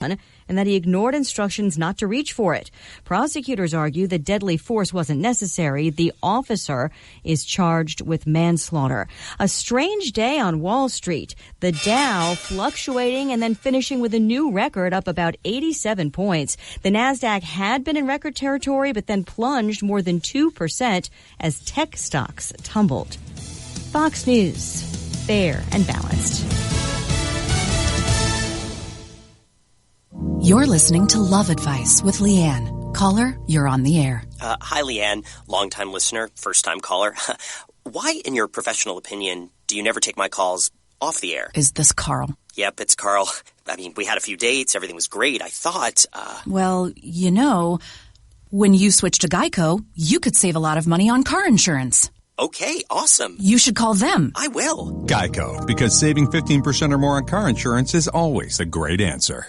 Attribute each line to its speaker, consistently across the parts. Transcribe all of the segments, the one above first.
Speaker 1: and that he ignored instructions not to reach for it. Prosecutors argue that deadly force wasn't necessary. The officer is charged with manslaughter. A strange day on Wall Street. The Dow fluctuating and then finishing with a new record, up about 87 points. The Nasdaq had been in record territory, but then plunged more than 2% as tech stocks tumbled. Fox News, fair and balanced.
Speaker 2: You're listening to Love Advice with Leanne. Caller, you're on the air.
Speaker 3: Hi, Leanne. Long-time listener, first-time caller. Why, in your professional opinion, do you never take my calls off the air?
Speaker 2: Is this Carl?
Speaker 3: Yep, it's Carl. I mean, we had a few dates. Everything was great. I thought,
Speaker 2: Well, you know, when you switch to Geico, you could save a lot of money on car insurance.
Speaker 3: Okay, awesome.
Speaker 2: You should call them.
Speaker 3: I will.
Speaker 4: Geico, because saving 15% or more on car insurance is always a great answer.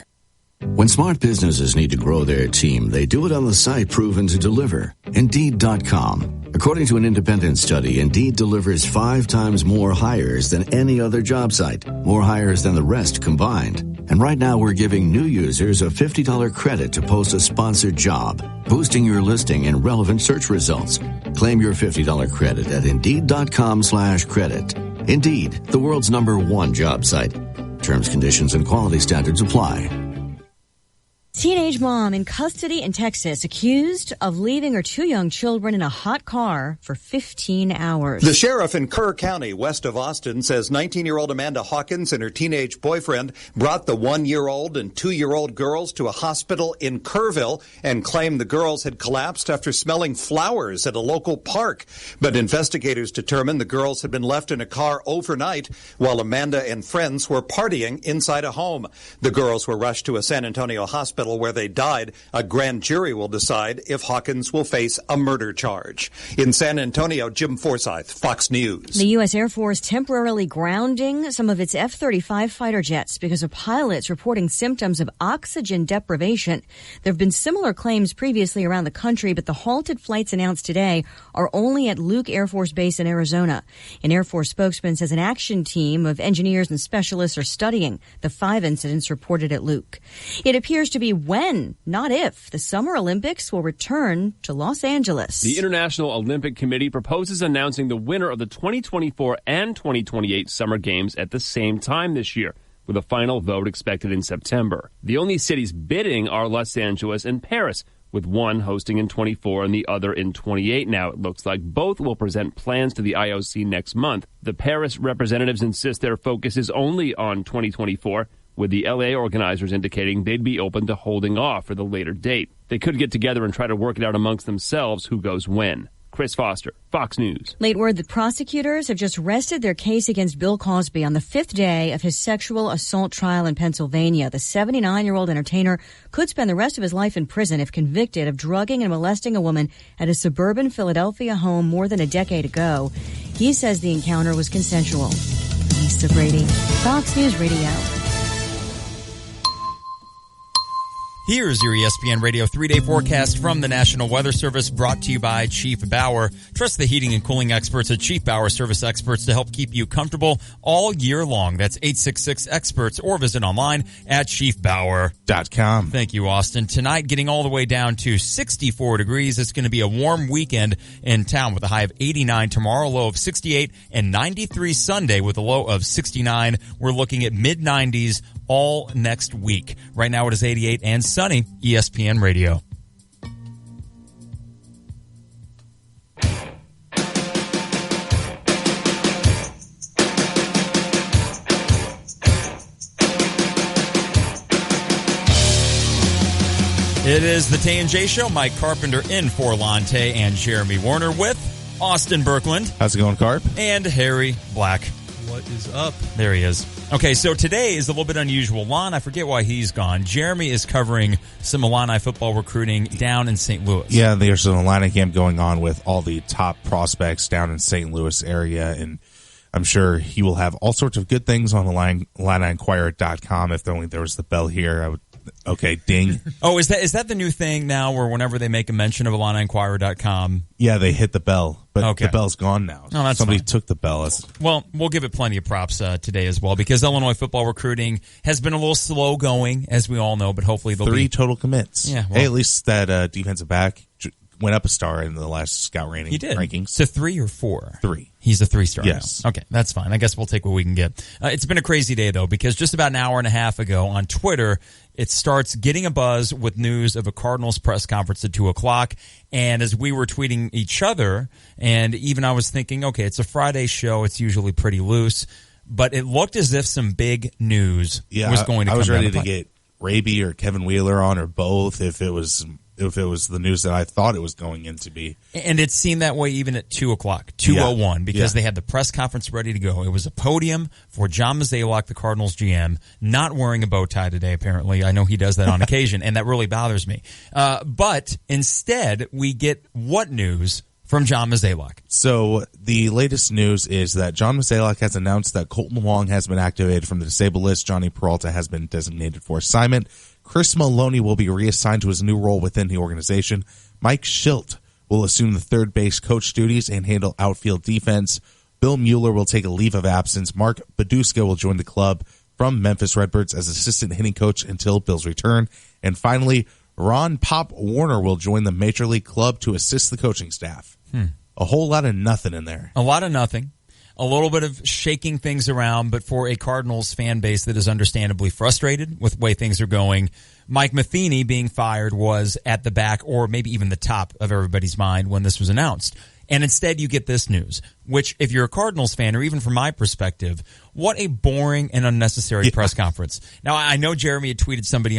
Speaker 5: When smart businesses need to grow their team, they do it on the site proven to deliver, Indeed.com. According to an independent study, Indeed delivers 5 times more hires than any other job site, more hires than the rest combined. And right now we're giving new users a $50 credit to post a sponsored job, boosting your listing and relevant search results. Claim your $50 credit at Indeed.com/credit. Indeed, the world's #1 job site. Terms, conditions, and quality standards apply.
Speaker 1: Teenage mom in custody in Texas accused of leaving her 2 young children in a hot car for 15 hours.
Speaker 6: The sheriff in Kerr County, west of Austin, says 19-year-old Amanda Hawkins and her teenage boyfriend brought the 1-year-old and 2-year-old girls to a hospital in Kerrville and claimed the girls had collapsed after smelling flowers at a local park. But investigators determined the girls had been left in a car overnight while Amanda and friends were partying inside a home. The girls were rushed to a San Antonio hospital where they died. A grand jury will decide if Hawkins will face a murder charge. In San Antonio, Jim Forsyth, Fox News.
Speaker 1: The U.S. Air Force temporarily grounding some of its F-35 fighter jets because of pilots reporting symptoms of oxygen deprivation. There have been similar claims previously around the country, but the halted flights announced today are only at Luke Air Force Base in Arizona. An Air Force spokesman says an action team of engineers and specialists are studying the 5 incidents reported at Luke. It appears to be when, not if, the Summer Olympics will return to Los Angeles.
Speaker 7: The International Olympic Committee proposes announcing the winner of the 2024 and 2028 Summer Games at the same time this year, with a final vote expected in September. The only cities bidding are Los Angeles and Paris, with one hosting in 24 and the other in 28 now. It looks like both will present plans to the IOC next month. The Paris representatives insist their focus is only on 2024, with the LA organizers indicating they'd be open to holding off for the later date. They could get together and try to work it out amongst themselves who goes when. Chris Foster, Fox News.
Speaker 1: Late word that prosecutors have just rested their case against Bill Cosby on the 5th day of his sexual assault trial in Pennsylvania. The 79-year-old entertainer could spend the rest of his life in prison if convicted of drugging and molesting a woman at a suburban Philadelphia home more than a decade ago. He says the encounter was consensual. Lisa Brady, Fox News Radio.
Speaker 8: Here's your ESPN Radio 3-day forecast from the National Weather Service, brought to you by Chief Bauer. Trust the heating and cooling experts at Chief Bauer Service Experts to help keep you comfortable all year long. That's 866-EXPERTS, or visit online at chiefbauer.com. Thank you, Austin. Tonight, getting all the way down to 64 degrees. It's going to be a warm weekend in town with a high of 89 tomorrow, low of 68, and 93 Sunday with a low of 69. We're looking at mid-90s all next week. Right now it is 88 and sunny. ESPN Radio. It is the Tay and J Show. Mike Carpenter in for Tay and Jeremy Warner with Austin Birkeland.
Speaker 9: How's it going, Carp?
Speaker 8: And Harry Black.
Speaker 9: What is up?
Speaker 8: There he is. Okay, so today is a little bit unusual. Lon, I forget why he's gone. Jeremy is covering some Illini football recruiting down in St. Louis.
Speaker 9: Yeah, there's an Illini camp going on with all the top prospects down in St. Louis area, and I'm sure he will have all sorts of good things on the IlliniInquirer.com. If only there was the bell here, I would Okay, ding.
Speaker 8: Oh, is that the new thing now where whenever they make a mention of IlliniInquirer.com?
Speaker 9: Yeah, they hit the bell, but
Speaker 8: Okay.
Speaker 9: the bell's gone now.
Speaker 8: Oh, that's
Speaker 9: Somebody
Speaker 8: fine.
Speaker 9: took the bell.
Speaker 8: Well, we'll give it plenty of props today as well, because Illinois football recruiting has been a little slow going, as we all know, but hopefully they'll
Speaker 9: 3
Speaker 8: be...
Speaker 9: total commits.
Speaker 8: Yeah, well-
Speaker 9: Hey, at least that defensive back went up a star in the last scout
Speaker 8: He did.
Speaker 9: rankings.
Speaker 8: To 3 or 4?
Speaker 9: 3.
Speaker 8: He's a 3-star
Speaker 9: Yes.
Speaker 8: now. Okay, that's fine. I guess we'll take what we can get. It's been a crazy day, though, because just about an hour and a half ago on Twitter, it starts getting a buzz with news of a Cardinals press conference at 2 o'clock. And as we were tweeting each other, and even I was thinking, okay, it's a Friday show. It's usually pretty loose. But it looked as if some big news was going to come
Speaker 9: I was
Speaker 8: down
Speaker 9: ready
Speaker 8: the
Speaker 9: to
Speaker 8: pipe.
Speaker 9: get Raby or Kevin Wheeler on, or both, if it was the news that I thought it was going in to be.
Speaker 8: And it seemed that way even at 2 o'clock, 2:01, because they had the press conference ready to go. It was a podium for John Mozeliak, the Cardinals GM, not wearing a bow tie today, apparently. I know he does that on occasion, and that really bothers me. But instead, we get what news from John Mozeliak?
Speaker 9: So the latest news is that John Mozeliak has announced that Colton Wong has been activated from the disabled list. Johnny Peralta has been designated for assignment. Chris Maloney will be reassigned to his new role within the organization. Mike Schilt will assume the third base coach duties and handle outfield defense. Bill Mueller will take a leave of absence. Mark Baduska will join the club from Memphis Redbirds as assistant hitting coach until Bill's return. And finally, Ron Pop Warner will join the Major League club to assist the coaching staff. A whole lot of nothing in there.
Speaker 8: A lot of nothing. A little bit of shaking things around, but for a Cardinals fan base that is understandably frustrated with the way things are going, Mike Matheny being fired was at the back, or maybe even the top of everybody's mind when this was announced. And instead you get this news, which if you're a Cardinals fan, or even from my perspective, what a boring and unnecessary press conference. Now, I know Jeremy had tweeted somebody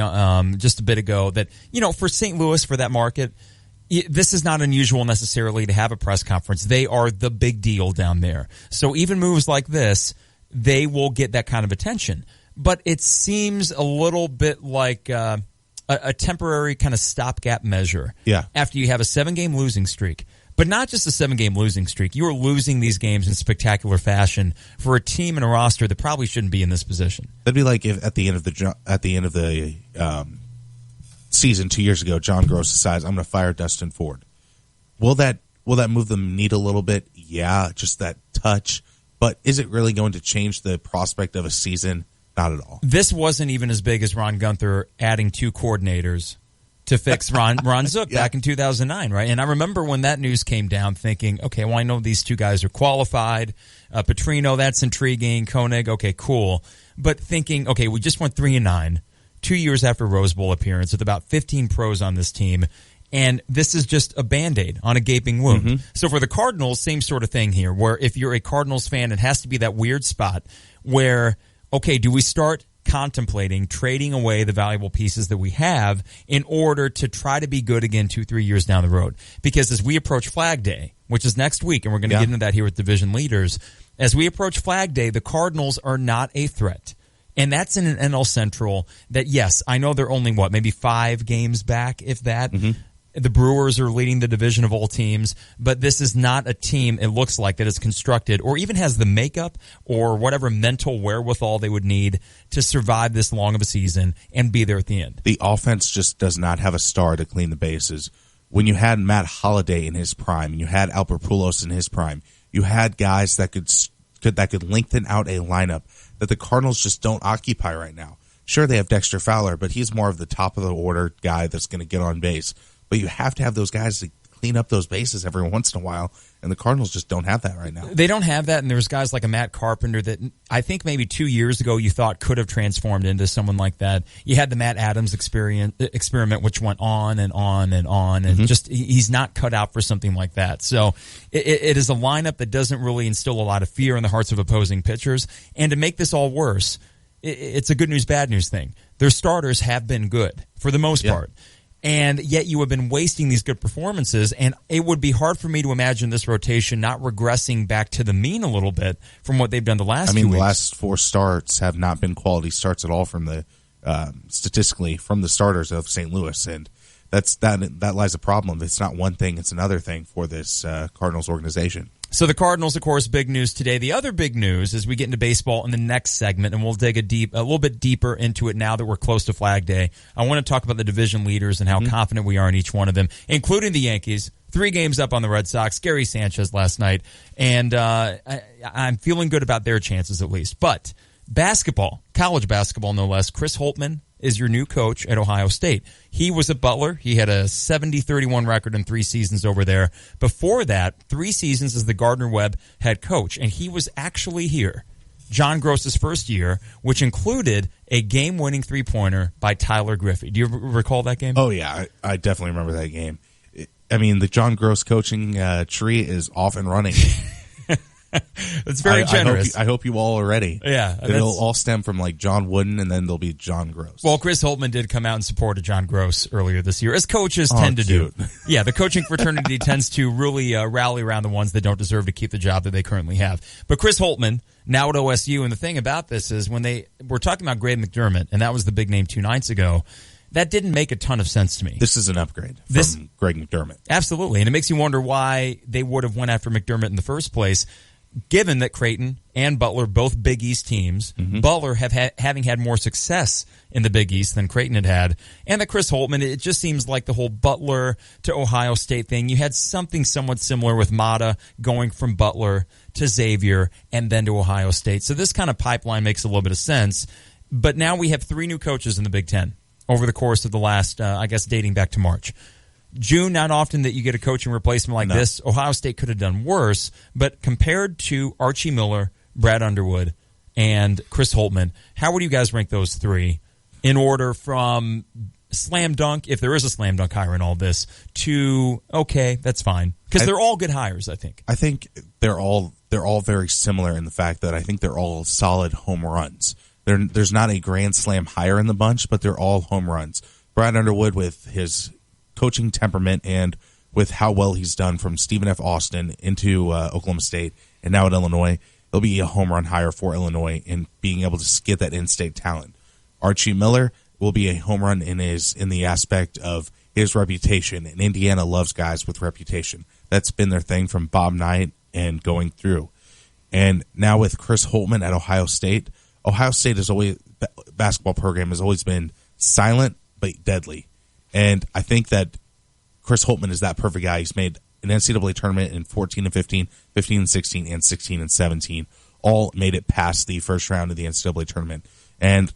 Speaker 8: just a bit ago that, for St. Louis, for that market, this is not unusual necessarily to have a press conference. They are the big deal down there. So even moves like this, they will get that kind of attention. But it seems a little bit like a temporary kind of stopgap measure.
Speaker 9: Yeah.
Speaker 8: After you have a 7-game losing streak. But not just a 7-game losing streak. You are losing these games in spectacular fashion for a team and a roster that probably shouldn't be in this position.
Speaker 9: That'd be like if at the end of the season 2 years ago, John Gross decides, I'm going to fire Dustin Ford. Will that move the needle a little bit? Yeah, just that touch. But is it really going to change the prospect of a season? Not at all.
Speaker 8: This wasn't even as big as Ron Gunther adding 2 coordinators to fix Ron Zook back in 2009, right? And I remember when that news came down thinking, okay, well, I know these 2 guys are qualified. Petrino, that's intriguing. Koenig, okay, cool. But thinking, okay, we just went 3-9. 2 years after Rose Bowl appearance with about 15 pros on this team, and this is just a Band-Aid on a gaping wound. Mm-hmm. So for the Cardinals, same sort of thing here, where if you're a Cardinals fan, it has to be that weird spot where, okay, do we start contemplating trading away the valuable pieces that we have in order to try to be good again 2-3 years down the road? Because as we approach Flag Day, which is next week, and we're going to get into that here with division leaders, as we approach Flag Day, the Cardinals are not a threat. And that's in an NL Central that, yes, I know they're only, maybe 5 games back, if that. Mm-hmm. The Brewers are leading the division of all teams, but this is not a team, it looks like, that is constructed or even has the makeup or whatever mental wherewithal they would need to survive this long of a season and be there at the end.
Speaker 9: The offense just does not have a star to clean the bases. When you had Matt Holliday in his prime, and you had Albert Pujols in his prime, you had guys that could lengthen out a lineup that the Cardinals just don't occupy right now. Sure, they have Dexter Fowler, but he's more of the top of the order guy that's going to get on base. But you have to have those guys to clean up those bases every once in a while, and the Cardinals just don't have that right now.
Speaker 8: They don't have that, and there's guys like a Matt Carpenter that I think maybe 2 years ago you thought could have transformed into someone like that. You had the Matt Adams experiment, which went on and on and on, and just he's not cut out for something like that. So it is a lineup that doesn't really instill a lot of fear in the hearts of opposing pitchers. And to make this all worse, it's a good news, bad news thing. Their starters have been good for the most part. And yet you have been wasting these good performances, and it would be hard for me to imagine this rotation not regressing back to the mean a little bit from what they've done the last 2 weeks.
Speaker 9: The last 4 starts have not been quality starts at all from the statistically from the starters of St. Louis, and that lies a problem. It's not one thing; it's another thing for this Cardinals organization.
Speaker 8: So the Cardinals, of course, big news today. The other big news is we get into baseball in the next segment, and we'll dig a little bit deeper into it now that we're close to Flag Day. I want to talk about the division leaders and how confident we are in each one of them, including the Yankees. 3 games up on the Red Sox. Gary Sanchez last night, and I'm feeling good about their chances at least. But basketball, college basketball no less, Chris Holtmann is your new coach at Ohio State. He was at Butler. He had a 70-31 record in 3 seasons over there. Before that, 3 seasons as the Gardner-Webb head coach, and he was actually here John Gross's first year, which included a game-winning three-pointer by Tyler Griffey. Do you recall that game?
Speaker 9: Oh, yeah. I definitely remember that game. The John Gross coaching tree is off and running.
Speaker 8: It's very generous.
Speaker 9: I hope you all are ready.
Speaker 8: Yeah.
Speaker 9: It'll all stem from John Wooden, and then there'll be John Gross.
Speaker 8: Well, Chris Holtmann did come out and supported John Gross earlier this year, as coaches tend to do. Yeah, the coaching fraternity tends to really rally around the ones that don't deserve to keep the job that they currently have. But Chris Holtmann, now at OSU, and the thing about this is when they were talking about Greg McDermott, and that was the big name 2 nights ago, that didn't make a ton of sense to me.
Speaker 9: This is an upgrade from Greg McDermott. Absolutely,
Speaker 8: and it makes you wonder why they would have went after McDermott in the first place, given that Creighton and Butler, both Big East teams, Butler having had more success in the Big East than Creighton had, and that Chris Holtmann, it just seems like the whole Butler to Ohio State thing. You had something somewhat similar with Mata going from Butler to Xavier and then to Ohio State. So this kind of pipeline makes a little bit of sense. But now we have 3 new coaches in the Big Ten over the course of the last, dating back to March. June, not often that you get a coaching replacement like this. Ohio State could have done worse, but compared to Archie Miller, Brad Underwood, and Chris Holtmann, how would you guys rank those 3 in order from slam dunk, if there is a slam dunk hire in all this, to okay, that's fine? Because they're all good hires, I think.
Speaker 9: I think they're all very similar in the fact that I think they're all solid home runs. There's not a grand slam hire in the bunch, but they're all home runs. Brad Underwood, with his coaching temperament and with how well he's done from Stephen F. Austin into Oklahoma State and now at Illinois, it'll be a home run hire for Illinois in being able to get that in-state talent. Archie Miller will be a home run in the aspect of his reputation, and Indiana loves guys with reputation. That's been their thing from Bob Knight and going through. And now with Chris Holtmann at Ohio State has always, basketball program has always been silent but deadly. And I think that Chris Holtmann is that perfect guy. He's made an NCAA tournament in 14 and 15, 15 and 16, and 16 and 17. All made it past the first round of the NCAA tournament. And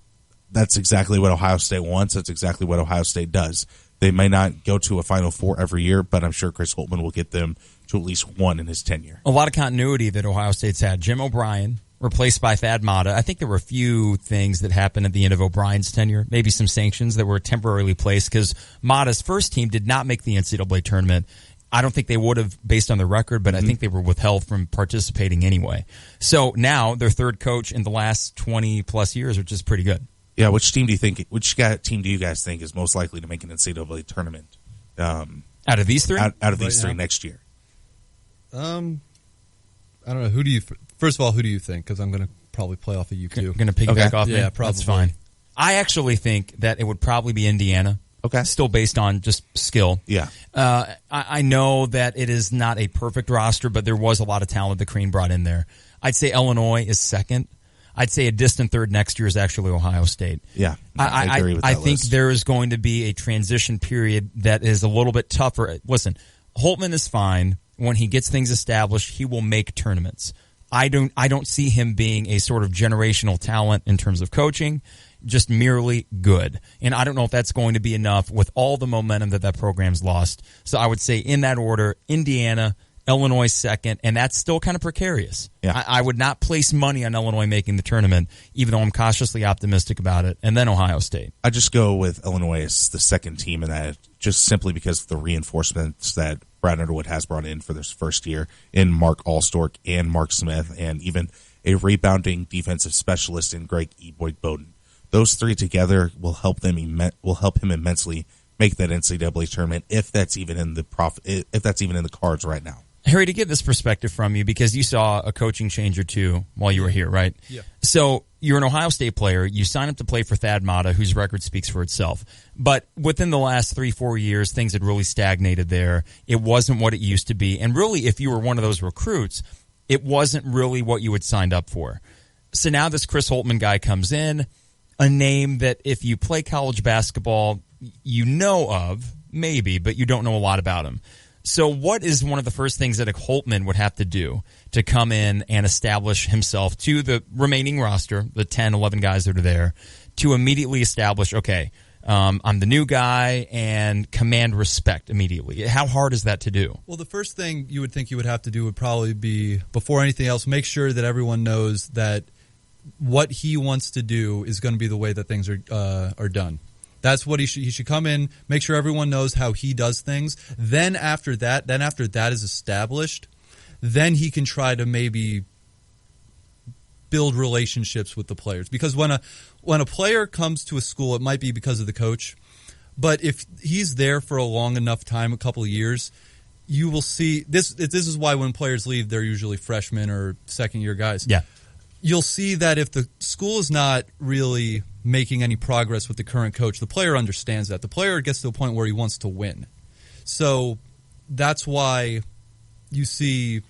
Speaker 9: that's exactly what Ohio State wants. That's exactly what Ohio State does. They may not go to a Final Four every year, but I'm sure Chris Holtmann will get them to at least one in his tenure.
Speaker 8: A lot of continuity that Ohio State's had. Jim O'Brien, replaced by Thad Matta. I think there were a few things that happened at the end of O'Brien's tenure, maybe some sanctions that were temporarily placed because Matta's first team did not make the NCAA tournament. I don't think they would have based on the record, but I think they were withheld from participating anyway. So now their third coach in the last 20-plus years, which is pretty good.
Speaker 9: Yeah, which team do you guys think is most likely to make an NCAA tournament?
Speaker 8: Out of these 3?
Speaker 9: Out of these 3 next year.
Speaker 10: I don't know. First of all, who do you think? Because I'm going to probably play off of you, too.
Speaker 8: Going to piggyback off me?
Speaker 10: Yeah, probably.
Speaker 8: That's fine. I actually think that it would probably be Indiana.
Speaker 9: Okay.
Speaker 8: Still based on just skill.
Speaker 9: Yeah.
Speaker 8: I know that it is not a perfect roster, but there was a lot of talent that Crean brought in there. I'd say Illinois is second. I'd say a distant third next year is actually Ohio State.
Speaker 9: Yeah, I agree with that.
Speaker 8: I think there is going to be a transition period that is a little bit tougher. Listen, Holtmann is fine. When he gets things established, he will make tournaments. I don't see him being a sort of generational talent in terms of coaching, just merely good. And I don't know if that's going to be enough with all the momentum that program's lost. So I would say in that order, Indiana, Illinois second, and that's still kind of precarious.
Speaker 9: Yeah.
Speaker 8: I would not place money on Illinois making the tournament, even though I'm cautiously optimistic about it, and then Ohio State.
Speaker 9: I just go with Illinois as the second team in that, just simply because of the reinforcements that Brad Underwood has brought in for this first year in Mark Allstork and Mark Smith, and even a rebounding defensive specialist in Greg E. Boyd Bowden. Those 3 together will help him immensely make that NCAA tournament if that's even in the cards right now.
Speaker 8: Harry, to get this perspective from you, because you saw a coaching change or two while you were here, right?
Speaker 10: Yeah.
Speaker 8: So you're an Ohio State player. You sign up to play for Thad Matta, whose record speaks for itself. But within the last 3-4 years, things had really stagnated there. It wasn't what it used to be. And really, if you were one of those recruits, it wasn't really what you had signed up for. So now this Chris Holtmann guy comes in, a name that if you play college basketball, you know of, maybe, but you don't know a lot about him. So what is one of the first things that a Holtmann would have to do to come in and establish himself to the remaining roster, the 10, 11 guys that are there, to immediately establish, okay, I'm the new guy and command respect immediately? How hard is that to do?
Speaker 10: Well, the first thing you would think you would have to do would probably be, before anything else, make sure that everyone knows that what he wants to do is going to be the way that things are done. That's what he should come in, make sure everyone knows how he does things. Then after that is established, then he can try to maybe build relationships with the players. Because when a player comes to a school, it might be because of the coach, but if he's there for a long enough time, a couple of years, you will see this. This is why when players leave, they're usually freshmen or second-year guys.
Speaker 8: Yeah.
Speaker 10: You'll see that if the school is not really making any progress with the current coach, the player understands that. The player gets to a point where he wants to win. So that's why you see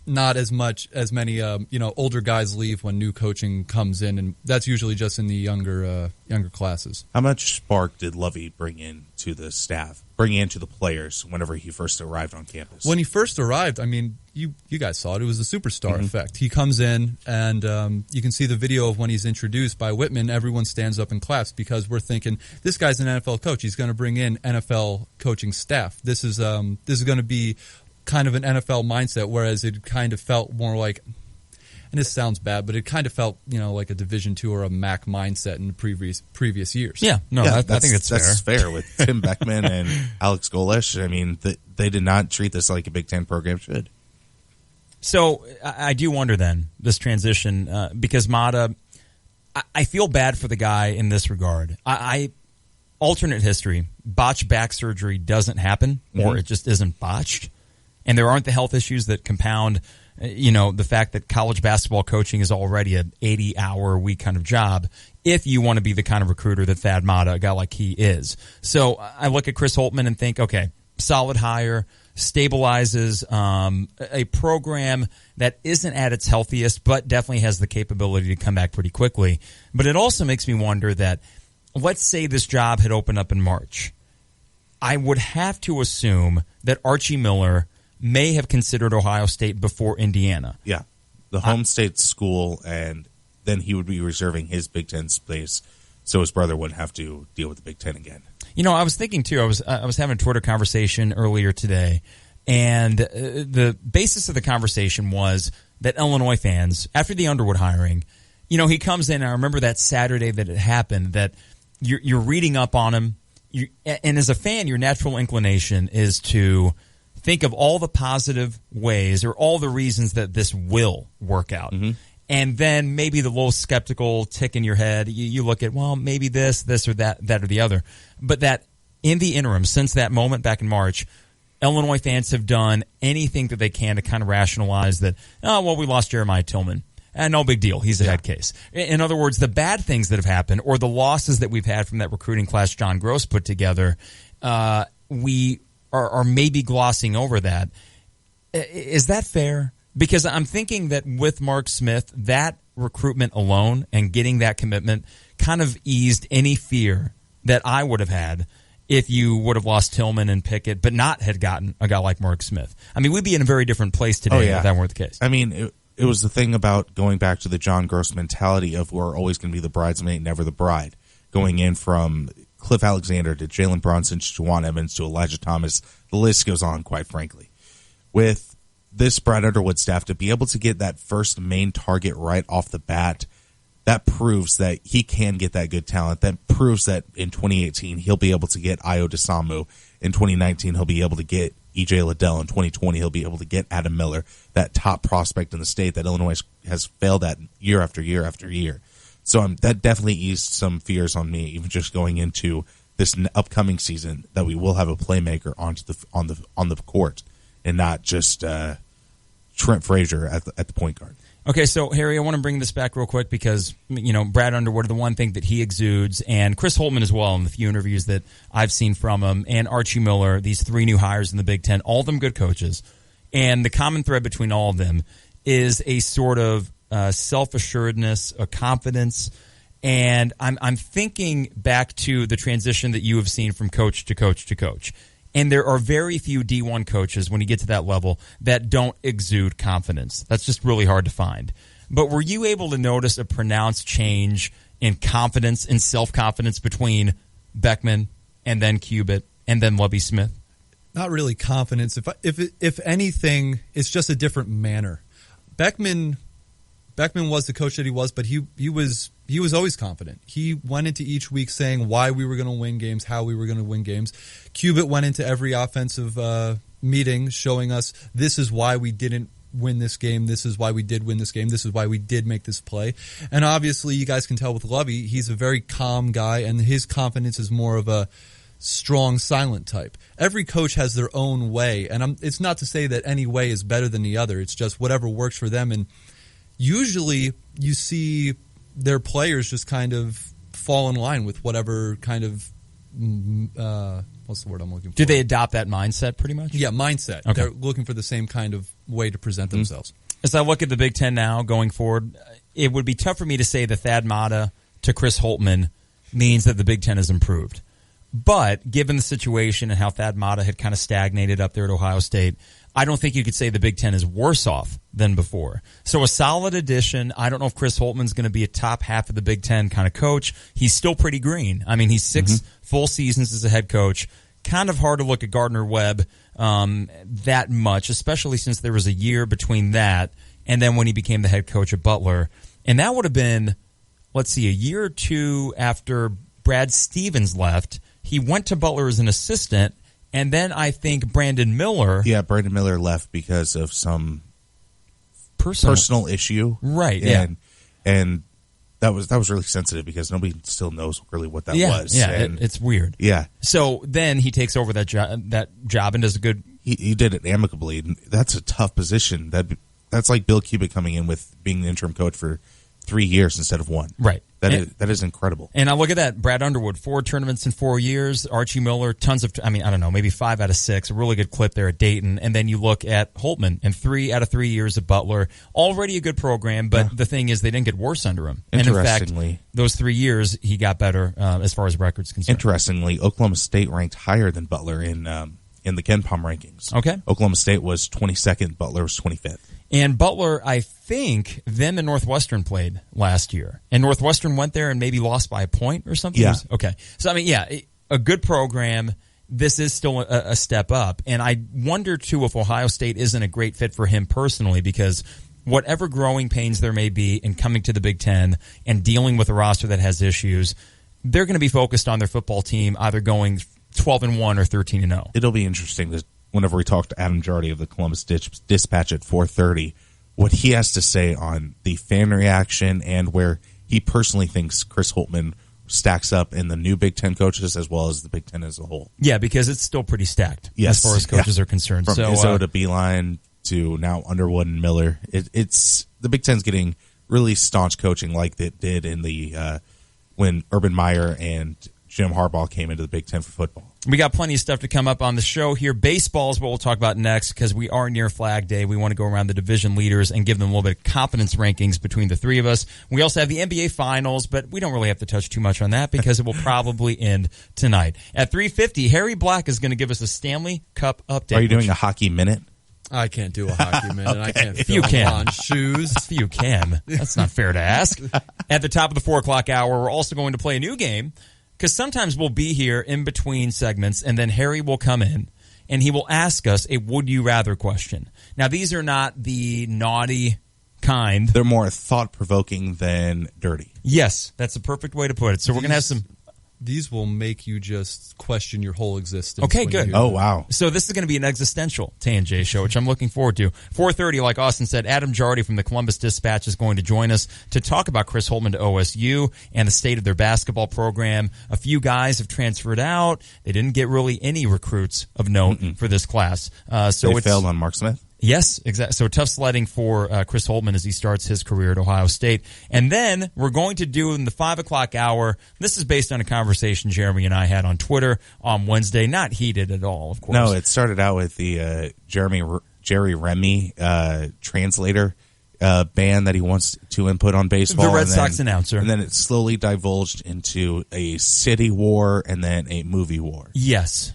Speaker 10: not as many older guys leave when new coaching comes in, and that's usually just in the younger classes.
Speaker 9: How much spark did Lovey bring into the staff, bring into the players whenever he first arrived on campus?
Speaker 10: When he first arrived, I mean, you guys saw it. It was the superstar effect. He comes in, and you can see the video of when he's introduced by Whitman. Everyone stands up and claps because we're thinking, this guy's an NFL coach. He's going to bring in NFL coaching staff. This is going to be kind of an NFL mindset, whereas it kind of felt more like, and this sounds bad, but it kind of felt, like a Division II or a MAC mindset in the previous years.
Speaker 8: Yeah, no, I think that's
Speaker 9: fair with Tim Beckman and Alex Golesh. I mean, they did not treat this like a Big Ten program should.
Speaker 8: So I do wonder then, this transition, because Matta, I feel bad for the guy in this regard. Alternate history, botched back surgery doesn't happen, or it just isn't botched. And there aren't the health issues that compound, the fact that college basketball coaching is already an 80-hour-a-week kind of job if you want to be the kind of recruiter that Thad Matta, a guy like he, is. So I look at Chris Holtmann and think, okay, solid hire, stabilizes a program that isn't at its healthiest, but definitely has the capability to come back pretty quickly. But it also makes me wonder that, let's say this job had opened up in March. I would have to assume that Archie Miller may have considered Ohio State before Indiana.
Speaker 9: Yeah, the home state school, and then he would be reserving his Big Ten space so his brother wouldn't have to deal with the Big Ten again.
Speaker 8: I was thinking, too, I was having a Twitter conversation earlier today, and the basis of the conversation was that Illinois fans, after the Underwood hiring, he comes in, and I remember that Saturday that it happened, that you're reading up on him, and as a fan, your natural inclination is to think of all the positive ways or all the reasons that this will work out. And then maybe the little skeptical tick in your head, you look at, well, maybe this or that or the other. But that in the interim, since that moment back in March, Illinois fans have done anything that they can to kind of rationalize that, we lost Jeremiah Tillman. And no big deal. He's a head case. In other words, the bad things that have happened or the losses that we've had from that recruiting class John Gross put together, we are maybe glossing over that. Is that fair? Because I'm thinking that with Mark Smith, that recruitment alone and getting that commitment kind of eased any fear that I would have had if you would have lost Tillman and Pickett, but not had gotten a guy like Mark Smith. I mean, we'd be in a very different place today if that weren't the case.
Speaker 9: I mean, it was the thing about going back to the John Gross mentality of we're always going to be the bridesmaid, never the bride. Going in from Cliff Alexander to Jalen Brunson to Juwan Evans to Elijah Thomas, the list goes on, quite frankly. With this Brad Underwood staff, to be able to get that first main target right off the bat, that proves that he can get that good talent. That proves that in 2018 he'll be able to get Ayo Desamu. In 2019 he'll be able to get E.J. Liddell. In 2020 he'll be able to get Adam Miller, that top prospect in the state that Illinois has failed at year after year after year. So that definitely eased some fears on me, even just going into this upcoming season, that we will have a playmaker on the court. and not just Trent Frazier at the point guard.
Speaker 8: Okay, so Harry, I want to bring this back real quick because, Brad Underwood, the one thing that he exudes, and Chris Holtmann as well in the few interviews that I've seen from him, and Archie Miller, these 3 new hires in the Big Ten, all of them good coaches. And the common thread between all of them is a sort of self-assuredness, a confidence. And I'm thinking back to the transition that you have seen from coach to coach to coach. And there are very few D1 coaches, when you get to that level, that don't exude confidence. That's just really hard to find. But were you able to notice a pronounced change in confidence and self-confidence between Beckman and then Cubitt and then Lovie Smith?
Speaker 10: Not really confidence. If anything, it's just a different manner. Beckman was the coach that he was, but he was always confident. He went into each week saying why we were going to win games, how we were going to win games. Cubitt went into every offensive meeting showing us this is why we didn't win this game, this is why we did win this game, this is why we did make this play. And obviously you guys can tell with Lovie, he's a very calm guy, and his confidence is more of a strong, silent type. Every coach has their own way, and it's not to say that any way is better than the other. It's just whatever works for them. And usually you see their players just kind of fall in line with whatever kind of what's the word I'm looking for?
Speaker 8: Do they adopt that mindset pretty much?
Speaker 10: Yeah, mindset. Okay. They're looking for the same kind of way to present themselves.
Speaker 8: As I look at the Big Ten now going forward, it would be tough for me to say that Thad Matta to Chris Holtmann means that the Big Ten has improved. But given the situation and how Thad Matta had kind of stagnated up there at Ohio State, I don't think you could say the Big Ten is worse off than before. So a solid addition. I don't know if Chris Holtmann's going to be a top half of the Big Ten kind of coach. He's still pretty green. I mean, he's 6 full seasons as a head coach. Kind of hard to look at Gardner Webb that much, especially since there was a year between that and then when he became the head coach at Butler. And that would have been, a year or 2 after Brad Stevens left. He went to Butler as an assistant. And then I think Brandon Miller.
Speaker 9: Yeah, Brandon Miller left because of some personal issue.
Speaker 8: Right.
Speaker 9: And that was really sensitive because nobody still knows really what that was.
Speaker 8: Yeah,
Speaker 9: and
Speaker 8: it's weird.
Speaker 9: Yeah.
Speaker 8: So then he takes over that job and does a good.
Speaker 9: He did it amicably. That's a tough position. That's like Bill Cubitt coming in with being the interim coach for 3 years instead of 1.
Speaker 8: Right.
Speaker 9: That is incredible.
Speaker 8: And I look at that. Brad Underwood, 4 tournaments in 4 years. Archie Miller, tons of, I don't know, maybe 5 out of 6. A really good clip there at Dayton. And then you look at Holtmann and 3 out of 3 years at Butler. Already a good program, but the thing is they didn't get worse under him. And in fact, those 3 years he got better as far as records concerned.
Speaker 9: Interestingly, Oklahoma State ranked higher than Butler in the Ken Pom rankings.
Speaker 8: Okay.
Speaker 9: Oklahoma State was 22nd. Butler was 25th.
Speaker 8: And Butler, I think, them and Northwestern played last year. And Northwestern went there and maybe lost by a point or something?
Speaker 9: Yeah.
Speaker 8: Okay. So, a good program. This is still a step up. And I wonder, too, if Ohio State isn't a great fit for him personally because whatever growing pains there may be in coming to the Big Ten and dealing with a roster that has issues, they're going to be focused on their football team either going 12-1 or 13-0.
Speaker 9: It'll be interesting to whenever we talk to Adam Jardy of the Columbus Dispatch at 4:30, what he has to say on the fan reaction and where he personally thinks Chris Holtmann stacks up in the new Big Ten coaches as well as the Big Ten as a whole.
Speaker 8: Yeah, because it's still pretty stacked as far as coaches are concerned.
Speaker 9: From Izzo to Beeline to now Underwood and Miller. It's the Big Ten's getting really staunch coaching like it did in the when Urban Meyer and Jim Harbaugh came into the Big Ten for football.
Speaker 8: We got plenty of stuff to come up on the show here. Baseball is what we'll talk about next because we are near Flag Day. We want to go around the division leaders and give them a little bit of confidence rankings between the 3 of us. We also have the NBA Finals, but we don't really have to touch too much on that because it will probably end tonight. At 3:50, Harry Black is going to give us a Stanley Cup update.
Speaker 9: Are you doing a hockey minute?
Speaker 10: I can't do a hockey minute. Okay. I can't
Speaker 8: if you can.
Speaker 10: On shoes.
Speaker 8: If you can. That's not fair to ask. At the top of the 4 o'clock hour, we're also going to play a new game. Because sometimes we'll be here in between segments, and then Harry will come in, and he will ask us a would-you-rather question. Now, these are not the naughty kind.
Speaker 9: They're more thought-provoking than dirty.
Speaker 8: Yes, that's a perfect way to put it. So we're going to have some
Speaker 10: these will make you just question your whole existence.
Speaker 8: Okay, good.
Speaker 9: Oh, wow.
Speaker 8: So this is going to be an existential Tay and J Show, which I'm looking forward to. 4:30, like Austin said, Adam Jardy from the Columbus Dispatch is going to join us to talk about Chris Holtmann to OSU and the state of their basketball program. A few guys have transferred out. They didn't get really any recruits of note for this class.
Speaker 9: So they failed on Mark Smith?
Speaker 8: Yes, exactly. So tough sledding for Chris Holtmann as he starts his career at Ohio State. And then we're going to do in the 5 o'clock hour, this is based on a conversation Jeremy and I had on Twitter on Wednesday. Not heated at all, of course.
Speaker 9: No, it started out with the Jerry Remy translator band that he wants to input on baseball.
Speaker 8: The Red Sox announcer.
Speaker 9: And then it slowly divulged into a city war and then a movie war.
Speaker 8: Yes.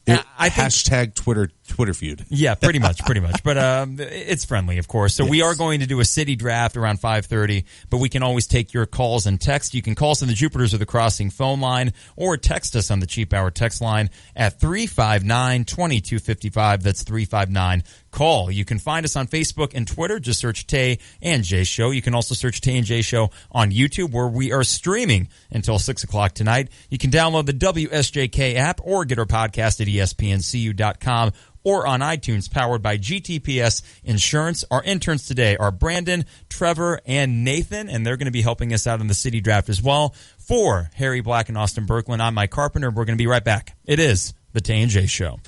Speaker 9: I think, hashtag Twitter feud.
Speaker 8: Yeah, pretty much. But it's friendly, of course. So we are going to do a city draft around 5:30, but we can always take your calls and text. You can call us on the Jupiters or the Crossing phone line or text us on the Cheap Hour text line at 359-2255. That's 359-CALL. You can find us on Facebook and Twitter. Just search Tay and J Show. You can also search Tay and J Show on YouTube, where we are streaming until 6 o'clock tonight. You can download the WSJK app or get our podcast at espncu.com or on iTunes, powered by GTPS Insurance. Our interns today are Brandon, Trevor, and Nathan, and they're going to be helping us out in the city draft as well. For Harry Black and Austin Berkland, I'm Mike Carpenter. We're going to be right back. It is the Tay and J Show.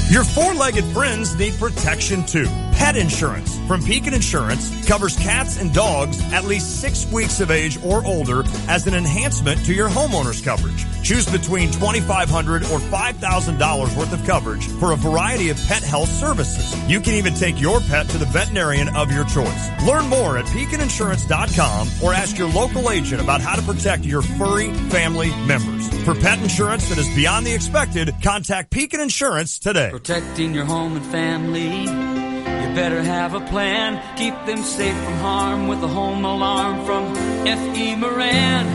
Speaker 11: Your four-legged friends need protection too. Pet insurance from Pekin Insurance covers cats and dogs at least 6 weeks of age or older as an enhancement to your homeowner's coverage. Choose between $2,500 or $5,000 worth of coverage for a variety of pet health services. You can even take your pet to the veterinarian of your choice. Learn more at PekinInsurance.com or ask your local agent about how to protect your furry family members. For pet insurance that is beyond the expected, contact Pekin Insurance today.
Speaker 12: Protecting your home and family, you better have a plan. Keep them safe from harm with a home alarm from F.E. Moran.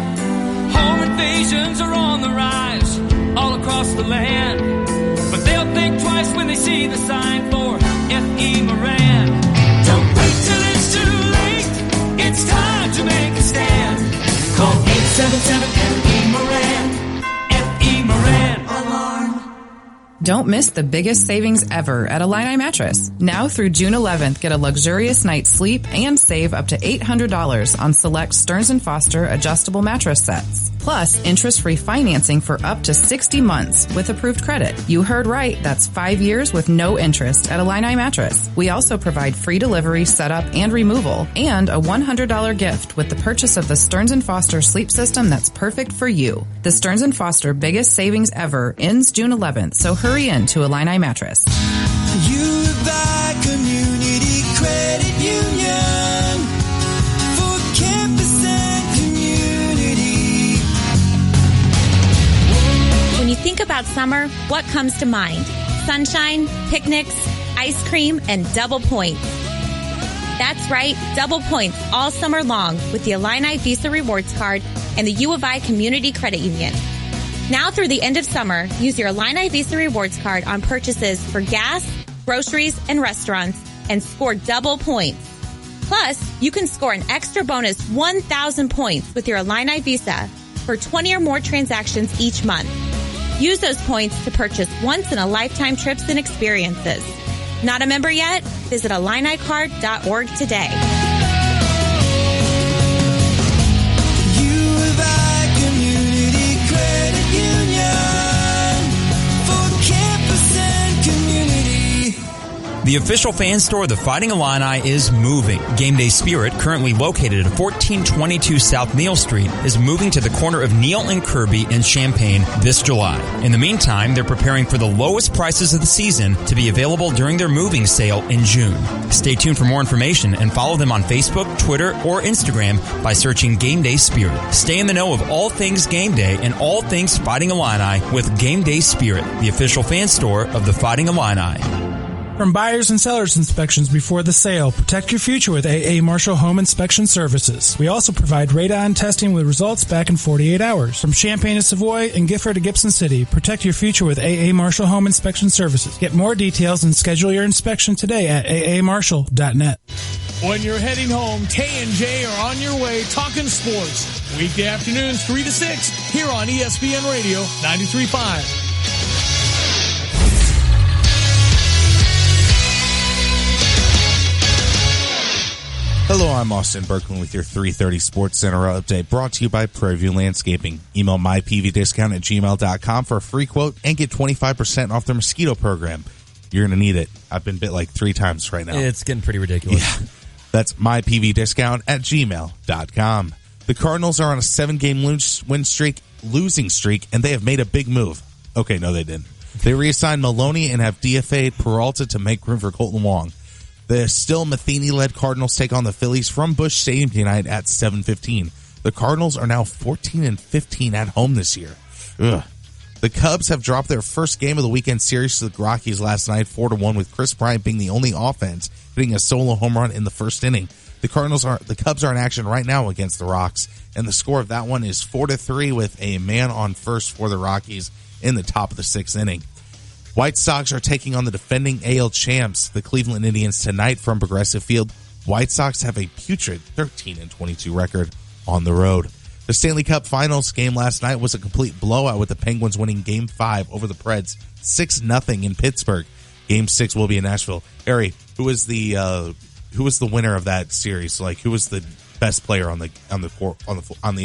Speaker 12: Home invasions are on the rise all across the land, but they'll think twice when they see the sign for F.E. Moran. Don't wait till it's too late, it's time to make a stand. Call 877-FE Moran. F.E. Moran. Alarm.
Speaker 2: Don't miss the biggest savings ever at Illini Mattress. Now through June 11th, get a luxurious night's sleep and save up to $800 on select Stearns & Foster adjustable mattress sets. Plus, interest-free financing for up to 60 months with approved credit. You heard right. That's 5 years with no interest at Illini Mattress. We also provide free delivery, setup, and removal, and a $100 gift with the purchase of the Stearns & Foster sleep system that's perfect for you. The Stearns & Foster biggest savings ever ends June 11th, so hurry in to Illini Mattress.
Speaker 13: You buy Community Credit Union for campus and community.
Speaker 14: When you think about summer, what comes to mind? Sunshine, picnics, ice cream, and double points. That's right, double points all summer long with the Illini Visa Rewards Card and the U of I Community Credit Union. Now through the end of summer, use your Illini Visa Rewards Card on purchases for gas, groceries, and restaurants and score double points. Plus, you can score an extra bonus 1,000 points with your Illini Visa for 20 or more transactions each month. Use those points to purchase once-in-a-lifetime trips and experiences. Not a member yet? Visit IlliniCard.org today.
Speaker 8: The official fan store of the Fighting Illini is moving. Game Day Spirit, currently located at 1422 South Neal Street, is moving to the corner of Neal and Kirby in Champaign this July. In the meantime, they're preparing for the lowest prices of the season to be available during their moving sale in June. Stay tuned for more information and follow them on Facebook, Twitter, or Instagram by searching Game Day Spirit. Stay in the know of all things Game Day and all things Fighting Illini with Game Day Spirit, the official fan store of the Fighting Illini.
Speaker 15: From buyers and sellers inspections before the sale, protect your future with AA Marshall Home Inspection Services. We also provide radon testing with results back in 48 hours. From Champaign to Savoy and Gifford to Gibson City, protect your future with AA Marshall Home Inspection Services. Get more details and schedule your inspection today at aamarshall.net.
Speaker 16: When you're heading home, Tay and J are on your way talking sports. Weekday afternoons 3 to 6 here on ESPN Radio 93.5.
Speaker 9: Hello, I'm Austin Berkman with your 3:30 Sports Center update, brought to you by Prairie View Landscaping. Email mypvdiscount@gmail.com for a free quote and get 25% off their mosquito program. You're going to need it. I've been bit like 3 times right now.
Speaker 8: It's getting pretty ridiculous.
Speaker 9: Yeah. That's mypvdiscount@gmail.com. The Cardinals are on a 7-game losing streak, and they have made a big move. Okay, no, they didn't. They reassigned Maloney and have DFA'd Peralta to make room for Colton Wong. The still Matheny-led Cardinals take on the Phillies from Busch Stadium tonight at 7:15. The Cardinals are now 14-15 at home this year. Ugh. The Cubs have dropped their first game of the weekend series to the Rockies last night, 4-1, with Chris Bryant being the only offense hitting a solo home run in the first inning. The Cubs are in action right now against the Rocks, and the score of that one is 4-3 with a man on first for the Rockies in the top of the 6th inning. White Sox are taking on the defending AL champs, the Cleveland Indians, tonight from Progressive Field. White Sox have a putrid 13-22 record on the road. The Stanley Cup Finals game last night was a complete blowout, with the Penguins winning Game 5 over the Preds 6-0 in Pittsburgh. Game 6 will be in Nashville. Ari, who was the winner of that series? Like, who was the best player on the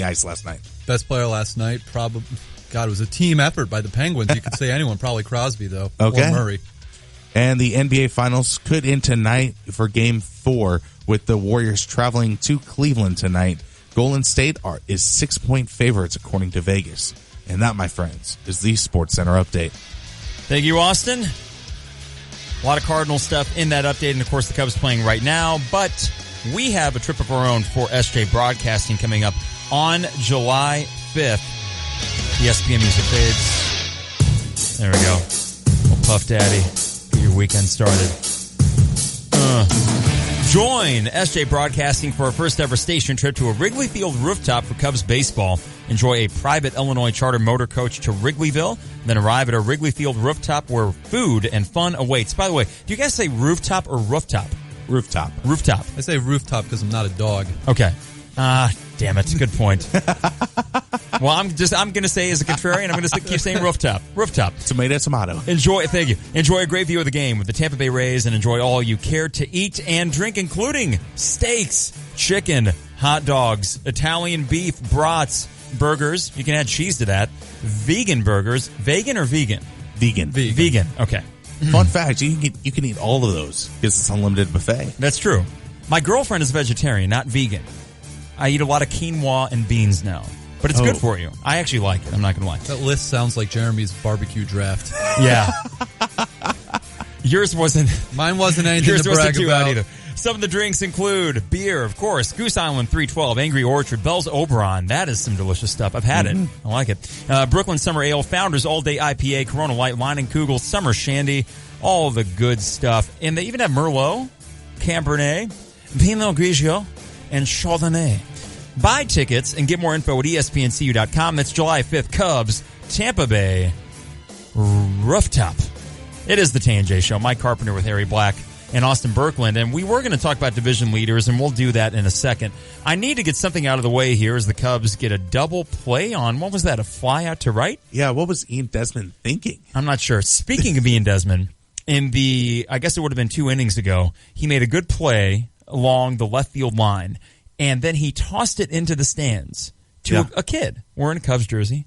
Speaker 9: ice last night?
Speaker 10: Best player last night, probably. God, it was a team effort by the Penguins. You could say anyone, probably Crosby, though,
Speaker 9: okay.
Speaker 10: Or Murray.
Speaker 9: And the NBA Finals could end tonight for Game 4, with the Warriors traveling to Cleveland tonight. Golden State is 6-point favorites, according to Vegas. And that, my friends, is the Sports Center update.
Speaker 8: Thank you, Austin. A lot of Cardinal stuff in that update, and of course the Cubs playing right now. But we have a trip of our own for SJ Broadcasting coming up on July 5th. ESPN music fades. There we go. Well, Puff Daddy, get your weekend started. Join SJ Broadcasting for our first ever station trip to a Wrigley Field rooftop for Cubs baseball. Enjoy a private Illinois charter motor coach to Wrigleyville, then arrive at a Wrigley Field rooftop where food and fun awaits. By the way, do you guys say rooftop or rooftop?
Speaker 9: Rooftop.
Speaker 8: Rooftop.
Speaker 10: I say rooftop because I'm not a dog.
Speaker 8: Okay. Damn it. Good point. Well, I'm going to say as a contrarian, I'm going to keep saying rooftop. Rooftop.
Speaker 9: Tomato.
Speaker 8: Thank you. Enjoy a great view of the game with the Tampa Bay Rays and enjoy all you care to eat and drink, including steaks, chicken, hot dogs, Italian beef, brats, burgers. You can add cheese to that. Vegan burgers. Vegan or vegan?
Speaker 9: Vegan.
Speaker 8: Vegan. Okay.
Speaker 9: Fun fact, you can eat all of those because it's unlimited buffet.
Speaker 8: That's true. My girlfriend is a vegetarian, not vegan. I eat a lot of quinoa and beans now. But it's good for you. I actually like it. I'm not going to lie.
Speaker 10: That list sounds like Jeremy's barbecue draft.
Speaker 8: Yeah. Yours wasn't.
Speaker 10: Mine wasn't anything to brag about
Speaker 8: either. Some of the drinks include beer, of course, Goose Island 312, Angry Orchard, Bell's Oberon. That is some delicious stuff. I've had it. I like it. Brooklyn Summer Ale, Founders All Day IPA, Corona Light, Wine and Kugel, Summer Shandy, all the good stuff. And they even have Merlot, Cabernet, Pinot Grigio, and Chardonnay. Buy tickets and get more info at ESPNCU.com. That's July 5th, Cubs, Tampa Bay, rooftop. It is the Tay and J Show. Mike Carpenter with Harry Black and Austin Berkland. And we were going to talk about division leaders, and we'll do that in a second. I need to get something out of the way here as the Cubs get a double play on, what was that, a fly out to right?
Speaker 9: Yeah, what was Ian Desmond thinking?
Speaker 8: I'm not sure. Speaking of Ian Desmond, I guess it would have been 2 innings ago, he made a good play along the left field line. And then he tossed it into the stands to a kid wearing a Cubs jersey.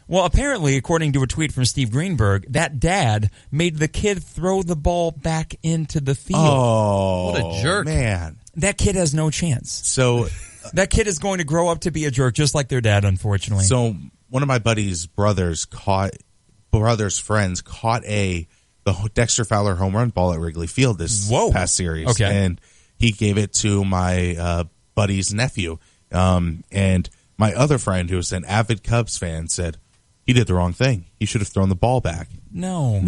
Speaker 8: Well, apparently, according to a tweet from Steve Greenberg, that dad made the kid throw the ball back into the field.
Speaker 9: Oh,
Speaker 10: what a jerk.
Speaker 9: Man.
Speaker 8: That kid has no chance.
Speaker 9: So
Speaker 8: that kid is going to grow up to be a jerk just like their dad, unfortunately.
Speaker 9: So one of my buddy's friends caught the Dexter Fowler home run ball at Wrigley Field this past series.
Speaker 8: Okay.
Speaker 9: And he gave it to my buddy's nephew. And my other friend, who was an avid Cubs fan, said he did the wrong thing. He should have thrown the ball back.
Speaker 8: No.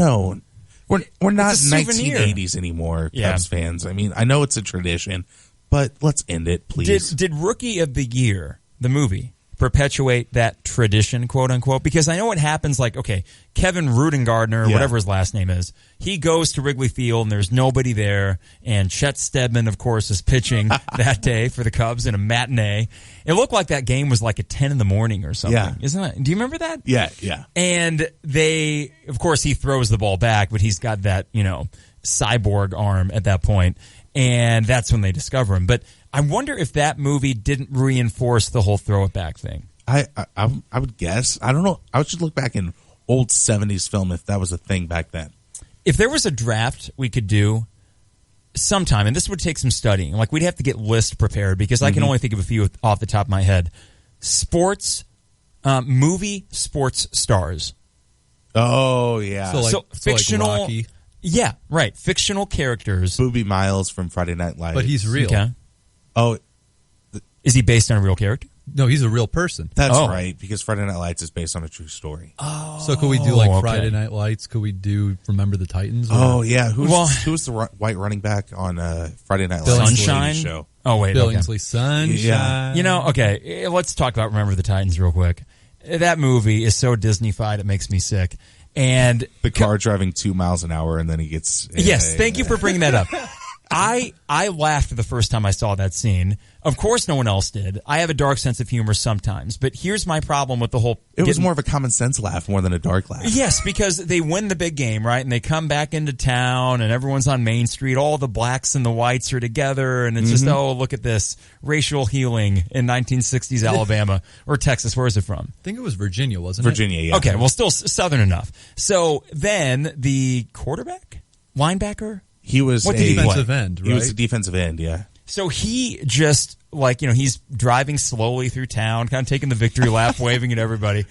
Speaker 9: We're not 1980s anymore, Cubs fans. I mean, I know it's a tradition, but let's end it, please.
Speaker 8: Did Rookie of the Year, the movie, perpetuate that tradition, quote unquote, because I know what happens. Like, okay, Kevin Rudengardner, whatever his last name is, he goes to Wrigley Field and there's nobody there, and Chet Steadman, of course, is pitching that day for the Cubs in a matinee. It looked like that game was like at 10 in the morning or something, isn't it? Do you remember that?
Speaker 9: Yeah.
Speaker 8: And they, of course, he throws the ball back, but he's got that, cyborg arm at that point, and that's when they discover him. But I wonder if that movie didn't reinforce the whole throw it back thing.
Speaker 9: I would guess. I don't know. I should look back in old 70s film if that was a thing back then.
Speaker 8: If there was a draft we could do sometime, and this would take some studying, like we'd have to get lists prepared because I can only think of a few off the top of my head. Movie sports stars.
Speaker 9: Oh, yeah.
Speaker 10: So
Speaker 8: fictional.
Speaker 10: Like Rocky.
Speaker 8: Yeah, right. Fictional characters.
Speaker 9: Booby Miles from Friday Night Lights.
Speaker 10: But he's real.
Speaker 8: Okay.
Speaker 9: Oh.
Speaker 8: Is he based on a real character?
Speaker 10: No, he's a real person.
Speaker 9: That's right, because Friday Night Lights is based on a true story.
Speaker 10: Oh. So could we do like Friday Night Lights? Could we do Remember the Titans?
Speaker 9: Oh, yeah. Who's the white running back on Friday Night Lights?
Speaker 8: Sunshine?
Speaker 9: Show?
Speaker 8: Oh, wait.
Speaker 10: Billingsley Sunshine.
Speaker 9: Yeah.
Speaker 8: Okay. Let's talk about Remember the Titans real quick. That movie is so Disney-fied, it makes me sick. And
Speaker 9: the car driving 2 miles an hour, and then he gets...
Speaker 8: Yes, thank you for bringing that up. I laughed the first time I saw that scene. Of course, no one else did. I have a dark sense of humor sometimes, but here's my problem with the whole...
Speaker 9: It was more of a common sense laugh more than a dark laugh.
Speaker 8: Yes, because they win the big game, right? And they come back into town, and everyone's on Main Street. All the blacks and the whites are together, and it's just, oh, look at this. Racial healing in 1960s Alabama. Or Texas. Where is it from?
Speaker 10: I think it was Virginia, wasn't it?
Speaker 8: Virginia, yeah. Okay, well, still southern enough. So then the quarterback? Linebacker?
Speaker 9: He was
Speaker 10: defensive end, right?
Speaker 9: He was a defensive end, yeah.
Speaker 8: So he just, he's driving slowly through town, kind of taking the victory lap, waving at everybody.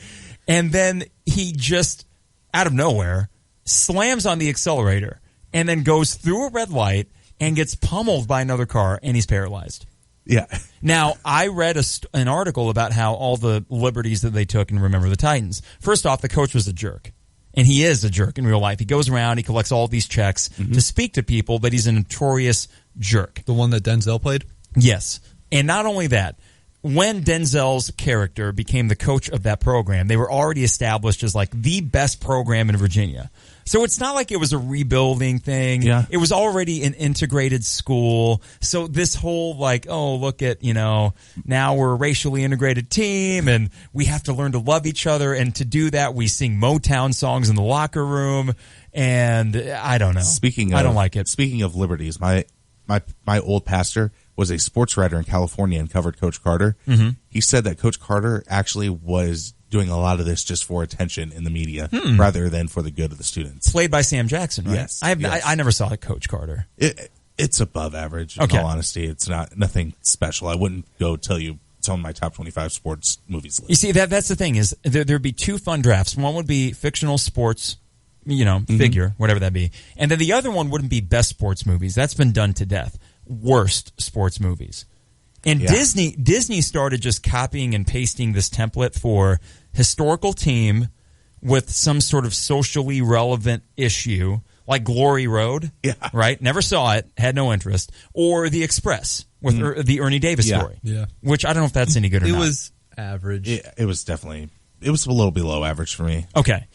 Speaker 8: And then he just, out of nowhere, slams on the accelerator and then goes through a red light and gets pummeled by another car, and he's paralyzed.
Speaker 9: Yeah.
Speaker 8: Now, I read an article about how all the liberties that they took in Remember the Titans. First off, the coach was a jerk. And he is a jerk in real life. He goes around, he collects all these checks to speak to people, but he's a notorious jerk.
Speaker 10: The one that Denzel played?
Speaker 8: Yes. And not only that, when Denzel's character became the coach of that program, they were already established as like the best program in Virginia. So it's not like it was a rebuilding thing.
Speaker 9: Yeah.
Speaker 8: It was already an integrated school. So this whole look at, now we're a racially integrated team and we have to learn to love each other. And to do that, we sing Motown songs in the locker room. And I don't know. I don't like it.
Speaker 9: Speaking of liberties, my old pastor was a sports writer in California and covered Coach Carter. Mm-hmm. He said that Coach Carter actually was doing a lot of this just for attention in the media rather than for the good of the students.
Speaker 8: Played by Sam Jackson, right?
Speaker 9: Yes.
Speaker 8: I never saw Coach Carter.
Speaker 9: It's above average, in all honesty. It's nothing special. I wouldn't go tell you it's on my top 25 sports movies list.
Speaker 8: You see, that's the thing is there'd be two fun drafts. One would be fictional sports, figure, whatever that be. And then the other one wouldn't be best sports movies. That's been done to death. Worst sports movies. And Disney started just copying and pasting this template for historical team with some sort of socially relevant issue, like Glory Road, right? Never saw it, had no interest. Or The Express with the Ernie Davis story, which I don't know if that's any good or not.
Speaker 10: It was average.
Speaker 9: It was definitely... It was a little below average for me.
Speaker 8: Okay.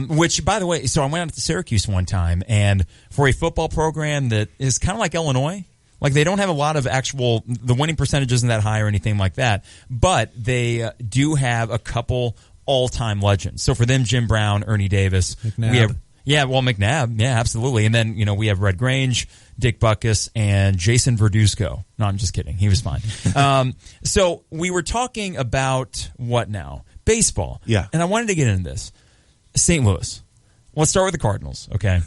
Speaker 8: Which, by the way, so I went out to Syracuse one time, and for a football program that is kind of like Illinois, like they don't have a lot of the winning percentage isn't that high or anything like that, but they do have a couple all-time legends. So for them, Jim Brown, Ernie Davis.
Speaker 10: McNabb.
Speaker 8: McNabb. Yeah, absolutely. And then, we have Red Grange, Dick Butkus, and Jason Verduzco. No, I'm just kidding. He was fine. So we were talking about what now? Baseball.
Speaker 9: Yeah.
Speaker 8: And I wanted to get into this. St. Louis. Let's start with the Cardinals, okay?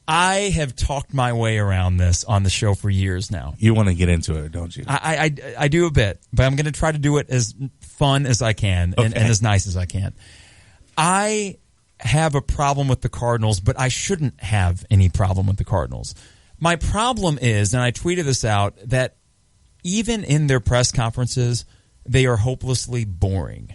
Speaker 8: I have talked my way around this on the show for years now.
Speaker 9: You want to get into it, don't you?
Speaker 8: I do a bit, but I'm going to try to do it as fun as I can and as nice as I can. I have a problem with the Cardinals, but I shouldn't have any problem with the Cardinals. My problem is, and I tweeted this out, that even in their press conferences, they are hopelessly boring.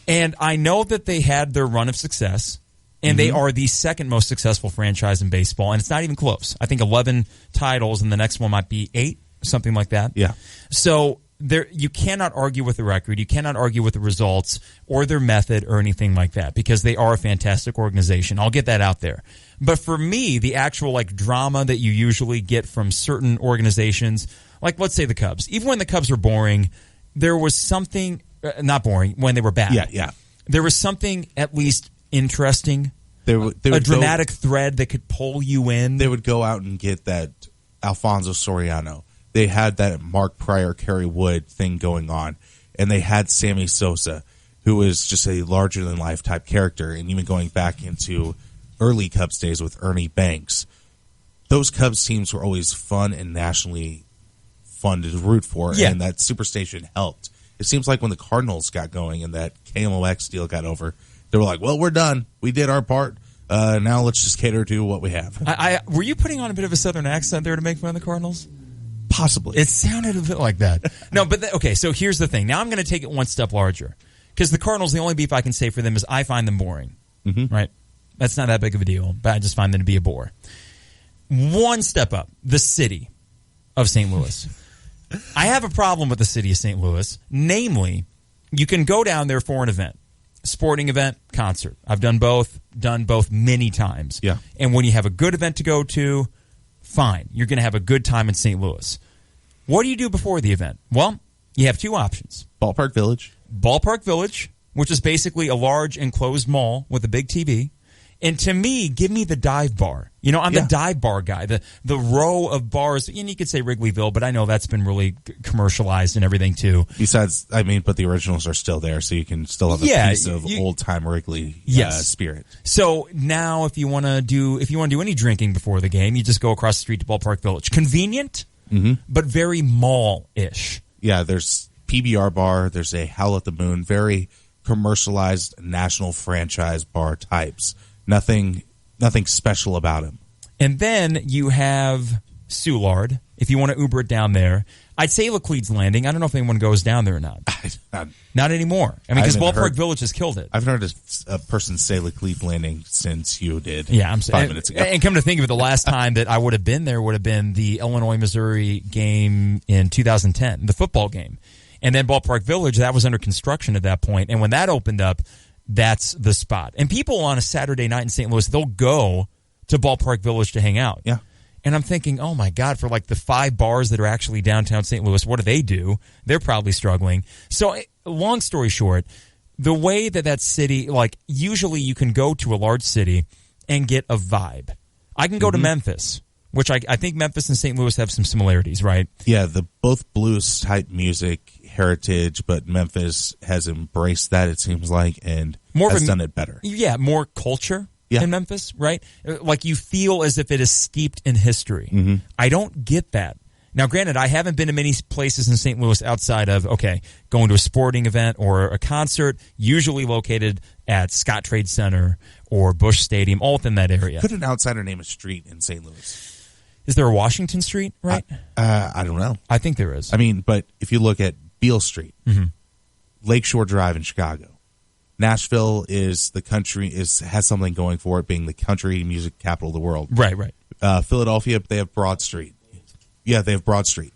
Speaker 8: And I know that they had their run of success, and they are the second most successful franchise in baseball, and it's not even close. I think 11 titles, and the next one might be 8, something like that.
Speaker 9: Yeah.
Speaker 8: So you cannot argue with the record. You cannot argue with the results or their method or anything like that because they are a fantastic organization. I'll get that out there. But for me, the actual like drama that you usually get from certain organizations, like let's say the Cubs, even when the Cubs were boring, there was something not boring when they were bad.
Speaker 9: Yeah.
Speaker 8: There was something at least interesting. They would a dramatic thread that could pull you in.
Speaker 9: They would go out and get that Alfonso Soriano. They had that Mark Pryor, Kerry Wood thing going on. And they had Sammy Sosa, who is just a larger-than-life type character. And even going back into early Cubs days with Ernie Banks, those Cubs teams were always fun and nationally fun to root for.
Speaker 8: Yeah.
Speaker 9: And that Superstation helped. It seems like when the Cardinals got going and that KMOX deal got over, they were like, well, we're done. We did our part. Now let's just cater to what we have.
Speaker 8: Were you putting on a bit of a Southern accent there to make fun of the Cardinals?
Speaker 9: Possibly.
Speaker 8: It sounded a bit like that. No, but okay, so here's the thing. Now I'm going to take it one step larger. Because the Cardinals, the only beef I can say for them is I find them boring.
Speaker 9: Mm-hmm.
Speaker 8: Right? That's not that big of a deal, but I just find them to be a bore. One step up, the city of St. Louis. I have a problem with the city of St. Louis. Namely, you can go down there for an event. Sporting event, concert. I've done both many times.
Speaker 9: Yeah.
Speaker 8: And when you have a good event to go to, fine. You're going to have a good time in St. Louis. What do you do before the event? Well, you have two options.
Speaker 9: Ballpark Village, which is basically a large enclosed mall with a big TV.
Speaker 8: And to me, give me the dive bar. You know, I'm the dive bar guy. The row of bars, and you could say Wrigleyville, but I know that's been really commercialized and everything too.
Speaker 9: Besides, but the originals are still there, so you can still have a piece of old-time Wrigley spirit.
Speaker 8: So now if you want to do any drinking before the game, you just go across the street to Ballpark Village. Convenient, but very mall-ish.
Speaker 9: Yeah, there's PBR bar, there's a Howl at the Moon, very commercialized national franchise bar types. Nothing special about him.
Speaker 8: And then you have Soulard. If you want to Uber it down there, I'd say Laclede's Landing. I don't know if anyone goes down there or not. Not anymore. I mean, because Ballpark Village has killed it.
Speaker 9: I've heard a person say Laclede Landing since you did.
Speaker 8: Yeah, I'm
Speaker 9: 5 minutes ago.
Speaker 8: And come to think of it, the last time that I would have been there would have been the Illinois-Missouri game in 2010, the football game. And then Ballpark Village, that was under construction at that point. And when that opened up, that's the spot. And people on a Saturday night in St. Louis, they'll go to Ballpark Village to hang out.
Speaker 9: Yeah.
Speaker 8: And I'm thinking, oh my God, for like the 5 bars that are actually downtown St. Louis, what do they do? They're probably struggling. So long story short, the way that city, like usually you can go to a large city and get a vibe. I can go to Memphis, which I think Memphis and St. Louis have some similarities, right?
Speaker 9: Yeah, both blues type music heritage, but Memphis has embraced that, it seems like, and has done it better.
Speaker 8: Yeah, more culture in Memphis, right? Like you feel as if it is steeped in history. I don't get that. Now, granted, I haven't been to many places in St. Louis outside of, going to a sporting event or a concert, usually located at Scott Trade Center or Busch Stadium, all within that area.
Speaker 9: Could an outsider name a street in St. Louis?
Speaker 8: Is there a Washington Street, right?
Speaker 9: I don't know.
Speaker 8: I think there is.
Speaker 9: I mean, but if you look at Beale Street, Lakeshore Drive in Chicago, Nashville is the country has something going for it, being the country music capital of the world.
Speaker 8: Right.
Speaker 9: Philadelphia, they have Broad Street. Yeah, they have Broad Street.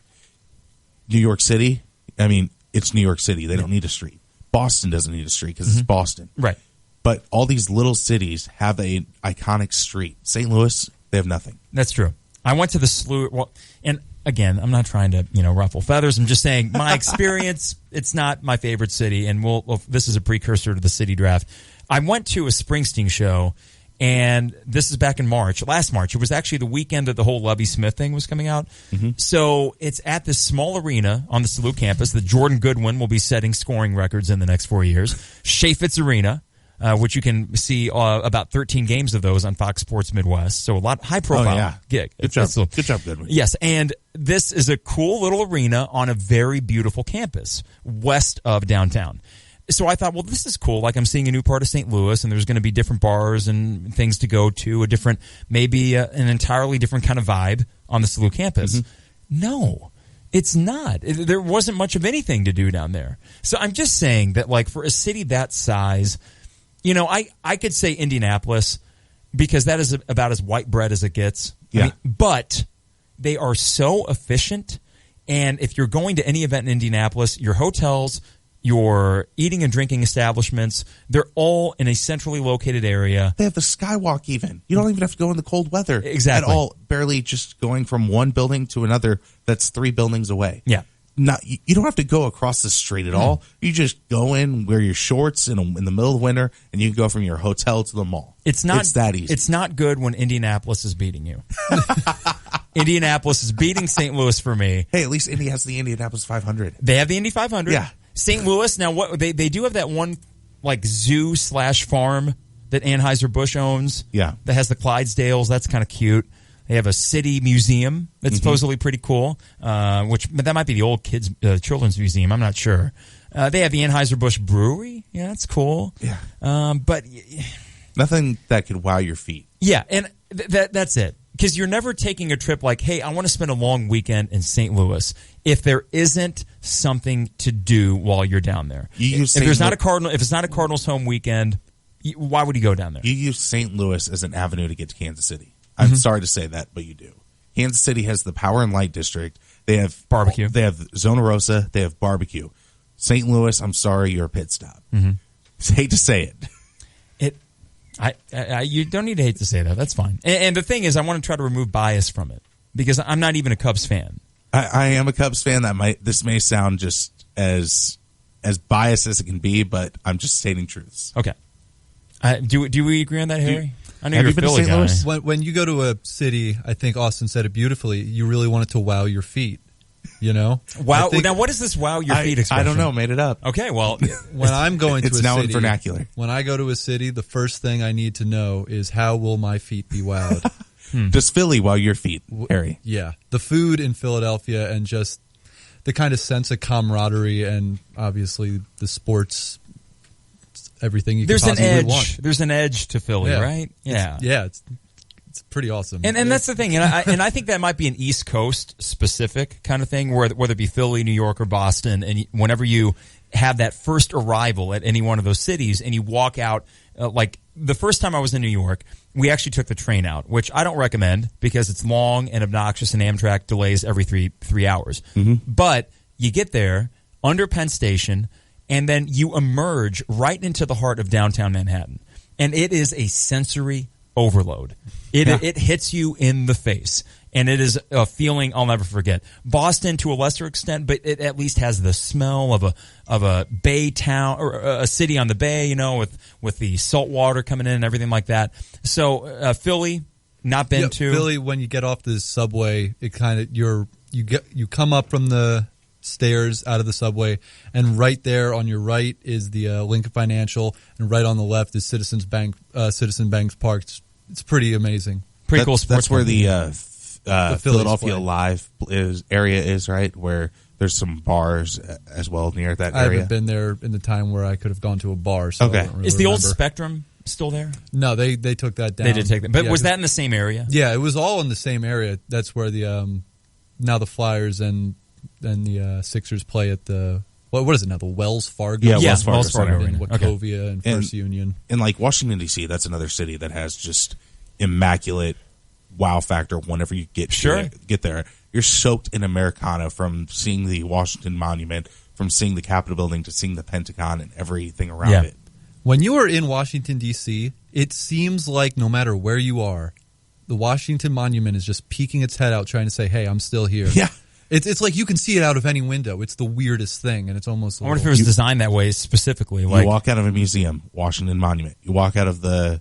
Speaker 9: New York City, it's New York City. They don't need a street. Boston doesn't need a street because it's Boston.
Speaker 8: Right.
Speaker 9: But all these little cities have an iconic street. St. Louis, they have nothing.
Speaker 8: That's true. I went to the SLU. Well, and again, I'm not trying to ruffle feathers. I'm just saying my experience. It's not my favorite city, and this is a precursor to the city draft. I went to a Springsteen show, and this is back in last March. It was actually the weekend that the whole Lovie Smith thing was coming out. So it's at this small arena on the SLU campus that Jordan Goodwin will be setting scoring records in the next 4 years. Chaifetz Arena. Which you can see about 13 games of those on Fox Sports Midwest. So a lot high-profile gig.
Speaker 9: Good job, Goodwin.
Speaker 8: Yes, and this is a cool little arena on a very beautiful campus west of downtown. So I thought, well, this is cool. Like I'm seeing a new part of St. Louis, and there's going to be different bars and things to go to, maybe an entirely different kind of vibe on the SLU campus. No. It's not. There wasn't much of anything to do down there. So I'm just saying that, like, for a city that size, I could say Indianapolis because that is about as white bread as it gets.
Speaker 9: Yeah.
Speaker 8: But they are so efficient And if you're going to any event in Indianapolis, your hotels, your eating and drinking establishments, they're all in a centrally located area.
Speaker 9: They have the skywalk even. You don't even have to go in the cold weather.
Speaker 8: Exactly.
Speaker 9: At all. Barely just going from one building to another that's 3 buildings away.
Speaker 8: Yeah.
Speaker 9: You don't have to go across the street at all. You just go in, wear your shorts in the middle of winter, and you can go from your hotel to the mall. It's that easy.
Speaker 8: It's not good when Indianapolis is beating you. Indianapolis is beating St. Louis for me.
Speaker 9: Hey, at least Indy has the Indianapolis 500.
Speaker 8: They have the Indy 500.
Speaker 9: Yeah.
Speaker 8: St. Louis, now what they do have that one like zoo/farm that Anheuser-Busch owns.
Speaker 9: Yeah.
Speaker 8: That has the Clydesdales. That's kind of cute. They have a city museum that's supposedly pretty cool, but that might be the old children's museum. I'm not sure. They have the Anheuser-Busch Brewery. Yeah, that's cool.
Speaker 9: Yeah.
Speaker 8: But
Speaker 9: nothing that could wow your feet.
Speaker 8: Yeah, and that's it. Because you're never taking a trip like, hey, I want to spend a long weekend in St. Louis if there isn't something to do while you're down there. If it's not a Cardinals home weekend, why would you go down there?
Speaker 9: You use St. Louis as an avenue to get to Kansas City. I'm sorry to say that, but you do. Kansas City has the Power and Light District. They have
Speaker 8: barbecue.
Speaker 9: They have Zona Rosa. They have barbecue. St. Louis, I'm sorry, you're a pit stop. Hate to say it.
Speaker 8: You don't need to hate to say that. That's fine. And the thing is, I want to try to remove bias from it because I'm not even a Cubs fan.
Speaker 9: I am a Cubs fan. This may sound just as biased as it can be, but I'm just stating truths.
Speaker 8: Okay. Do we agree on that, Harry? I know
Speaker 9: Have
Speaker 8: you're
Speaker 9: you been
Speaker 8: a Philly
Speaker 9: to St.
Speaker 8: guy.
Speaker 9: Louis?
Speaker 10: When you go to a city, I think Austin said it beautifully. You really want it to wow your feet. You know,
Speaker 8: wow. Now, what is this "wow your feet" expression?
Speaker 9: I don't know. Made it up.
Speaker 8: Okay, well,
Speaker 10: when I'm going to
Speaker 9: it's
Speaker 10: a
Speaker 9: now
Speaker 10: city,
Speaker 9: in vernacular.
Speaker 10: When I go to a city, the first thing I need to know is how will my feet be wowed.
Speaker 9: Does Philly wow your feet, Harry?
Speaker 10: Yeah, the food in Philadelphia and just the kind of sense of camaraderie and obviously the sports. Everything you could possibly want.
Speaker 8: There's an edge to Philly, right? Yeah,
Speaker 10: it's pretty awesome.
Speaker 8: And that's the thing, and I think that might be an East Coast specific kind of thing, whether it be Philly, New York, or Boston. And whenever you have that first arrival at any one of those cities, and you walk out, like the first time I was in New York, we actually took the train out, which I don't recommend because it's long and obnoxious, and Amtrak delays every three hours. But you get there under Penn Station, and then you emerge right into the heart of downtown Manhattan, and it is a sensory overload. It hits you in the face, and it is a feeling I'll never forget. Boston to a lesser extent, but it at least has the smell of a bay town or a city on the bay, you know, with the salt water coming in and everything like that. So Philly, not been to
Speaker 10: Philly. When you get off the subway, it kind of you come up from the stairs out of the subway, and right there on your right is the Lincoln Financial, and right on the left is Citizen Bank's Park. It's pretty amazing.
Speaker 8: Pretty cool sports.
Speaker 9: That's where the Philadelphia Live area is, right? Where there's some bars as well near that area.
Speaker 10: I haven't been there in the time where I could have gone to a bar. So
Speaker 9: okay,
Speaker 10: I don't really
Speaker 8: is the old
Speaker 10: remember.
Speaker 8: Spectrum still there?
Speaker 10: No, they took that down.
Speaker 8: They did take that, but was that in the same area?
Speaker 10: Yeah, it was all in the same area. That's where the now the Flyers and the Sixers play at the what is it now? The Wells Fargo.
Speaker 9: Yeah, Wells Fargo
Speaker 10: in Wachovia and First Union.
Speaker 9: And like Washington D.C., that's another city that has just immaculate wow factor. Whenever you get there, you're soaked in Americana from seeing the Washington Monument, from seeing the Capitol building to seeing the Pentagon and everything around it.
Speaker 10: When you are in Washington D.C., it seems like no matter where you are, the Washington Monument is just peeking its head out, trying to say, "Hey, I'm still here."
Speaker 9: Yeah.
Speaker 10: It's like you can see it out of any window. It's the weirdest thing, and it's almost.
Speaker 8: I wonder if it was designed that way specifically.
Speaker 9: You walk out of a museum, Washington Monument. You walk out of the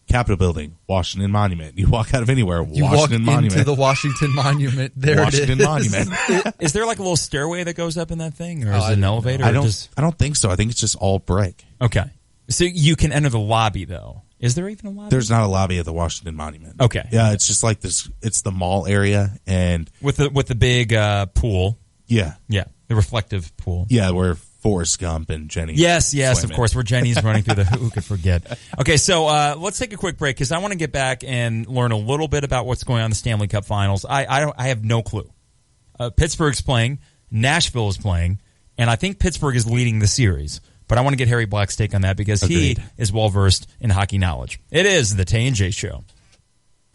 Speaker 9: Capitol building, Washington Monument. You walk out of anywhere, Washington Monument.
Speaker 10: Into the Washington Monument. There
Speaker 9: Washington
Speaker 10: it is.
Speaker 9: Monument.
Speaker 8: Is there like a little stairway that goes up in that thing, or is it an elevator?
Speaker 9: I don't think so. I think it's just all brick.
Speaker 8: Okay, so you can enter the lobby though. Is there even a lobby?
Speaker 9: There's not a lobby at the Washington Monument.
Speaker 8: Okay.
Speaker 9: Yeah, it's just like this. It's the mall area, and
Speaker 8: with the big pool.
Speaker 9: Yeah,
Speaker 8: the reflective pool.
Speaker 9: Yeah, where Forrest Gump and Jenny.
Speaker 8: Yes, of course, where Jenny's running through the. Who could forget? Okay, so let's take a quick break because I want to get back and learn a little bit about what's going on in the Stanley Cup Finals. I have no clue. Pittsburgh's playing, Nashville is playing, and I think Pittsburgh is leading the series. But I want to get Harry Black's take on that because he is well-versed in hockey knowledge. It is the Tay and J Show.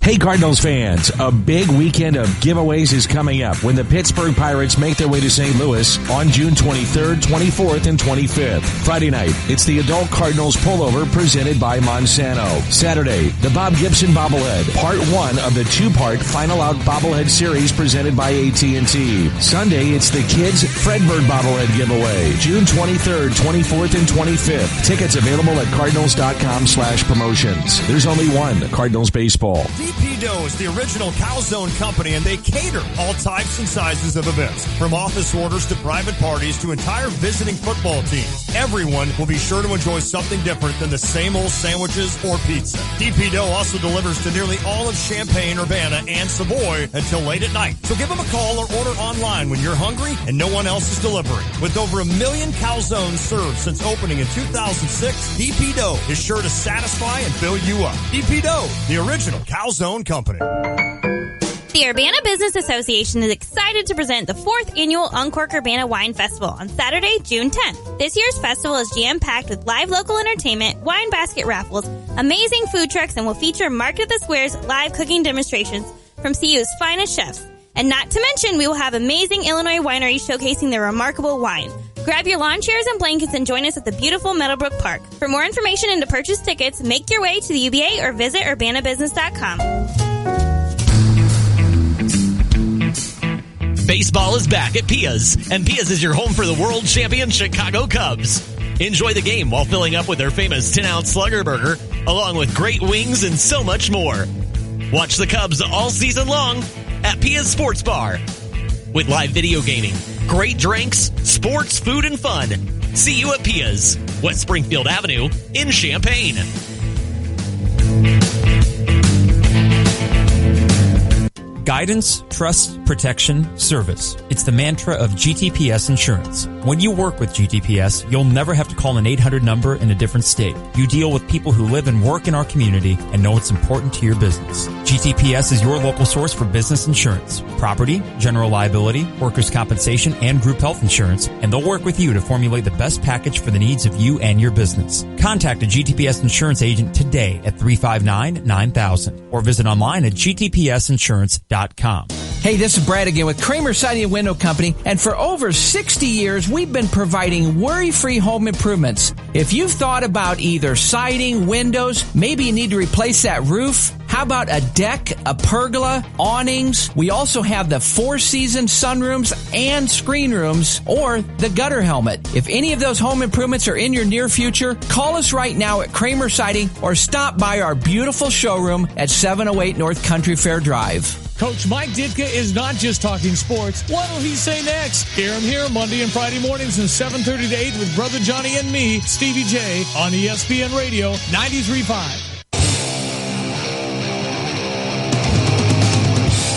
Speaker 17: Hey Cardinals fans, a big weekend of giveaways is coming up when the Pittsburgh Pirates make their way to St. Louis on June 23rd, 24th, and 25th. Friday night, it's the Adult Cardinals Pullover presented by Monsanto. Saturday, the Bob Gibson Bobblehead, part 1 of the 2-part Final Out Bobblehead series presented by AT&T. Sunday, it's the Kids Fredbird Bobblehead giveaway, June 23rd, 24th, and 25th. Tickets available at cardinals.com/promotions. There's only one Cardinals baseball.
Speaker 11: DP Dough is the original Calzone company, and they cater all types and sizes of events, from office orders to private parties to entire visiting football teams. Everyone will be sure to enjoy something different than the same old sandwiches or pizza. DP Dough also delivers to nearly all of Champaign, Urbana, and Savoy until late at night. So give them a call or order online when you're hungry and no one else is delivering. With over 1 million calzones served since opening in 2006, DP Dough is sure to satisfy and fill you up. DP Dough, the original Calzone company.
Speaker 18: The Urbana Business Association is excited to present the 4th annual Uncork Urbana Wine Festival on Saturday, June 10th. This year's festival is jam-packed with live local entertainment, wine basket raffles, amazing food trucks, and will feature Market at the Square's live cooking demonstrations from CU's finest chefs. And not to mention, we will have amazing Illinois wineries showcasing their remarkable wine. Grab your lawn chairs and blankets and join us at the beautiful Meadowbrook Park. For more information and to purchase tickets, make your way to the UBA or visit urbanabusiness.com.
Speaker 19: Baseball is back at Pia's, and Pia's is your home for the world champion Chicago Cubs. Enjoy the game while filling up with their famous 10-ounce Slugger Burger, along with great wings and so much more. Watch the Cubs all season long at Pia's Sports Bar. With live video gaming, great drinks, sports, food, and fun. See you at Pia's, West Springfield Avenue in Champaign.
Speaker 8: Guidance, trust, protection, service. It's the mantra of GTPS Insurance. When you work with GTPS, you'll never have to call an 800 number in a different state. You deal with people who live and work in our community and know it's important to your business. GTPS is your local source for business insurance, property, general liability, workers' compensation, and group health insurance, and they'll work with you to formulate the best package for the needs of you and your business. Contact a GTPS insurance agent today at 359-9000 or visit online at gtpsinsurance.com.
Speaker 20: Hey, this is Brad again with Kramer Siding and Window Company, and for over 60 years, we've been providing worry-free home improvements. If you've thought about either siding, windows, maybe you need to replace that roof, how about a deck, a pergola, awnings? We also have the 4-season sunrooms and screen rooms, or the gutter helmet. If any of those home improvements are in your near future, call us right now at Kramer Siding or stop by our beautiful showroom at 708 North Country Fair Drive.
Speaker 16: Coach Mike Ditka is not just talking sports. What'll he say next? Hear him here Monday and Friday mornings from 7:30 to 8 with Brother Johnny and me, Stevie J, on ESPN Radio 93.5.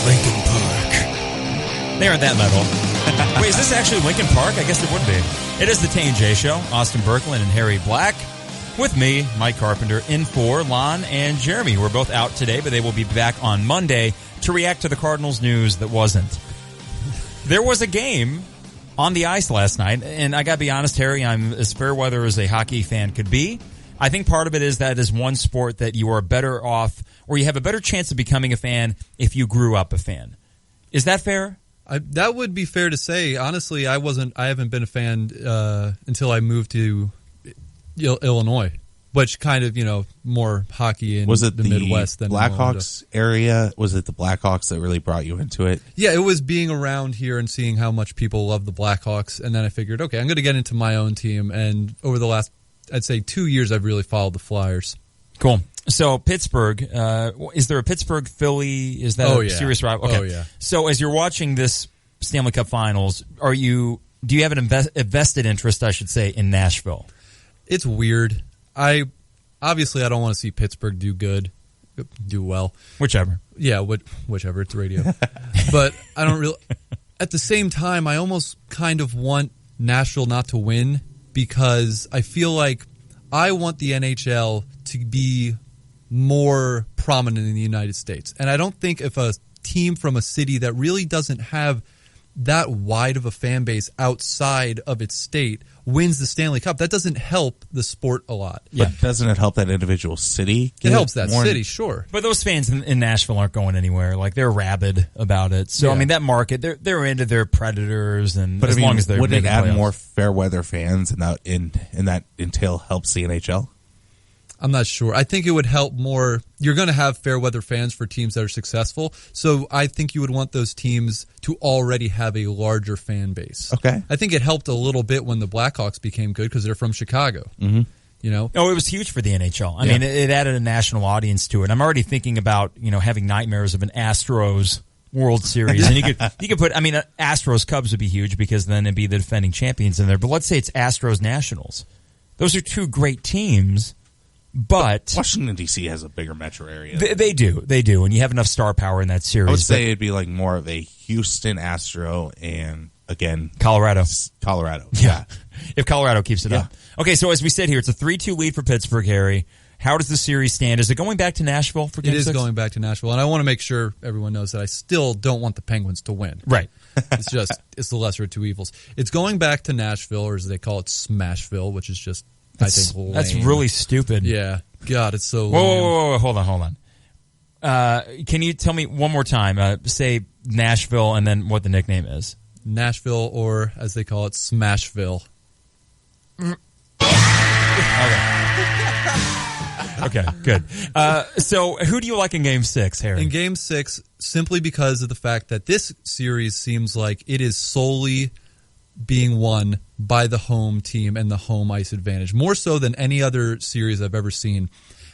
Speaker 8: Lincoln Park. They aren't that level. Wait, is this actually Lincoln Park? I guess it would be. It is the Tay and J Show. Austin Berkland and Harry Black. With me, Mike Carpenter, in for Lon and Jeremy. We're both out today, but they will be back on Monday to react to the Cardinals news that wasn't. There was a game on the ice last night, and I got to be honest, Harry, I'm as fair weather as a hockey fan could be. I think part of it is that is one sport that you are better off, or you have a better chance of becoming a fan if you grew up a fan. Is that fair?
Speaker 10: That would be fair to say. Honestly, I haven't been a fan until I moved to Illinois, which kind of, more hockey in the Midwest than
Speaker 9: Blackhawks area. Was it the Blackhawks that really brought you into it?
Speaker 10: Yeah, it was being around here and seeing how much people love the Blackhawks, and then I figured, okay, I'm going to get into my own team. And over the last, I'd say 2 years, I've really followed the Flyers.
Speaker 8: Cool. So Pittsburgh, is there a Pittsburgh Philly? Is that a serious rival? Okay.
Speaker 10: Oh yeah.
Speaker 8: So as you're watching this Stanley Cup Finals, do you have a vested interest, I should say, in Nashville?
Speaker 10: It's weird. I don't want to see Pittsburgh do well.
Speaker 8: Whichever.
Speaker 10: Yeah, whichever. It's radio. But I don't really. At the same time, I almost kind of want Nashville not to win because I feel like I want the NHL to be more prominent in the United States. And I don't think if a team from a city that really doesn't have that wide of a fan base outside of its state wins the Stanley Cup. That doesn't help the sport a lot.
Speaker 9: But doesn't it help that individual city?
Speaker 10: It helps that city, sure.
Speaker 8: But those fans in Nashville aren't going anywhere. Like, they're rabid about it. So, I mean, that market, they're into their Predators, and
Speaker 9: but
Speaker 8: as long as they're
Speaker 9: would it add
Speaker 8: playoffs.
Speaker 9: more fair weather fans, and that entail helps the NHL?
Speaker 10: I'm not sure. I think it would help more. You're going to have fair weather fans for teams that are successful. So I think you would want those teams to already have a larger fan base.
Speaker 9: Okay.
Speaker 10: I think it helped a little bit when the Blackhawks became good because they're from Chicago.
Speaker 9: Mm-hmm.
Speaker 10: You know?
Speaker 8: Oh, it was huge for the NHL. I mean, it added a national audience to it. I'm already thinking about, having nightmares of an Astros World Series. And you could put, Astros Cubs would be huge because then it'd be the defending champions in there. But let's say it's Astros Nationals. Those are two great teams. But
Speaker 9: Washington, D.C. has a bigger metro area.
Speaker 8: They do, and you have enough star power in that series.
Speaker 9: I would say it'd be like more of a Houston Astro and, again,
Speaker 8: Colorado.
Speaker 9: Yeah.
Speaker 8: If Colorado keeps it up. Okay, so as we sit here, it's a 3-2 lead for Pittsburgh, Harry. How does the series stand? Is it going back to Nashville for Game 6?
Speaker 10: It is going back to Nashville, and I want to make sure everyone knows that I still don't want the Penguins to win.
Speaker 8: Right.
Speaker 10: It's the lesser of two evils. It's going back to Nashville, or as they call it, Smashville, which is just... I think lame.
Speaker 8: That's really stupid.
Speaker 10: Yeah. God, it's so lame.
Speaker 8: Whoa. Hold on. Can you tell me one more time, say Nashville and then what the nickname is?
Speaker 10: Nashville, or as they call it, Smashville.
Speaker 8: Okay, good. So who do you like in Game 6, Harry?
Speaker 10: In Game 6, simply because of the fact that this series seems like it is solely being won by the home team and the home ice advantage, more so than any other series I've ever seen.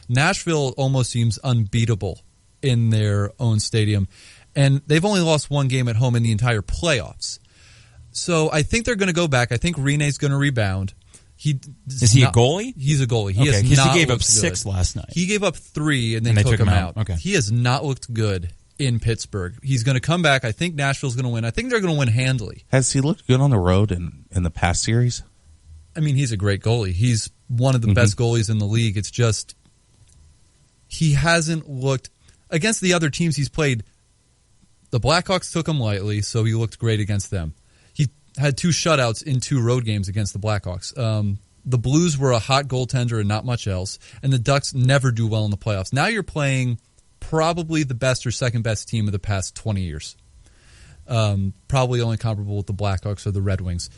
Speaker 10: Nashville almost seems unbeatable in their own stadium, and they've only lost one game at home in the entire playoffs. So I think they're going to go back. I think Rene's going to rebound.
Speaker 8: Is he a goalie?
Speaker 10: He's a goalie.
Speaker 8: He gave up 6 last night.
Speaker 10: He gave up 3, and they took him out.
Speaker 8: Okay.
Speaker 10: He has not looked good in Pittsburgh. He's going to come back. I think Nashville's going to win. I think they're going to win handily.
Speaker 9: Has he looked good on the road in the past series?
Speaker 10: I mean, he's a great goalie. He's one of the best goalies in the league. It's just he hasn't looked against the other teams he's played. The Blackhawks took him lightly, so he looked great against them. He had 2 shutouts in 2 road games against the Blackhawks. The Blues were a hot goaltender and not much else, and the Ducks never do well in the playoffs. Now you're playing probably the best or second best team of the past 20 years. Probably only comparable with the Blackhawks or the Red Wings.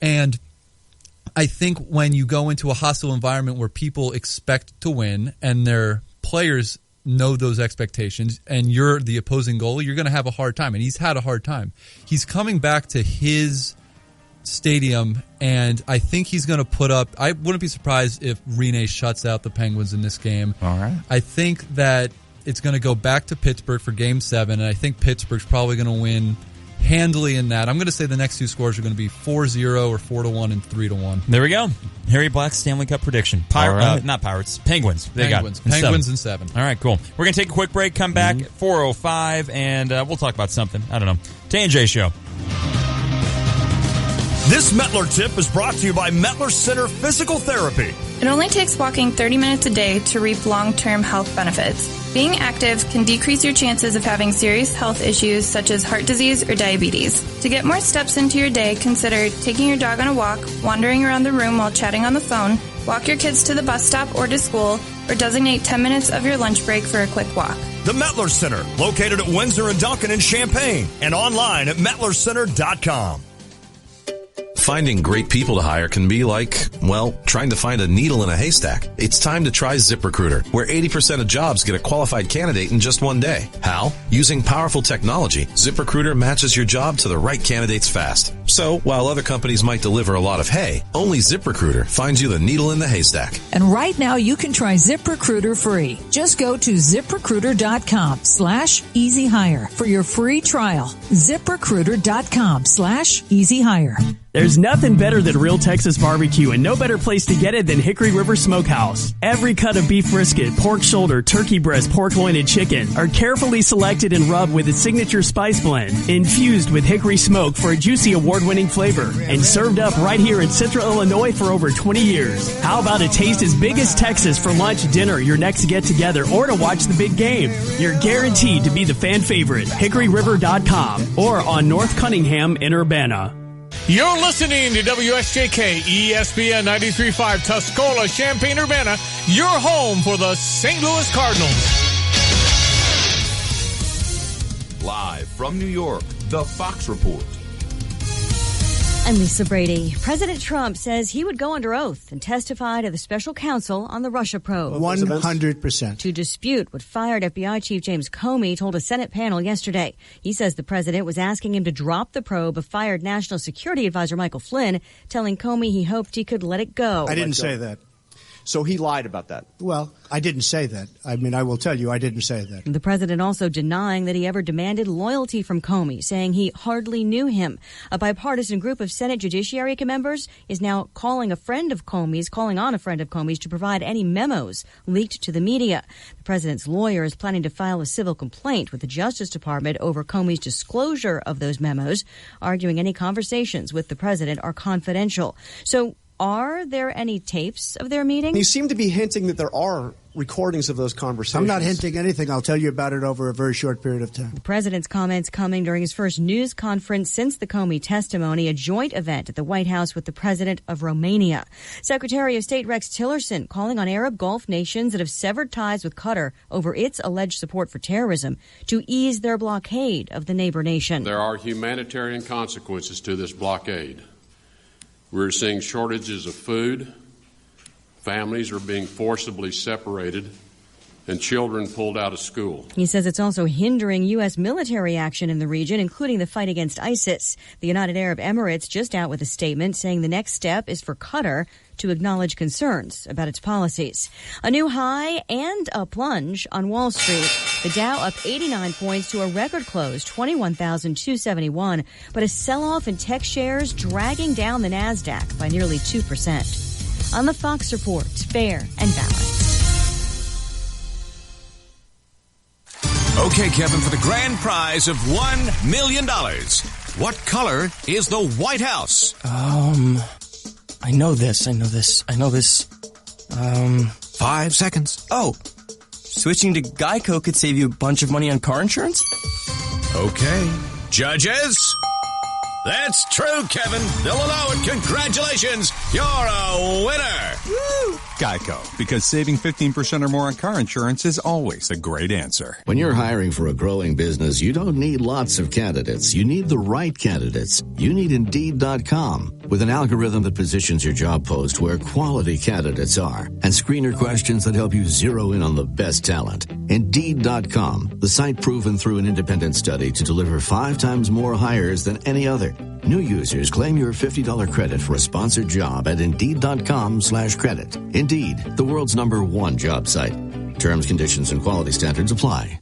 Speaker 10: And I think when you go into a hostile environment where people expect to win and their players know those expectations and you're the opposing goalie, you're going to have a hard time. And he's had a hard time. He's coming back to his stadium, and I think he's going to put up... I wouldn't be surprised if Rene shuts out the Penguins in this game.
Speaker 9: All right.
Speaker 10: I think that it's going to go back to Pittsburgh for Game 7, and I think Pittsburgh's probably going to win handily in that. I'm going to say the next 2 scores are going to be 4-0 or 4-1 and 3-1.
Speaker 8: There we go. Harry Black's Stanley Cup prediction. Not Pirates. Penguins.
Speaker 10: Penguins in 7.
Speaker 8: All right, cool. We're going to take a quick break, come back at 4:05, and we'll talk about something. I don't know. Tay and J Show.
Speaker 11: This Mettler tip is brought to you by Mettler Center Physical Therapy.
Speaker 21: It only takes walking 30 minutes a day to reap long-term health benefits. Being active can decrease your chances of having serious health issues such as heart disease or diabetes. To get more steps into your day, consider taking your dog on a walk, wandering around the room while chatting on the phone, walk your kids to the bus stop or to school, or designate 10 minutes of your lunch break for a quick walk.
Speaker 11: The Mettler Center, located at Windsor and Duncan in Champaign, and online at mettlercenter.com.
Speaker 5: Finding great people to hire can be like, well, trying to find a needle in a haystack. It's time to try ZipRecruiter, where 80% of jobs get a qualified candidate in just one day. How? Using powerful technology, ZipRecruiter matches your job to the right candidates fast. So, while other companies might deliver a lot of hay, only ZipRecruiter finds you the needle in the haystack.
Speaker 22: And right now you can try ZipRecruiter free. Just go to ZipRecruiter.com/easyhire for your free trial. ZipRecruiter.com/easyhire.
Speaker 3: There's nothing better than real Texas barbecue, and no better place to get it than Hickory River Smokehouse. Every cut of beef brisket, pork shoulder, turkey breast, pork loin, and chicken are carefully selected and rubbed with its signature spice blend, infused with hickory smoke for a juicy award-winning flavor, and served up right here in Central Illinois for over 20 years. How about a taste as big as Texas for lunch, dinner, your next get-together, or to watch the big game? You're guaranteed to be the fan favorite. HickoryRiver.com or on North Cunningham in Urbana.
Speaker 16: You're listening to WSJK ESPN 93.5 Tuscola, Champaign-Urbana, your home for the St. Louis Cardinals.
Speaker 4: Live from New York, the Fox Report.
Speaker 1: I'm Lisa Brady. President Trump says he would go under oath and testify to the special counsel on the Russia probe.
Speaker 23: 100%.
Speaker 1: To dispute what fired FBI Chief James Comey told a Senate panel yesterday. He says the president was asking him to drop the probe of fired National Security Advisor Michael Flynn, telling Comey he hoped he could let it go.
Speaker 23: I didn't say that.
Speaker 24: So he lied about that.
Speaker 23: Well, I didn't say that. I mean, I will tell you, I didn't say that.
Speaker 1: The president also denying that he ever demanded loyalty from Comey, saying he hardly knew him. A bipartisan group of Senate Judiciary members is now calling on a friend of Comey's to provide any memos leaked to the media. The president's lawyer is planning to file a civil complaint with the Justice Department over Comey's disclosure of those memos, arguing any conversations with the president are confidential. So, are there any tapes of their meeting?
Speaker 24: You seem to be hinting that there are recordings of those conversations.
Speaker 23: I'm not hinting anything. I'll tell you about it over a very short period of time.
Speaker 1: The president's comments coming during his first news conference since the Comey testimony, a joint event at the White House with the president of Romania. Secretary of State Rex Tillerson calling on Arab Gulf nations that have severed ties with Qatar over its alleged support for terrorism to ease their blockade of the neighbor nation.
Speaker 25: There are humanitarian consequences to this blockade. We're seeing shortages of food, families are being forcibly separated, and children pulled out of school.
Speaker 1: He says it's also hindering U.S. military action in the region, including the fight against ISIS. The United Arab Emirates just out with a statement saying the next step is for Qatar to acknowledge concerns about its policies. A new high and a plunge on Wall Street. The Dow up 89 points to a record close, 21,271. But a sell-off in tech shares dragging down the NASDAQ by nearly 2%. On the Fox Report, fair and balanced.
Speaker 4: Okay, Kevin, for the grand prize of $1 million, what color is the White House?
Speaker 26: I know this.
Speaker 4: 5 seconds.
Speaker 26: Oh, switching to Geico could save you a bunch of money on car insurance?
Speaker 4: Okay. Judges? That's true, Kevin. They'll allow it. Congratulations. You're a winner.
Speaker 26: Woo!
Speaker 27: Geico, because saving 15% or more on car insurance is always a great answer.
Speaker 5: When you're hiring for a growing business, you don't need lots of candidates. You need the right candidates. You need Indeed.com. With an algorithm that positions your job post where quality candidates are and screener questions that help you zero in on the best talent. Indeed.com, the site proven through an independent study to deliver 5 times more hires than any other. New users claim your $50 credit for a sponsored job at Indeed.com/credit. Indeed, the world's #1 job site. Terms, conditions, and quality standards apply.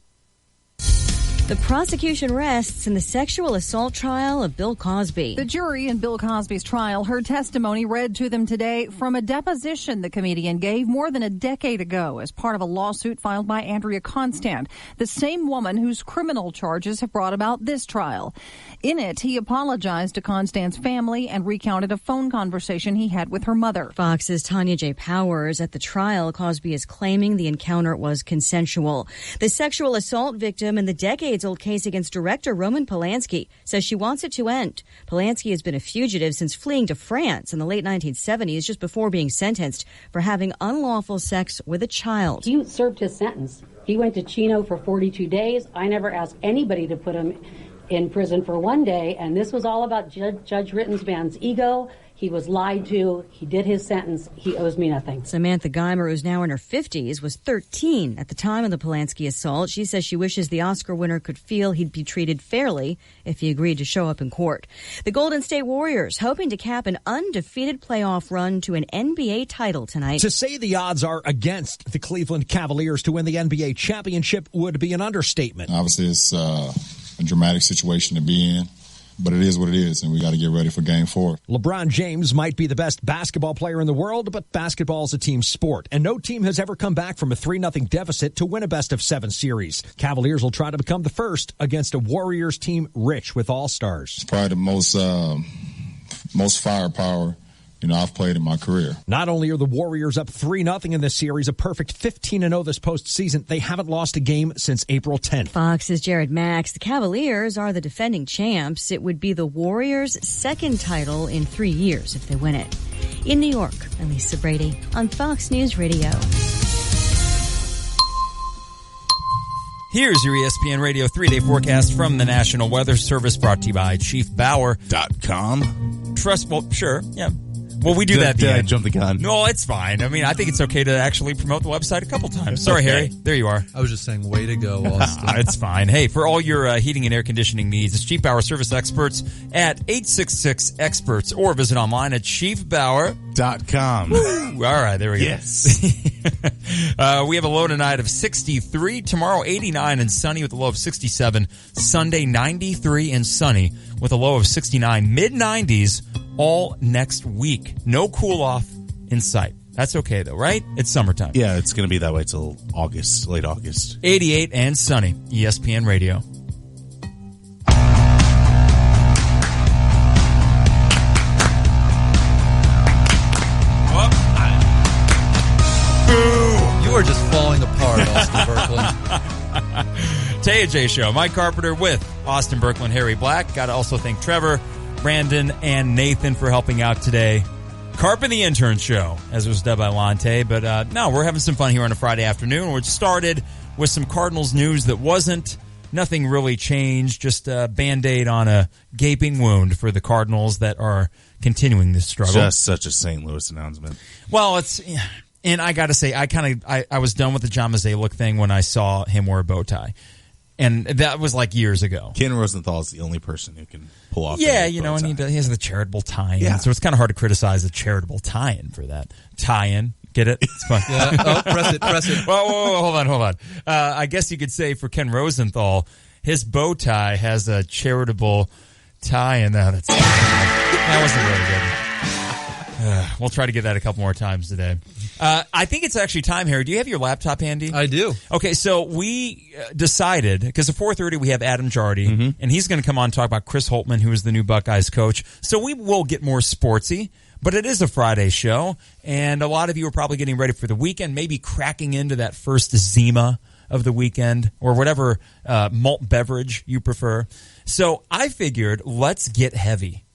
Speaker 1: The prosecution rests in the sexual assault trial of Bill Cosby.
Speaker 28: The jury in Bill Cosby's trial heard testimony read to them today from a deposition the comedian gave more than a decade ago as part of a lawsuit filed by Andrea Constant, the same woman whose criminal charges have brought about this trial. In it, he apologized to Constant's family and recounted a phone conversation he had with her mother.
Speaker 1: Fox's Tanya J. Powers. At the trial, Cosby is claiming the encounter was consensual. The sexual assault victim in the decades-old case against director Roman Polanski says she wants it to end. Polanski has been a fugitive since fleeing to France in the late 1970s, just before being sentenced for having unlawful sex with a child.
Speaker 29: He served his sentence. He went to Chino for 42 days. I never asked anybody to put him in prison for 1 day, and this was all about Judge Rittensman's ego. He was lied to. He did his sentence. He owes me nothing.
Speaker 1: Samantha Geimer, who's now in her 50s, was 13 at the time of the Polanski assault. She says she wishes the Oscar winner could feel he'd be treated fairly if he agreed to show up in court. The Golden State Warriors hoping to cap an undefeated playoff run to an NBA title tonight.
Speaker 30: To say the odds are against the Cleveland Cavaliers to win the NBA championship would be an understatement.
Speaker 31: Obviously, it's a dramatic situation to be in.
Speaker 2: But it is what it is, and we got to get ready for Game 4.
Speaker 30: LeBron James might be the best basketball player in the world, but basketball is a team sport, and no team has ever come back from a 3-0 deficit to win a best-of-7 series. Cavaliers will try to become the first against a Warriors team rich with all-stars.
Speaker 2: It's probably the most firepower I've played in my career.
Speaker 30: Not only are the Warriors up 3-0 in this series, a perfect 15-0 this postseason, they haven't lost a game since April 10th.
Speaker 1: Fox's Jared Max. The Cavaliers are the defending champs. It would be the Warriors' second title in 3 years if they win it. In New York, Elisa Brady on Fox News Radio.
Speaker 8: Here's your ESPN Radio 3-day forecast from the National Weather Service, brought to you by ChiefBauer.com. Sure, yeah. Well, we do that at the end.
Speaker 9: I jumped the gun?
Speaker 8: No, it's fine. I mean, I think it's okay to actually promote the website a couple times. Sorry, Harry. There you are.
Speaker 10: I was just saying, way to go, Austin.
Speaker 8: It's fine. Hey, for all your heating and air conditioning needs, it's Chief Bauer Service Experts at 866-EXPERTS or visit online at ChiefBauer.com. All right, there we go.
Speaker 9: Yes.
Speaker 8: We have a low tonight of 63. Tomorrow, 89 and sunny with a low of 67. Sunday, 93 and sunny with a low of 69. Mid-90s all next week. No cool off in sight. That's okay, though, right? It's summertime.
Speaker 9: Yeah, it's going to be that way till August, late August.
Speaker 8: 88 and sunny. ESPN Radio.
Speaker 10: You are just falling apart, Austin Berkland.
Speaker 8: Tay and J Show. Mike Carpenter with Austin Berkland, Harry Black. Got to also thank Trevor, Brandon, and Nathan for helping out today. Carp and the Intern Show, as it was dubbed by Lante. But no, we're having some fun here on a Friday afternoon. We started with some Cardinals news that wasn't. Nothing really changed. Just a Band-Aid on a gaping wound for the Cardinals that are continuing this struggle.
Speaker 9: Just such a St. Louis announcement.
Speaker 8: Well, it's... And I got to say, I was done with the John Mazalic thing when I saw him wear a bow tie. And that was like years ago.
Speaker 9: Ken Rosenthal is the only person who can pull off
Speaker 8: and he has the charitable tie-in. Yeah. So it's kind of hard to criticize the charitable tie-in for that. Tie-in. Get it? It's fun.
Speaker 10: Yeah. Oh, press it.
Speaker 8: Whoa, hold on. I guess you could say for Ken Rosenthal, his bow tie has a charitable tie-in. That wasn't really good. We'll try to get that a couple more times today. I think it's actually time, Harry. Do you have your laptop handy?
Speaker 10: I do.
Speaker 8: Okay, so we decided, because at 4:30 we have Adam Jardy, and he's going to come on and talk about Chris Holtmann, who is the new Buckeyes coach. So we will get more sportsy, but it is a Friday show, and a lot of you are probably getting ready for the weekend, maybe cracking into that first Zima of the weekend, or whatever malt beverage you prefer. So I figured, let's get heavy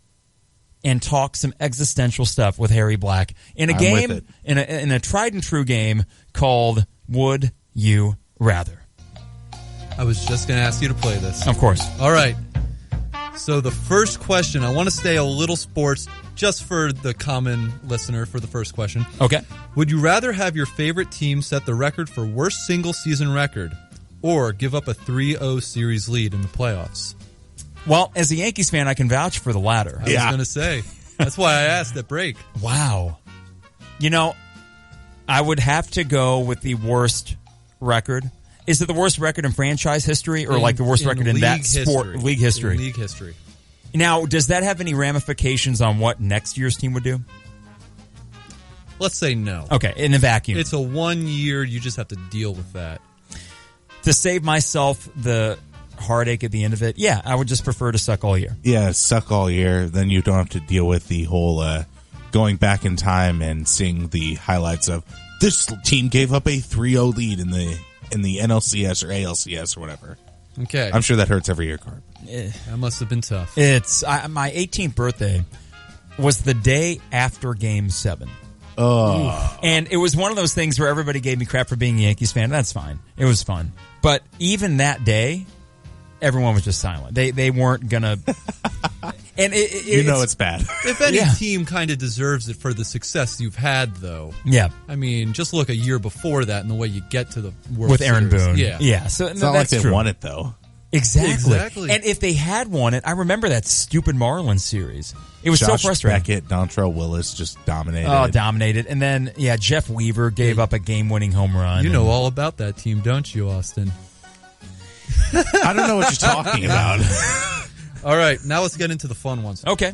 Speaker 8: and talk some existential stuff with Harry Black in a game, in a tried and true game called Would You Rather.
Speaker 10: I was just going to ask you to play this.
Speaker 8: Of course.
Speaker 10: All right. So the first question, I want to stay a little sports just for the common listener for the first question.
Speaker 8: Okay.
Speaker 10: Would you rather have your favorite team set the record for worst single season record or give up a 3-0 series lead in the playoffs?
Speaker 8: Well, as a Yankees fan, I can vouch for the latter.
Speaker 10: I was going to say. That's why I asked at break.
Speaker 8: Wow. I would have to go with the worst record. Is it the worst record in franchise history or like the worst record in that sport? League history.
Speaker 10: In league history.
Speaker 8: Now, does that have any ramifications on what next year's team would do?
Speaker 10: Let's say no.
Speaker 8: Okay, in a vacuum.
Speaker 10: It's a 1 year. You just have to deal with that.
Speaker 8: To save myself the heartache at the end of it, yeah, I would just prefer to suck all year.
Speaker 9: Yeah, suck all year. Then you don't have to deal with the whole going back in time and seeing the highlights of this team gave up a 3-0 lead in the NLCS or ALCS or whatever.
Speaker 10: Okay.
Speaker 9: I'm sure that hurts every year, Carp.
Speaker 10: That must have been tough.
Speaker 8: It's my 18th birthday was the day after Game 7.
Speaker 9: Oh.
Speaker 8: And it was one of those things where everybody gave me crap for being a Yankees fan. That's fine. It was fun. But even that day, everyone was just silent. They weren't gonna, and
Speaker 9: it's bad.
Speaker 10: If any team kind of deserves it for the success you've had, though.
Speaker 8: Yeah,
Speaker 10: I mean, just look a year before that and the way you get to the World
Speaker 8: with Aaron
Speaker 10: Series.
Speaker 8: Boone.
Speaker 10: Yeah.
Speaker 8: So
Speaker 9: it's not like they won it though.
Speaker 8: Exactly. And if they had won it, I remember that stupid Marlins series. It was so frustrating.
Speaker 9: Beckett, Dontrell Willis just dominated.
Speaker 8: Oh, dominated. And then Jeff Weaver gave up a game-winning home run.
Speaker 10: You know all about that team, don't you, Austin?
Speaker 9: I don't know what you're talking about.
Speaker 10: All right, now let's get into the fun ones.
Speaker 8: Okay.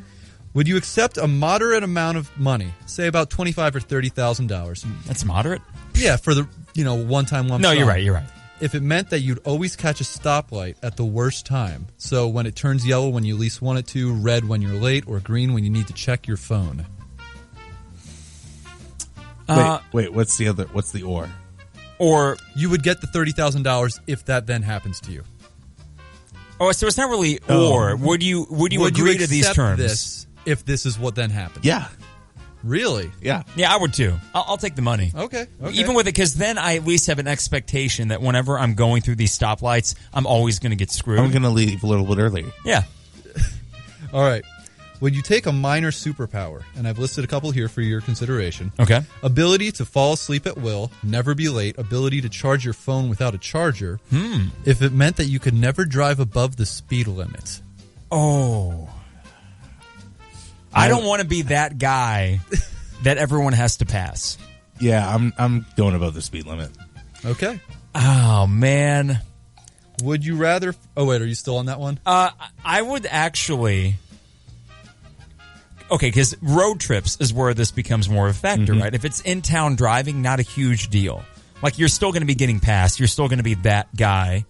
Speaker 10: Would you accept a moderate amount of money, say about $25,000 or $30,000?
Speaker 8: That's moderate?
Speaker 10: Yeah, for the one-time lump sum.
Speaker 8: No, you're right.
Speaker 10: If it meant that you'd always catch a stoplight at the worst time, so when it turns yellow when you least want it to, red when you're late, or green when you need to check your phone.
Speaker 9: Wait, what's the or?
Speaker 10: Or you would get the $30,000 if that then happens to you.
Speaker 8: Oh, so it's not really or. Would you agree to these terms?
Speaker 10: This if this is what then happens?
Speaker 9: Yeah.
Speaker 10: Really?
Speaker 9: Yeah.
Speaker 8: Yeah, I would too. I'll take the money.
Speaker 10: Okay.
Speaker 8: Even with it, because then I at least have an expectation that whenever I'm going through these stoplights, I'm always going to get screwed.
Speaker 9: I'm going to leave a little bit early.
Speaker 8: Yeah.
Speaker 10: All right. Would you take a minor superpower? And I've listed a couple here for your consideration.
Speaker 8: Okay.
Speaker 10: Ability to fall asleep at will, never be late, ability to charge your phone without a charger, if it meant that you could never drive above the speed limit.
Speaker 8: Oh. I don't want to be that guy that everyone has to pass.
Speaker 9: Yeah, I'm going above the speed limit.
Speaker 10: Okay.
Speaker 8: Oh, man.
Speaker 10: Would you rather... Oh, wait, are you still on that one?
Speaker 8: I would actually... Okay, because road trips is where this becomes more of a factor, right? If it's in-town driving, not a huge deal. Like, you're still going to be getting past. You're still going to be that guy.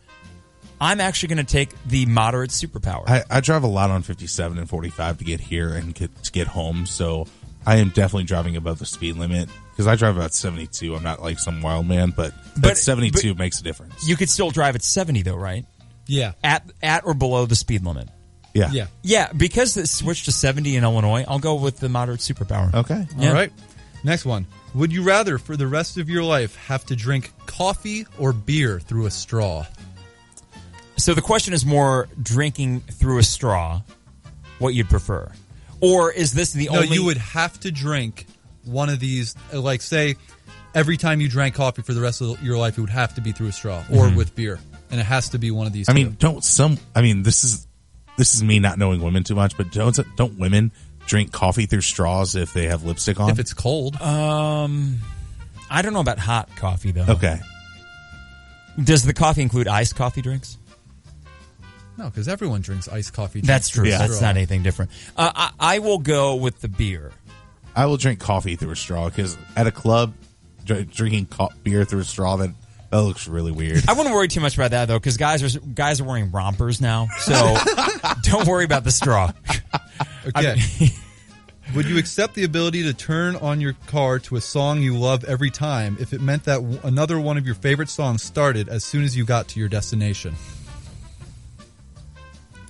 Speaker 8: I'm actually going to take the moderate superpower.
Speaker 9: I drive a lot on 57 and 45 to get here and to get home, so I am definitely driving above the speed limit because I drive about 72. I'm not like some wild man, but 72 makes a difference.
Speaker 8: You could still drive at 70, though, right?
Speaker 10: Yeah.
Speaker 8: At or below the speed limit.
Speaker 9: Yeah.
Speaker 8: Yeah, because it switched to 70 in Illinois, I'll go with the moderate superpower.
Speaker 9: Okay.
Speaker 8: Yeah.
Speaker 10: All right. Next one. Would you rather, for the rest of your life, have to drink coffee or beer through a straw?
Speaker 8: So the question is more drinking through a straw, what you'd prefer. Or is this the only...
Speaker 10: No, you would have to drink one of these, like say, every time you drank coffee for the rest of your life, it would have to be through a straw or with beer. And it has to be one of these two.
Speaker 9: This is me not knowing women too much, but don't women drink coffee through straws if they have lipstick on?
Speaker 10: If it's cold.
Speaker 8: I don't know about hot coffee, though.
Speaker 9: Okay.
Speaker 8: Does the coffee include iced coffee drinks?
Speaker 10: No, because everyone drinks iced coffee.
Speaker 8: That's true.
Speaker 9: Yeah.
Speaker 8: That's not anything different. I will go with the beer.
Speaker 9: I will drink coffee through a straw because at a club, drinking beer through a straw, that looks really weird.
Speaker 8: I wouldn't worry too much about that, though, because guys are wearing rompers now, so don't worry about the straw.
Speaker 10: Okay. Would you accept the ability to turn on your car to a song you love every time if it meant that another one of your favorite songs started as soon as you got to your destination?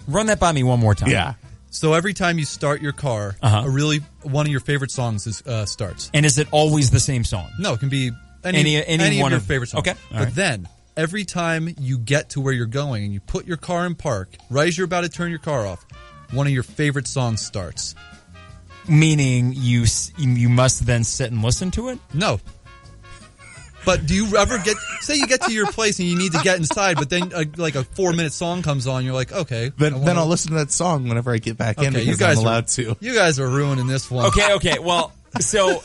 Speaker 8: Run that by me one more time.
Speaker 9: Yeah.
Speaker 10: So every time you start your car, one of your favorite songs starts.
Speaker 8: And is it always the same song?
Speaker 10: No, it can be any one of your favorite songs.
Speaker 8: Okay.
Speaker 10: But then, every time you get to where you're going and you put your car in park, right as you're about to turn your car off, one of your favorite songs starts.
Speaker 8: Meaning you must then sit and listen to it?
Speaker 10: No. But do you ever say you get to your place and you need to get inside, but then like a 4-minute song comes on, you're like, okay.
Speaker 9: Then I'll listen to that song whenever I get back in because I'm allowed to.
Speaker 10: You guys are ruining this one.
Speaker 8: Okay. Well, so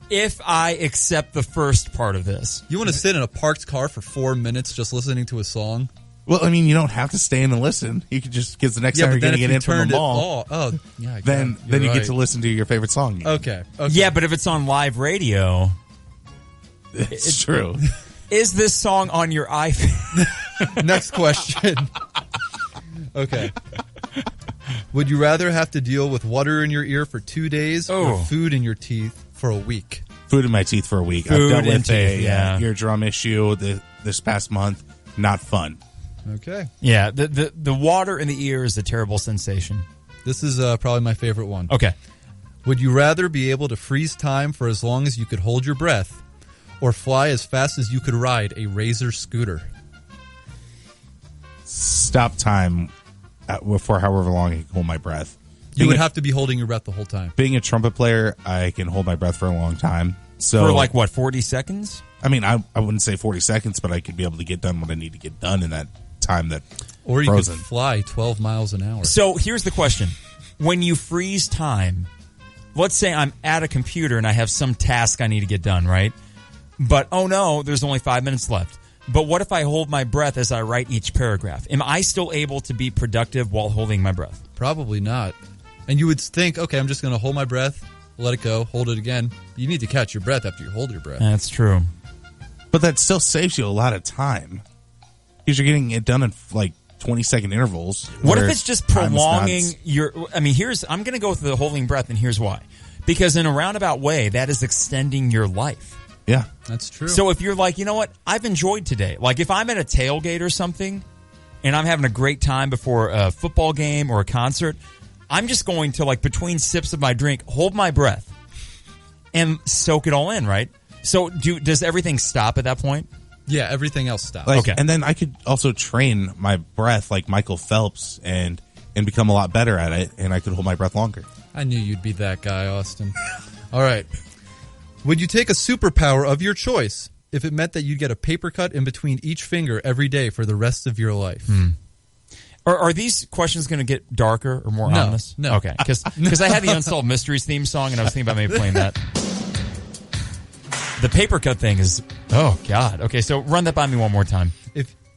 Speaker 8: if I accept the first part of this.
Speaker 10: You want to sit in a parked car for 4 minutes just listening to a song?
Speaker 9: Well, I mean, you don't have to stay in and listen. You could just, because the next time you're going to get in from the mall, then you get to listen to your favorite song.
Speaker 10: Okay.
Speaker 8: Yeah, but if it's on live radio...
Speaker 9: It's true.
Speaker 8: Is this song on your iPhone?
Speaker 10: Next question. Okay. Would you rather have to deal with water in your ear for 2 days or food in your teeth for a week?
Speaker 9: Food in my teeth for a week.
Speaker 8: Food
Speaker 9: I've dealt with
Speaker 8: a
Speaker 9: eardrum issue this past month. Not fun.
Speaker 10: Okay.
Speaker 8: Yeah, the water in the ear is a terrible sensation.
Speaker 10: This is probably my favorite one.
Speaker 8: Okay.
Speaker 10: Would you rather be able to freeze time for as long as you could hold your breath or fly as fast as you could ride a Razor scooter?
Speaker 9: Stop time for however long I can hold my breath.
Speaker 10: You would have to be holding your breath the whole time.
Speaker 9: Being a trumpet player, I can hold my breath for a long time. So
Speaker 8: for like, what, 40 seconds?
Speaker 9: I mean, I wouldn't say 40 seconds, but I could be able to get done what I need to get done in that time that
Speaker 10: Or you
Speaker 9: frozen.
Speaker 10: could fly 12 miles an hour.
Speaker 8: So here's the question. When you freeze time, let's say I'm at a computer and I have some task I need to get done, right? But, oh no, there's only 5 minutes left. But what if I hold my breath as I write each paragraph? Am I still able to be productive while holding my breath?
Speaker 10: Probably not. And you would think, okay, I'm just going to hold my breath, let it go, hold it again. You need to catch your breath after you hold your breath.
Speaker 8: That's true.
Speaker 9: But that still saves you a lot of time. Because you're getting it done in like 20-second intervals.
Speaker 8: What if it's just prolonging your... I mean, I'm going to go with the holding breath, and here's why. Because in a roundabout way, that is extending your life.
Speaker 9: Yeah.
Speaker 10: That's true.
Speaker 8: So if you're like, you know what, I've enjoyed today. Like if I'm at a tailgate or something, and I'm having a great time before a football game or a concert, I'm just going to, like, between sips of my drink, hold my breath and soak it all in, right? So does everything stop at that point?
Speaker 10: Yeah, everything else stops.
Speaker 8: Okay.
Speaker 9: And then I could also train my breath like Michael Phelps and become a lot better at it, and I could hold my breath longer.
Speaker 10: I knew you'd be that guy, Austin. All right. Would you take a superpower of your choice if it meant that you'd get a paper cut in between each finger every day for the rest of your life?
Speaker 8: Are these questions going to get darker or more ominous?
Speaker 10: No.
Speaker 8: Okay. Because I had the Unsolved Mysteries theme song, and I was thinking about maybe playing that. The paper cut thing is, oh, God. Okay, so run that by me one more time.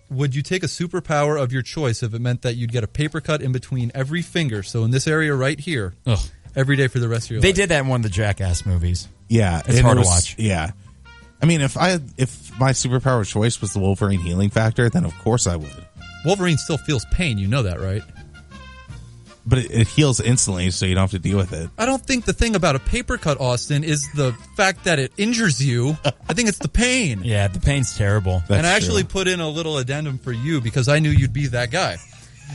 Speaker 10: Would you take a superpower of your choice if it meant that you'd get a paper cut in between every finger, so in this area right here, every day for the rest of your life?
Speaker 8: They did that in one of the Jackass movies.
Speaker 9: Yeah.
Speaker 8: It's hard to watch.
Speaker 9: Yeah. I mean, if my superpower of choice was the Wolverine healing factor, then of course I would.
Speaker 10: Wolverine still feels pain, you know that, right?
Speaker 9: But it heals instantly, so you don't have to deal with it.
Speaker 10: I don't think the thing about a paper cut, Austin, is the fact that it injures you. I think it's the pain.
Speaker 8: Yeah, the pain's terrible.
Speaker 10: And I actually put in a little addendum for you because I knew you'd be that guy.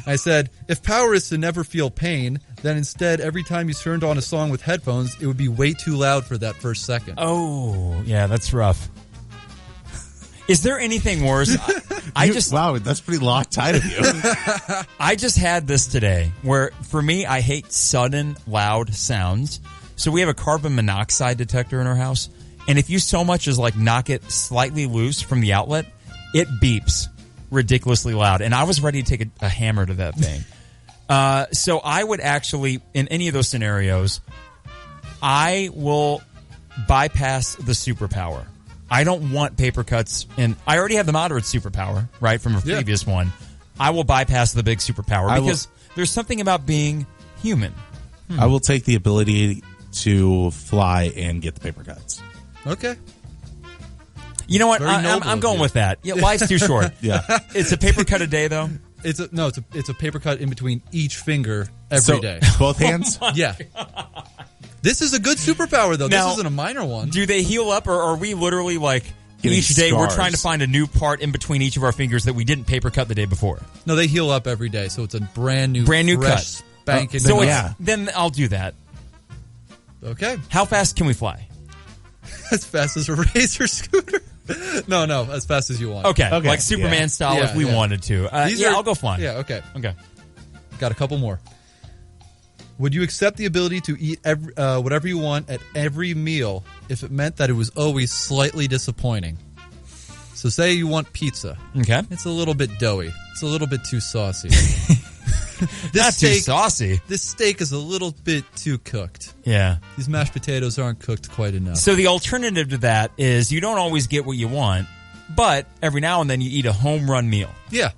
Speaker 10: I said, if power is to never feel pain, then instead, every time you turned on a song with headphones, it would be way too loud for that first second.
Speaker 8: Oh, yeah, that's rough. Is there anything worse?
Speaker 9: Wow, that's pretty Loctite of you.
Speaker 8: I just had this today where, for me, I hate sudden, loud sounds. So we have a carbon monoxide detector in our house, and if you so much as like knock it slightly loose from the outlet, it beeps ridiculously loud. And I was ready to take a hammer to that thing. So I would actually, in any of those scenarios, I will bypass the superpower. I don't want paper cuts, and I already have the moderate superpower, right, from a previous one. I will bypass the big superpower because there's something about being human.
Speaker 9: I will take the ability to fly and get the paper cuts.
Speaker 10: Okay.
Speaker 8: You know what? I'm going with that. Yeah, life's too short.
Speaker 9: Yeah.
Speaker 8: It's a paper cut a day, though.
Speaker 10: It's a paper cut in between each finger every day.
Speaker 9: Both hands?
Speaker 10: Yeah. This is a good superpower, though.
Speaker 8: Now,
Speaker 10: this isn't a minor one.
Speaker 8: Do they heal up, or are we literally like
Speaker 9: getting
Speaker 8: each day
Speaker 9: scars?
Speaker 8: We're trying to find a new part in between each of our fingers that we didn't paper cut the day before?
Speaker 10: No, they heal up every day, so it's a brand new
Speaker 8: cut.
Speaker 10: Spanking
Speaker 8: so then I'll do that.
Speaker 10: Okay.
Speaker 8: How fast can we fly?
Speaker 10: As fast as a razor scooter. No, as fast as you want.
Speaker 8: Okay. Like Superman style if we wanted to. I'll go flying.
Speaker 10: Yeah, okay.
Speaker 8: Okay.
Speaker 10: Got a couple more. Would you accept the ability to eat whatever you want at every meal if it meant that it was always slightly disappointing? So say you want pizza.
Speaker 8: Okay.
Speaker 10: It's a little bit doughy. It's a little bit too saucy.
Speaker 8: Not too saucy.
Speaker 10: This steak is a little bit too cooked.
Speaker 8: Yeah.
Speaker 10: These mashed potatoes aren't cooked quite enough.
Speaker 8: So the alternative to that is you don't always get what you want, but every now and then you eat a home run meal.
Speaker 10: Yeah.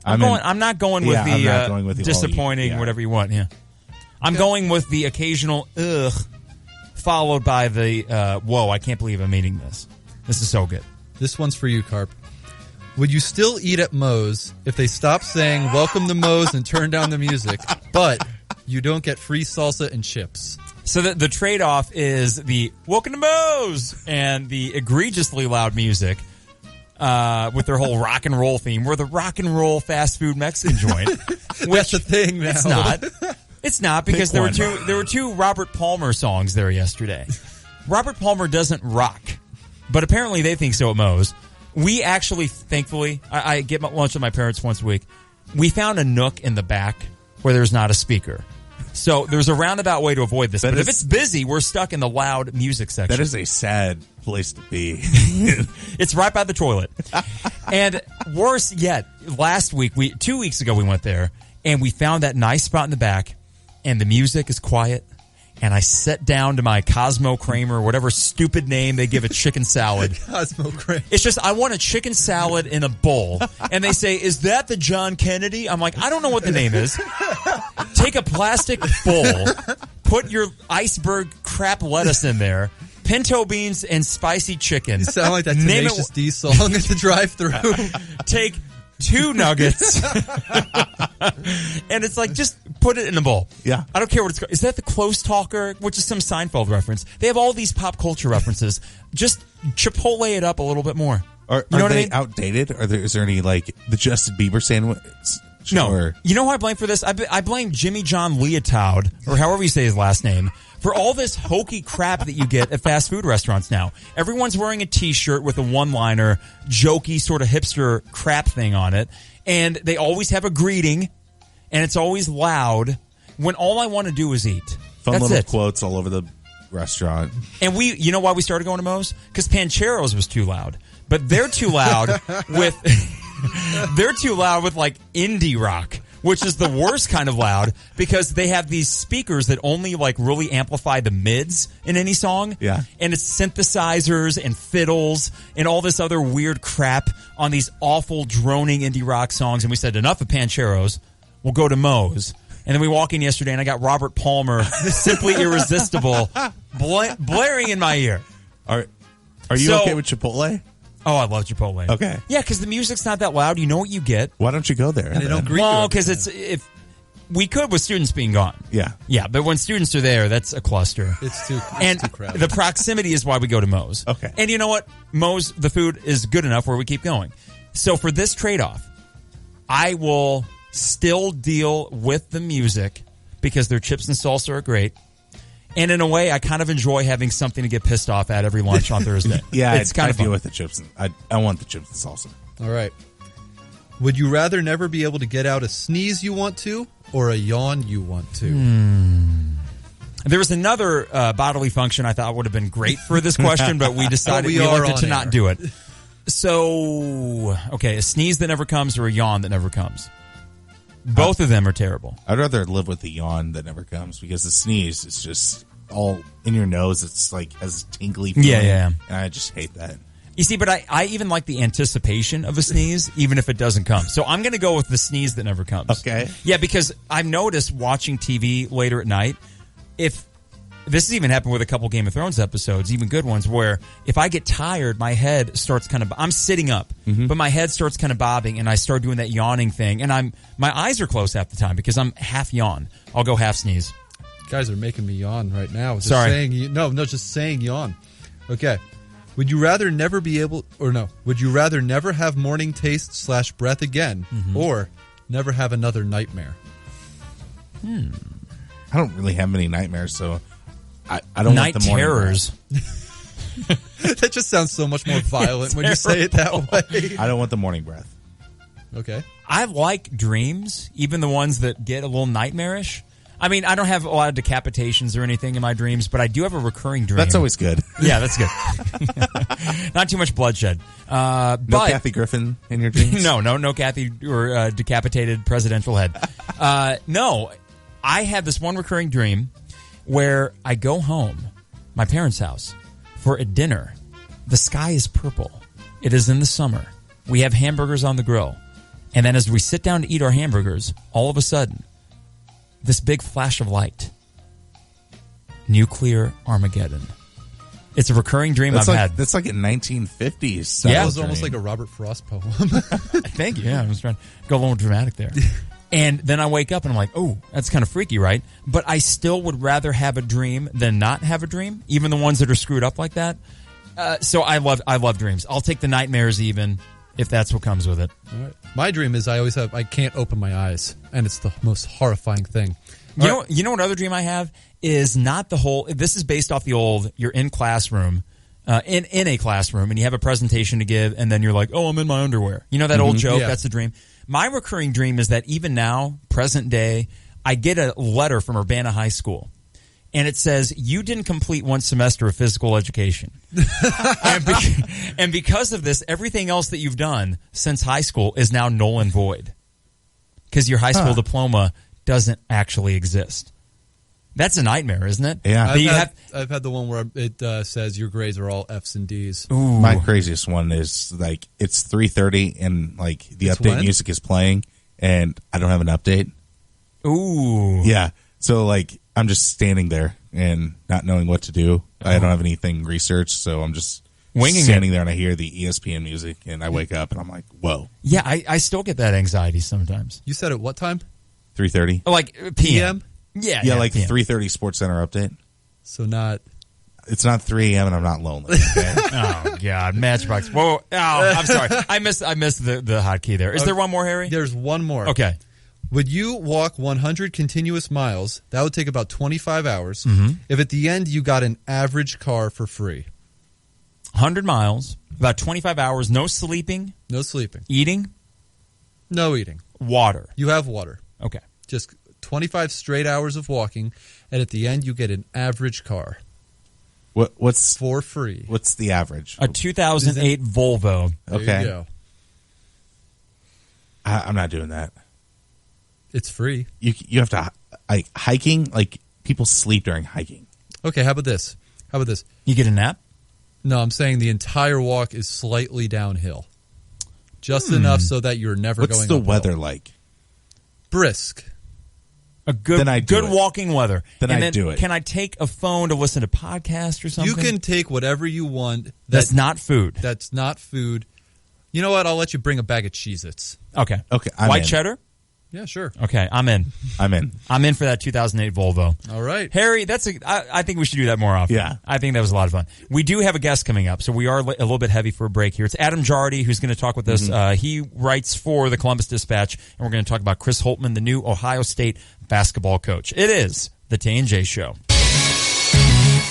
Speaker 8: I'm not going with the disappointing whatever you want. Yeah. I'm going with the occasional ugh, followed by the whoa, I can't believe I'm eating this. This is so good.
Speaker 10: This one's for you, Carp. Would you still eat at Moe's if they stop saying welcome to Moe's and turn down the music, but you don't get free salsa and chips?
Speaker 8: So the trade-off is the welcome to Moe's and the egregiously loud music with their whole rock and roll theme. We're the rock and roll fast food Mexican joint.
Speaker 10: That's the thing now.
Speaker 8: It's not. It's not because there were two Robert Palmer songs there yesterday. Robert Palmer doesn't rock, but apparently they think so at Moe's. We actually, thankfully, I get lunch with my parents once a week. We found a nook in the back where there's not a speaker. So there's a roundabout way to avoid this. But if it's busy, we're stuck in the loud music section.
Speaker 9: That is a sad place to be.
Speaker 8: It's right by the toilet. And worse yet, 2 weeks ago we went there, and we found that nice spot in the back, and the music is quiet, and I sit down to my Cosmo Kramer, whatever stupid name they give a chicken salad.
Speaker 10: Cosmo Kramer.
Speaker 8: It's just, I want a chicken salad in a bowl. And they say, is that the John Kennedy? I'm like, I don't know what the name is. Take a plastic bowl, put your iceberg crap lettuce in there, pinto beans and spicy chicken.
Speaker 10: You sound like that Tenacious D song at the drive-thru.
Speaker 8: Take 2 nuggets. And it's like, just put it in a bowl.
Speaker 9: Yeah.
Speaker 8: I don't care what it's called. Is that the Close Talker? Which is some Seinfeld reference. They have all these pop culture references. Just Chipotle it up a little bit more.
Speaker 9: Are they outdated? Is there any, like, the Justin Bieber sandwich?
Speaker 8: No.
Speaker 9: Or?
Speaker 8: You know who I blame for this? I blame Jimmy John Leotaud, or however you say his last name, for all this hokey crap that you get at fast food restaurants now. Everyone's wearing a T-shirt with a one-liner, jokey sort of hipster crap thing on it, and they always have a greeting, and it's always loud, when all I want to do is eat.
Speaker 9: Fun
Speaker 8: That's
Speaker 9: little
Speaker 8: it.
Speaker 9: quotes all over the restaurant.
Speaker 8: And you know why we started going to Moe's? Because Pancheros was too loud. But they're too loud with... They're too loud with, like, indie rock, which is the worst kind of loud, because they have these speakers that only, like, really amplify the mids in any song.
Speaker 9: Yeah.
Speaker 8: And it's synthesizers and fiddles and all this other weird crap on these awful, droning indie rock songs. And we said, enough of Pancheros. We'll go to Moe's. And then we walk in yesterday, and I got Robert Palmer, Simply Irresistible, blaring in my ear.
Speaker 9: Are you okay with Chipotle?
Speaker 8: Oh, I love Chipotle.
Speaker 9: Okay.
Speaker 8: Yeah, because the music's not that loud. You know what you get.
Speaker 9: Why don't you go there?
Speaker 10: And they don't greet you.
Speaker 8: Well, because if we could with students being gone.
Speaker 9: Yeah.
Speaker 8: Yeah, but when students are there, that's a cluster.
Speaker 10: It's too crowded.
Speaker 8: The proximity is why we go to Moe's.
Speaker 9: Okay.
Speaker 8: And you know what? Moe's, the food is good enough where we keep going. So for this trade-off, I will still deal with the music because their chips and salsa are great. And in a way, I kind of enjoy having something to get pissed off at every lunch on Thursday.
Speaker 9: Yeah,
Speaker 8: it's kind of
Speaker 9: deal
Speaker 8: fun.
Speaker 9: with the chips. I want the chips and salsa.
Speaker 10: All right. Would you rather never be able to get out a sneeze you want to or a yawn you want to?
Speaker 8: There was another bodily function I thought would have been great for this question, but we decided we elected to not do it. So, okay, a sneeze that never comes or a yawn that never comes. Both of them are terrible.
Speaker 9: I'd rather live with the yawn that never comes because the sneeze is just all in your nose. It's like as tingly feeling.
Speaker 8: Yeah.
Speaker 9: And I just hate that.
Speaker 8: You see, but I even like the anticipation of a sneeze, even if it doesn't come. So I'm going to go with the sneeze that never comes.
Speaker 9: Okay.
Speaker 8: Yeah, because I've noticed watching TV later at night, if this has even happened with a couple Game of Thrones episodes, even good ones, where if I get tired, my head starts kind of... I'm sitting up, but my head starts kind of bobbing, and I start doing that yawning thing, and my eyes are closed half the time because I'm half yawn. I'll go half sneeze.
Speaker 10: You guys are making me yawn right now. Just
Speaker 8: Sorry.
Speaker 10: Just saying yawn. Okay. Would you rather never be able... Would you rather never have morning taste / breath again or never have another nightmare?
Speaker 9: I don't really have many nightmares, so... I don't
Speaker 8: Night
Speaker 9: want the morning
Speaker 8: terrors.
Speaker 10: That just sounds so much more violent when you say it that way.
Speaker 9: I don't want the morning breath.
Speaker 10: Okay.
Speaker 8: I like dreams, even the ones that get a little nightmarish. I mean, I don't have a lot of decapitations or anything in my dreams, but I do have a recurring dream.
Speaker 9: That's always good.
Speaker 8: Yeah, that's good. Not too much bloodshed.
Speaker 9: No Kathy Griffin in your dreams?
Speaker 8: No Kathy or decapitated presidential head. No, I have this one recurring dream where I go home, my parents' house, for a dinner. The sky is purple. It is in the summer. We have hamburgers on the grill. And then as we sit down to eat our hamburgers, all of a sudden, this big flash of light. Nuclear Armageddon. It's a recurring dream I've had.
Speaker 9: That's like a 1950s.
Speaker 10: Yeah, it was almost like a Robert Frost poem.
Speaker 8: Thank you. Yeah, I was trying to go a little dramatic there. And then I wake up and I'm like, oh, that's kind of freaky, right? But I still would rather have a dream than not have a dream, even the ones that are screwed up like that. So I love dreams. I'll take the nightmares even if that's what comes with it.
Speaker 10: All right. My dream is I can't open my eyes, and it's the most horrifying thing.
Speaker 8: You know what other dream I have is not the whole. This is based off the old. You're in classroom, in a classroom, and you have a presentation to give, and then you're like, oh, I'm in my underwear. You know that old joke?
Speaker 10: Yeah.
Speaker 8: That's the dream. My recurring dream is that even now, present day, I get a letter from Urbana High School, and it says, you didn't complete one semester of physical education. and because of this, everything else that you've done since high school is now null and void because your high school diploma doesn't actually exist. That's a nightmare, isn't it?
Speaker 9: Yeah.
Speaker 10: I've had the one where it says your grades are all F's and D's.
Speaker 9: Ooh. My craziest one is like it's 3:30 and like the update music is playing and I don't have an update.
Speaker 8: Ooh.
Speaker 9: Yeah. So like I'm just standing there and not knowing what to do. I don't have anything researched, so I'm just standing there and I hear the ESPN music and I wake up and I'm like, whoa.
Speaker 8: Yeah, I still get that anxiety sometimes.
Speaker 10: You said at what time?
Speaker 9: 3:30.
Speaker 8: Like PM? Yeah,
Speaker 9: like
Speaker 8: PM.
Speaker 9: 3:30 Sports Center update.
Speaker 10: So not...
Speaker 9: It's not 3 a.m. and I'm not lonely. Okay?
Speaker 8: Oh, God. Matchbox. Whoa. Oh, I'm sorry. I missed the hotkey there. Is there one more, Harry?
Speaker 10: There's one more.
Speaker 8: Okay.
Speaker 10: Would you walk 100 continuous miles? That would take about 25 hours.
Speaker 8: Mm-hmm.
Speaker 10: If at the end you got an average car for free.
Speaker 8: 100 miles, about 25 hours, no sleeping.
Speaker 10: No sleeping.
Speaker 8: Eating?
Speaker 10: No eating.
Speaker 8: Water.
Speaker 10: You have water.
Speaker 8: Okay.
Speaker 10: Just 25 straight hours of walking, and at the end you get an average car.
Speaker 9: What's
Speaker 10: for free?
Speaker 9: What's the average?
Speaker 8: A 2008 Volvo.
Speaker 10: There
Speaker 9: Okay.
Speaker 10: you go.
Speaker 9: I'm not doing that.
Speaker 10: It's free.
Speaker 9: You have to like hiking. Like people sleep during hiking.
Speaker 10: Okay. How about this?
Speaker 8: You get a nap?
Speaker 10: No, I'm saying the entire walk is slightly downhill, just enough so that you're never going.
Speaker 9: What's the
Speaker 10: uphill.
Speaker 9: weather like?
Speaker 10: Brisk.
Speaker 8: A good,
Speaker 9: Then I do
Speaker 8: good
Speaker 9: it.
Speaker 8: walking weather.
Speaker 9: Then
Speaker 8: and
Speaker 9: I do it.
Speaker 8: Can I take a phone to listen to podcasts or something?
Speaker 10: You can take whatever you want.
Speaker 8: That's not food.
Speaker 10: That's not food. You know what? I'll let you bring a bag of Cheez-Its.
Speaker 8: Okay.
Speaker 9: I'm
Speaker 8: White
Speaker 9: in.
Speaker 8: cheddar?
Speaker 10: Yeah, sure.
Speaker 8: Okay, I'm in.
Speaker 9: I'm in
Speaker 8: for that 2008 Volvo.
Speaker 10: All right.
Speaker 8: Harry, I think we should do that more often.
Speaker 9: Yeah.
Speaker 8: I think that was a lot of fun. We do have a guest coming up, so we are a little bit heavy for a break here. It's Adam Jardy who's going to talk with us. He writes for the Columbus Dispatch, and we're going to talk about Chris Holtmann, the new Ohio State basketball coach. It is the Tay and J Show.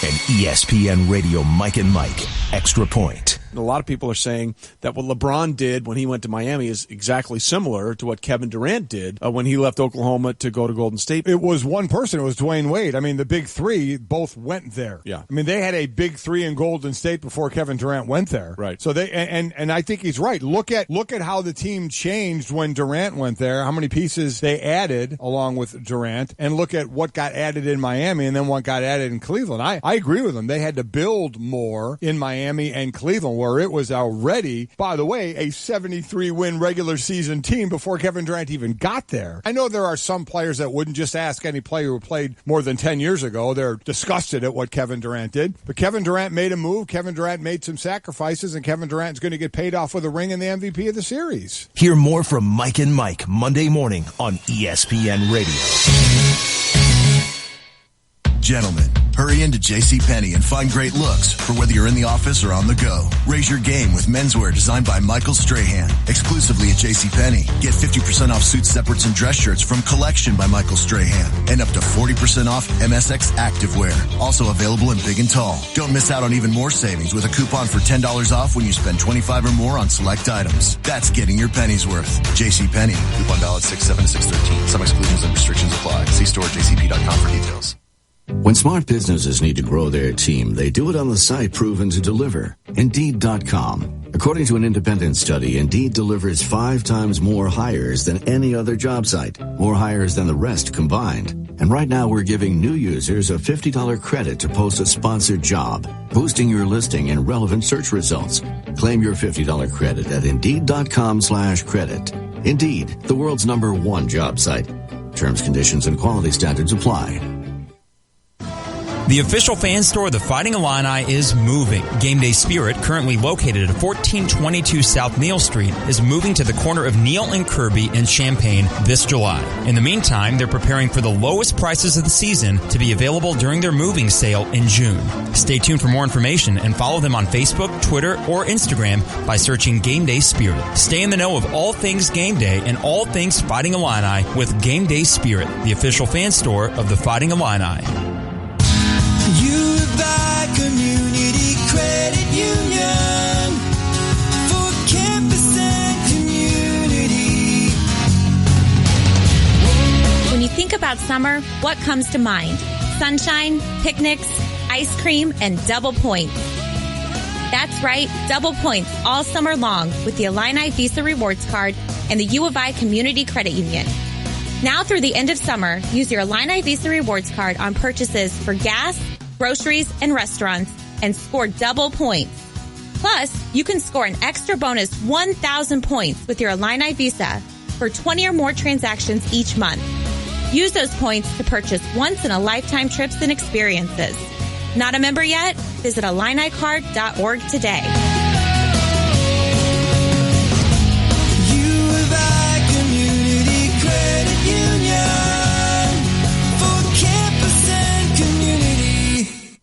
Speaker 6: An ESPN Radio Mike and Mike Extra Point.
Speaker 24: A lot of people are saying that what LeBron did when he went to Miami is exactly similar to what Kevin Durant did when he left Oklahoma to go to Golden State.
Speaker 7: It was one person. It was Dwayne Wade. I mean, the big three both went there.
Speaker 24: Yeah.
Speaker 7: I mean, they had a big three in Golden State before Kevin Durant went there.
Speaker 24: Right.
Speaker 7: So they and I think he's right. Look at how the team changed when Durant went there. How many pieces they added along with Durant, and look at what got added in Miami and then what got added in Cleveland. I agree with them. They had to build more in Miami and Cleveland, where it was already, by the way, a 73-win regular season team before Kevin Durant even got there. I know there are some players that wouldn't just ask any player who played more than 10 years ago. They're disgusted at what Kevin Durant did. But Kevin Durant made a move. Kevin Durant made some sacrifices, and Kevin Durant's going to get paid off with a ring and the MVP of the series.
Speaker 6: Hear more from Mike and Mike Monday morning on ESPN Radio.
Speaker 12: Gentlemen, hurry into JCPenney and find great looks for whether you're in the office or on the go. Raise your game with menswear designed by Michael Strahan. Exclusively at JCPenney. Get 50% off suit separates and dress shirts from Collection by Michael Strahan. And up to 40% off MSX Activewear. Also available in big and tall. Don't miss out on even more savings with a coupon for $10 off when you spend $25 or more on select items. That's getting your pennies worth. JCPenney. Coupon valid 6/7/6/13. Some exclusions and restrictions apply. See store at jcp.com for details.
Speaker 5: When smart businesses need to grow their team, they do it on the site proven to deliver. Indeed.com. According to an independent study, Indeed delivers 5 times more hires than any other job site. More hires than the rest combined. And right now we're giving new users a $50 credit to post a sponsored job, boosting your listing and relevant search results. Claim your $50 credit at Indeed.com/credit. Indeed, the world's #1 job site. Terms, conditions, and quality standards apply.
Speaker 8: The official fan store of the Fighting Illini is moving. Game Day Spirit, currently located at 1422 South Neal Street, is moving to the corner of Neal and Kirby in Champaign this July. In the meantime, they're preparing for the lowest prices of the season to be available during their moving sale in June. Stay tuned for more information and follow them on Facebook, Twitter, or Instagram by searching Game Day Spirit. Stay in the know of all things Game Day and all things Fighting Illini with Game Day Spirit, the official fan store of the Fighting Illini.
Speaker 13: You buy Community Credit Union for campus and community.
Speaker 14: When you think about summer, what comes to mind? Sunshine, picnics, ice cream, and double points. That's right, double points all summer long with the Illini Visa Rewards Card and the U of I Community Credit Union. Now through the end of summer, use your Illini Visa Rewards card on purchases for gas, groceries, and restaurants and score double points. Plus, you can score an extra bonus 1,000 points with your Illini Visa for 20 or more transactions each month. Use those points to purchase once-in-a-lifetime trips and experiences. Not a member yet? Visit IlliniCard.org today.
Speaker 13: Community Credit Union for campus and community.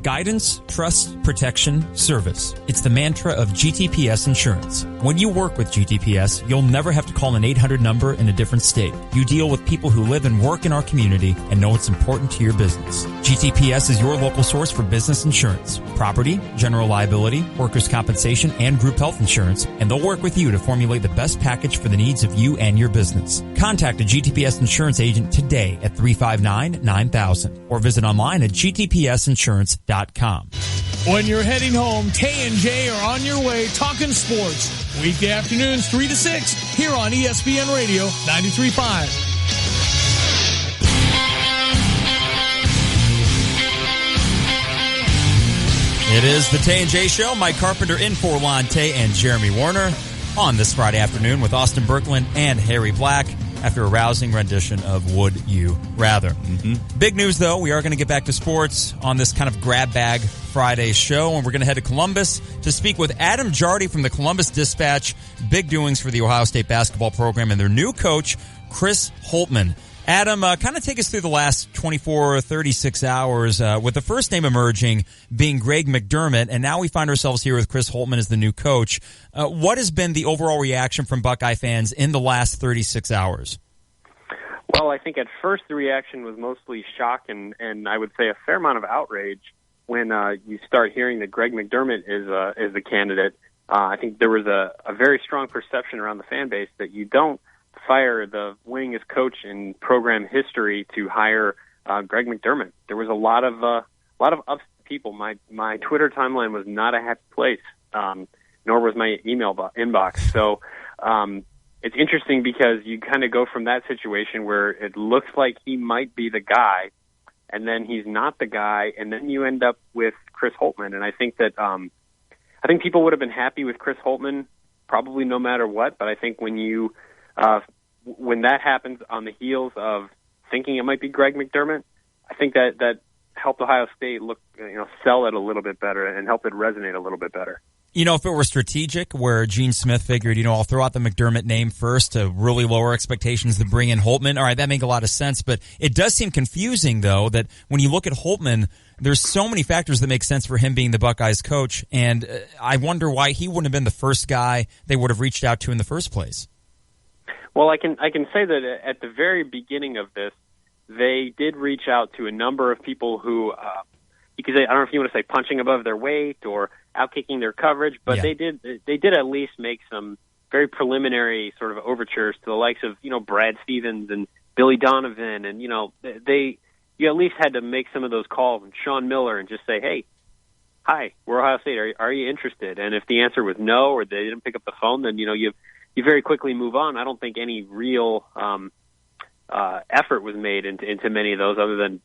Speaker 8: Guidance, trust, protection, service. It's the mantra of GTPS Insurance. When you work with GTPS, you'll never have to call an 800 number in a different state. You deal with people who live and work in our community and know it's important to your business. GTPS is your local source for business insurance, property, general liability, workers' compensation, and group health insurance, and they'll work with you to formulate the best package for the needs of you and your business. Contact a GTPS insurance agent today at 359-9000 or visit online at gtpsinsurance.com.
Speaker 3: When you're heading home, Tay and J are on your way talking sports. Weekday afternoons 3 to 6 here on ESPN Radio 93.5.
Speaker 8: It is the Tay and J Show. Mike Carpenter in for Lon Tay and Jeremy Warner on this Friday afternoon with Austin Berkland and Harry Black after a rousing rendition of Would You Rather. Mm-hmm. Big news, though. We are going to get back to sports on this kind of grab bag Friday show, and we're going to head to Columbus to speak with Adam Jardy from the Columbus Dispatch. Big doings for the Ohio State basketball program and their new coach, Chris Holtmann. Adam, kind of take us through the last 24 or 36 hours with the first name emerging being Greg McDermott, and now we find ourselves here with Chris Holtmann as the new coach. What has been the overall reaction from Buckeye fans in the last 36 hours?
Speaker 11: Well, I think at first the reaction was mostly shock and I would say a fair amount of outrage when you start hearing that Greg McDermott is the candidate. I think there was a very strong perception around the fan base that you don't fire the winningest coach in program history to hire Greg McDermott. There was a lot of upset people. My Twitter timeline was not a happy place, nor was my email inbox. So it's interesting because you kind of go from that situation where it looks like he might be the guy, and then he's not the guy, and then you end up with Chris Holtmann. And I think that I think people would have been happy with Chris Holtmann probably no matter what. But I think when you when that happens on the heels of thinking it might be Greg McDermott, I think that helped Ohio State sell it a little bit better and help it resonate a little bit better.
Speaker 8: You know, if it were strategic, where Gene Smith figured, I'll throw out the McDermott name first to really lower expectations to bring in Holtmann, all right, that makes a lot of sense. But it does seem confusing, though, that when you look at Holtmann, there's so many factors that make sense for him being the Buckeyes coach, and I wonder why he wouldn't have been the first guy they would have reached out to in the first place.
Speaker 11: Well, I can say that at the very beginning of this, they did reach out to a number of people who, you could say, I don't know if you want to say punching above their weight or outkicking their coverage, but they did at least make some very preliminary sort of overtures to the likes of Brad Stevens and Billy Donovan, and you at least had to make some of those calls and Sean Miller and just say, hey, hi, we're Ohio State. Are you interested? And if the answer was no, or they didn't pick up the phone, then you very quickly move on. I don't think any real effort was made into many of those, other than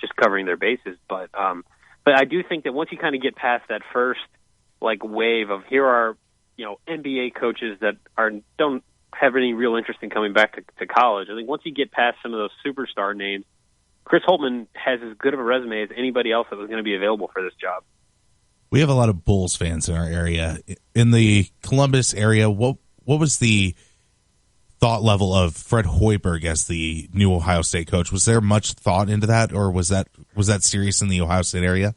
Speaker 11: just covering their bases. But I do think that once you kind of get past that first wave of here are NBA coaches that don't have any real interest in coming back to college, I think once you get past some of those superstar names, Chris Holtmann has as good of a resume as anybody else that was going to be available for this job.
Speaker 9: We have a lot of Bulls fans in our area. In the Columbus area, what was the thought level of Fred Hoiberg as the new Ohio State coach? Was there much thought into that, or was that serious in the Ohio State area?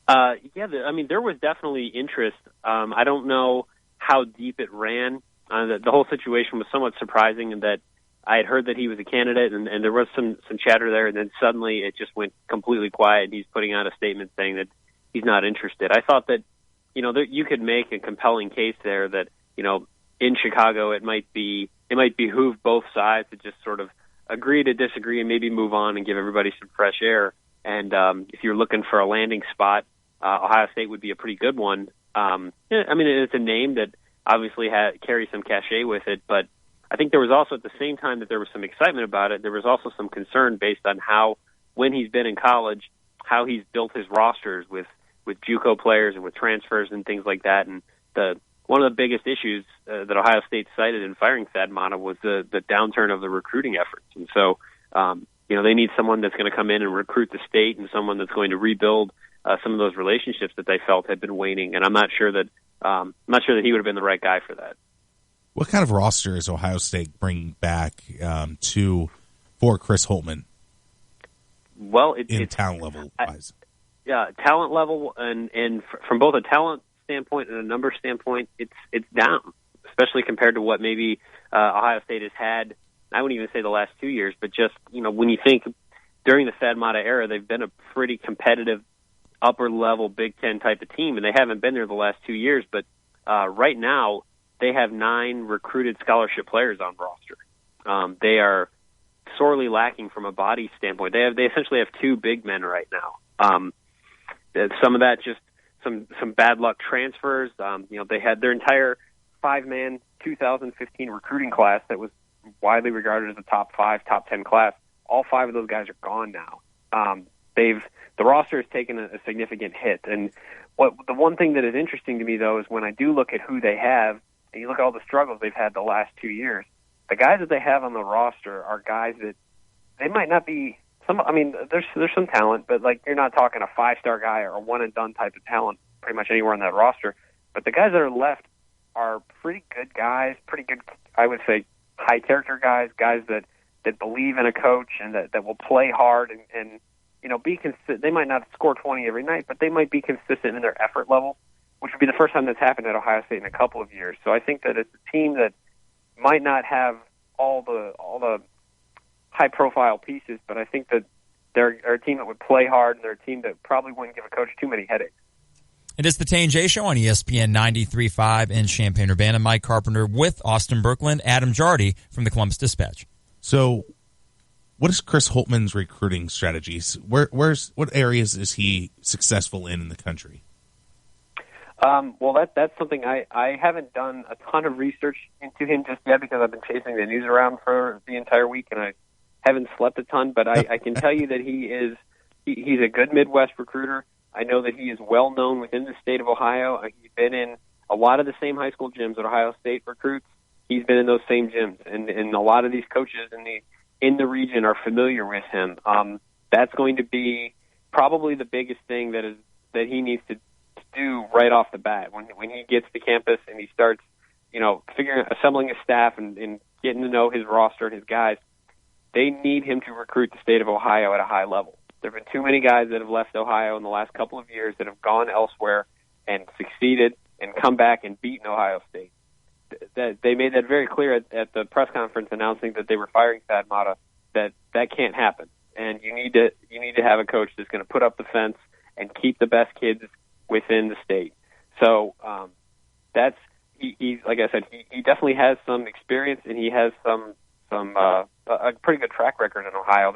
Speaker 11: There was definitely interest. I don't know how deep it ran. The whole situation was somewhat surprising in that I had heard that he was a candidate, and there was some chatter there, and then suddenly it just went completely quiet, and he's putting out a statement saying that he's not interested. I thought that, you could make a compelling case there that, in Chicago it might behoove both sides to just sort of agree to disagree and maybe move on and give everybody some fresh air. And if you're looking for a landing spot, Ohio State would be a pretty good one. It's a name that obviously carries some cachet with it, but I I think there was also, at the same time that there was some excitement about it, there was also some concern based on how, when he's been in college, how he's built his rosters with JUCO players and with transfers and things like that. And one of the biggest issues that Ohio State cited in firing Thad Matta was the downturn of the recruiting efforts. And so, they need someone that's going to come in and recruit the state, and someone that's going to rebuild some of those relationships that they felt had been waning. And I'm not sure that he would have been the right guy for that.
Speaker 9: What kind of roster is Ohio State bringing back for Chris Holtmann?
Speaker 11: Well,
Speaker 9: it's talent level wise.
Speaker 11: Yeah, talent level, and from both a talent standpoint and a number standpoint, it's down, especially compared to what maybe Ohio State has had. I wouldn't even say the last 2 years, but just, when you think during the Thad Matta era, they've been a pretty competitive upper level Big Ten type of team, and they haven't been there the last 2 years. But right now, they have 9 recruited scholarship players on roster. They are sorely lacking from a body standpoint. They essentially have 2 big men right now. Some of that just some bad luck transfers. They had their entire 5-man 2015 recruiting class that was widely regarded as a top 5, top 10 class. All 5 of those guys are gone now. The roster has taken a significant hit. And the one thing that is interesting to me, though, is when I do look at who they have, and you look at all the struggles they've had the last 2 years, the guys that they have on the roster are guys that they might not be there's some talent, but you're not talking a 5-star guy or a one-and-done type of talent pretty much anywhere on that roster. But the guys that are left are pretty good guys, pretty good, I would say, high-character guys that believe in a coach and that will play hard and be consistent. They might not score 20 every night, but they might be consistent in their effort level, which would be the first time that's happened at Ohio State in a couple of years. So I think that it's a team that might not have all the high-profile pieces, but I think that they're a team that would play hard, and they're a team that probably wouldn't give a coach too many headaches.
Speaker 8: It is the Tay and J Show on ESPN 93.5 in Champaign-Urbana. Mike Carpenter with Austin Berkland, Adam Jardy from the Columbus Dispatch. So what is Chris Holtmann's recruiting strategies? What areas is he successful in the country?
Speaker 11: Well, that's something I haven't done a ton of research into him just yet because I've been chasing the news around for the entire week, and I haven't slept a ton. But I can tell you that he's a good Midwest recruiter. I know that he is well known within the state of Ohio. He's been in a lot of the same high school gyms that Ohio State recruits. He's been in those same gyms, and a lot of these coaches in the region are familiar with him. That's going to be probably the biggest thing that he needs to do right off the bat when he gets to campus and he starts, assembling his staff and getting to know his roster and his guys. They need him to recruit the state of Ohio at a high level. There have been too many guys that have left Ohio in the last couple of years that have gone elsewhere and succeeded and come back and beaten Ohio State. That they made that very clear at the press conference announcing that they were firing Thad Matta. That can't happen, and you need to have a coach that's going to put up the fence and keep the best kids within the state. So that's he like I said, he definitely has some experience, and he has a pretty good track record in Ohio.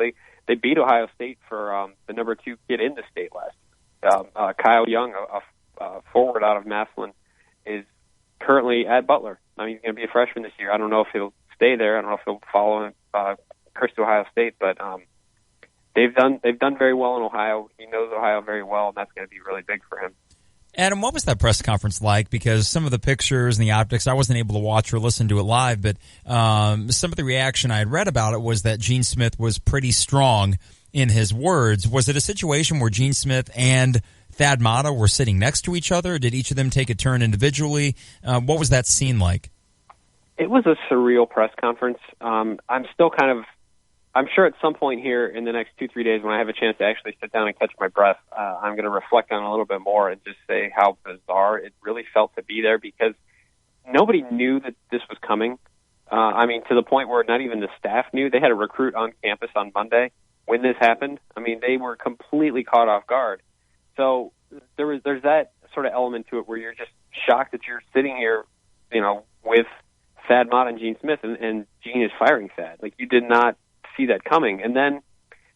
Speaker 11: They beat Ohio State for the number 2 kid in the state last year. Kyle Young, a forward out of Massillon, is currently at Butler. He's going to be a freshman this year. I don't know if he'll stay there. I don't know if he'll follow Chris to Ohio State, but they've done very well in Ohio. He knows Ohio very well, and that's going to be really big for him.
Speaker 8: Adam, what was that press conference like? Because some of the pictures and the optics, I wasn't able to watch or listen to it live, but some of the reaction I had read about it was that Gene Smith was pretty strong in his words. Was it a situation where Gene Smith and Thad Matta were sitting next to each other? Did each of them take a turn individually? What was that scene like?
Speaker 11: It was a surreal press conference. I'm sure at some point here in the next 2-3 days when I have a chance to actually sit down and catch my breath, I'm going to reflect on it a little bit more and just say how bizarre it really felt to be there because nobody knew that this was coming. To the point where not even the staff knew. They had a recruit on campus on Monday when this happened. They were completely caught off guard. So there's that sort of element to it where you're just shocked that you're sitting here, with Thad Matta and Gene Smith, and Gene is firing Thad. You did not see that coming. And then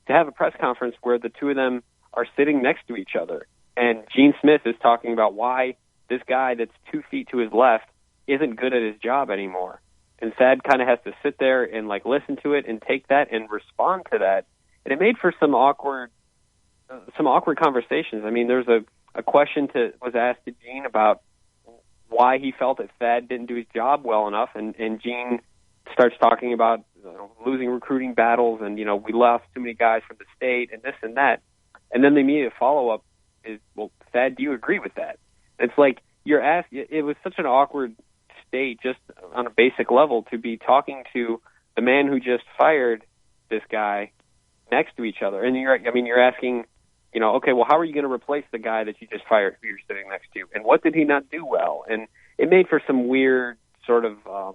Speaker 11: to have a press conference where the two of them are sitting next to each other, and Gene Smith is talking about why this guy that's 2 feet to his left isn't good at his job anymore. And Thad kind of has to sit there and like listen to it and take that and respond to that. And it made for some awkward conversations. I mean, there's a question was asked to Gene about why he felt that Thad didn't do his job well enough, and Gene starts talking about losing recruiting battles and, we lost too many guys from the state and this and that. And then the immediate follow-up is, well, Thad, do you agree with that? It's like you're asked. It was such an awkward state just on a basic level to be talking to the man who just fired this guy next to each other. And you're asking, okay, well, how are you going to replace the guy that you just fired who you're sitting next to? And what did he not do well? And it made for some weird sort of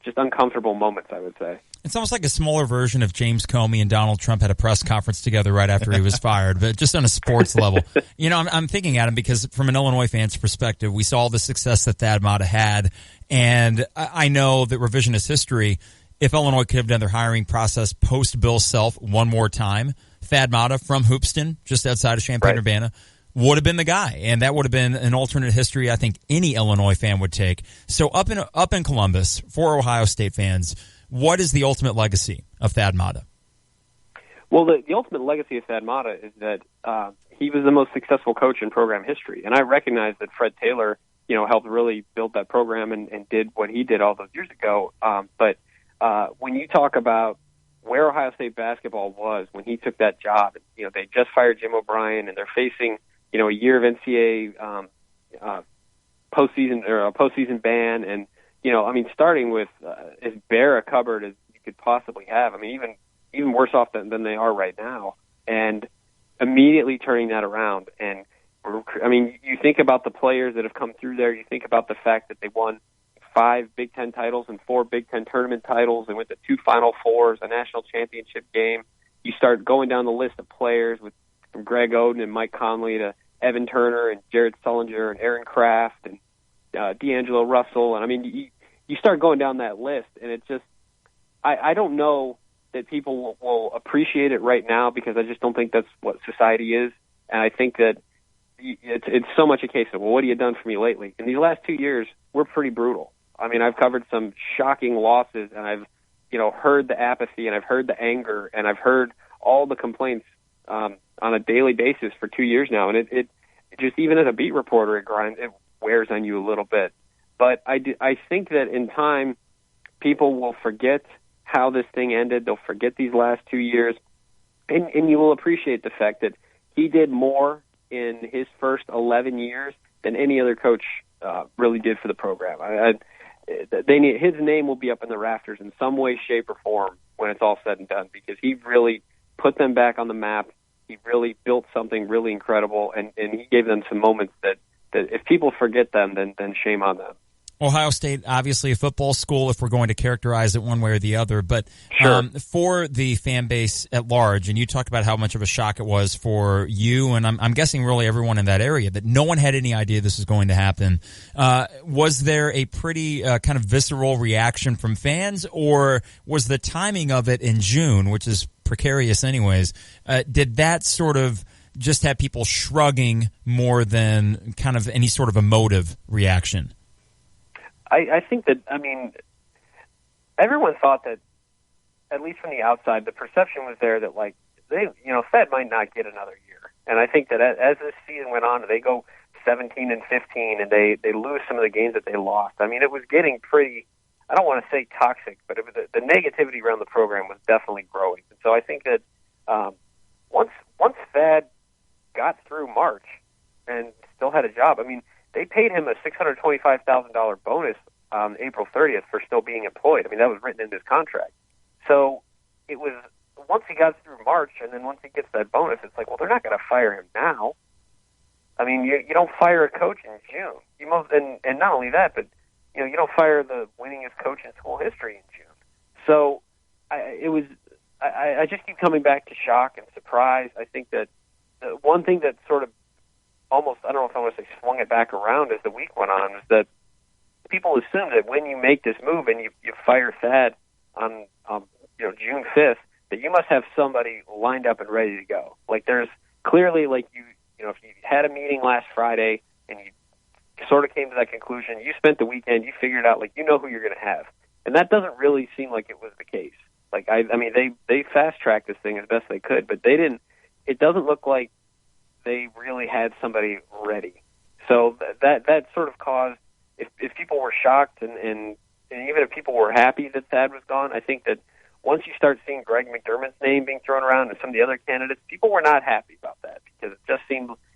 Speaker 11: just uncomfortable moments, I would say.
Speaker 8: It's almost like a smaller version of James Comey and Donald Trump had a press conference together right after he was fired, but just on a sports level. I'm thinking at him because from an Illinois fan's perspective, we saw the success that Thad Matta had, and I know that revisionist history, if Illinois could have done their hiring process post-Bill Self one more time, Thad Matta from Hoopeston, just outside of Champaign-Urbana, would have been the guy, and that would have been an alternate history I think any Illinois fan would take. So up in Columbus, for Ohio State fans, what is the ultimate legacy of Thad Matta?
Speaker 11: Well, the ultimate legacy of Thad Matta is that he was the most successful coach in program history, and I recognize that Fred Taylor, helped really build that program and did what he did all those years ago. But when you talk about where Ohio State basketball was when he took that job, they just fired Jim O'Brien, and they're facing a year of NCAA postseason or a postseason ban, and starting with as bare a cupboard as you could possibly have. I mean, even worse off than they are right now, and immediately turning that around. And you think about the players that have come through there. You think about the fact that they won 5 Big Ten titles and 4 Big Ten tournament titles, and went to 2 Final Fours, a national championship game. You start going down the list of players from Greg Oden and Mike Conley to Evan Turner and Jared Sullinger and Aaron Kraft and D'Angelo Russell. And you start going down that list, and it's just, I don't know that people will appreciate it right now, because I just don't think that's what society is. And I think that it's so much a case of, well, what have you done for me lately? And these last 2 years were pretty brutal. I've covered some shocking losses, and I've, heard the apathy, and I've heard the anger, and I've heard all the complaints on a daily basis for 2 years now. And it just, even as a beat reporter, it wears on you a little bit. But I think that in time, people will forget how this thing ended. They'll forget these last 2 years, and you will appreciate the fact that he did more in his first 11 years than any other coach really did for the program. His name will be up in the rafters in some way, shape, or form when it's all said and done, because he really put them back on the map. He really built something really incredible, and he gave them some moments that if people forget them, then shame on them.
Speaker 8: Ohio State, obviously a football school, if we're going to characterize it one way or the other, but
Speaker 11: sure.
Speaker 8: For the fan base at large, and you talked about how much of a shock it was for you, and I'm guessing really everyone in that area, that no one had any idea this was going to happen. Was there a pretty kind of visceral reaction from fans, or was the timing of it in June, which is precarious anyways, did that sort of just have people shrugging more than kind of any sort of emotive reaction?
Speaker 11: I think that, everyone thought that, at least from the outside, the perception was there that, Fed might not get another year. And I think that as this season went on, they go 17-15, and they lose some of the games that they lost. It was getting pretty, I don't want to say toxic, but it was the negativity around the program was definitely growing. And so I think that once Fed got through March and still had a job, they paid him a $625,000 bonus on April 30th for still being employed. That was written in his contract. So it was, once he got through March, and then once he gets that bonus, it's like, well, they're not going to fire him now. You don't fire a coach in June. And not only that, but you don't fire the winningest coach in school history in June. So I just keep coming back to shock and surprise. I think that one thing that sort of almost, I don't know if I want to say swung it back around as the week went on, is that people assume that when you make this move and you fire Thad on June 5th, that you must have somebody lined up and ready to go. There's clearly, if you had a meeting last Friday and you sort of came to that conclusion, you spent the weekend, you figured out, who you're going to have. And that doesn't really seem like it was the case. Like, I mean, they fast-tracked this thing as best they could, but they didn't. It doesn't look like they really had somebody ready. So that sort of caused, if people were shocked and even if people were happy that Thad was gone, I think that once you start seeing Greg McDermott's name being thrown around and some of the other candidates, people were not happy about that because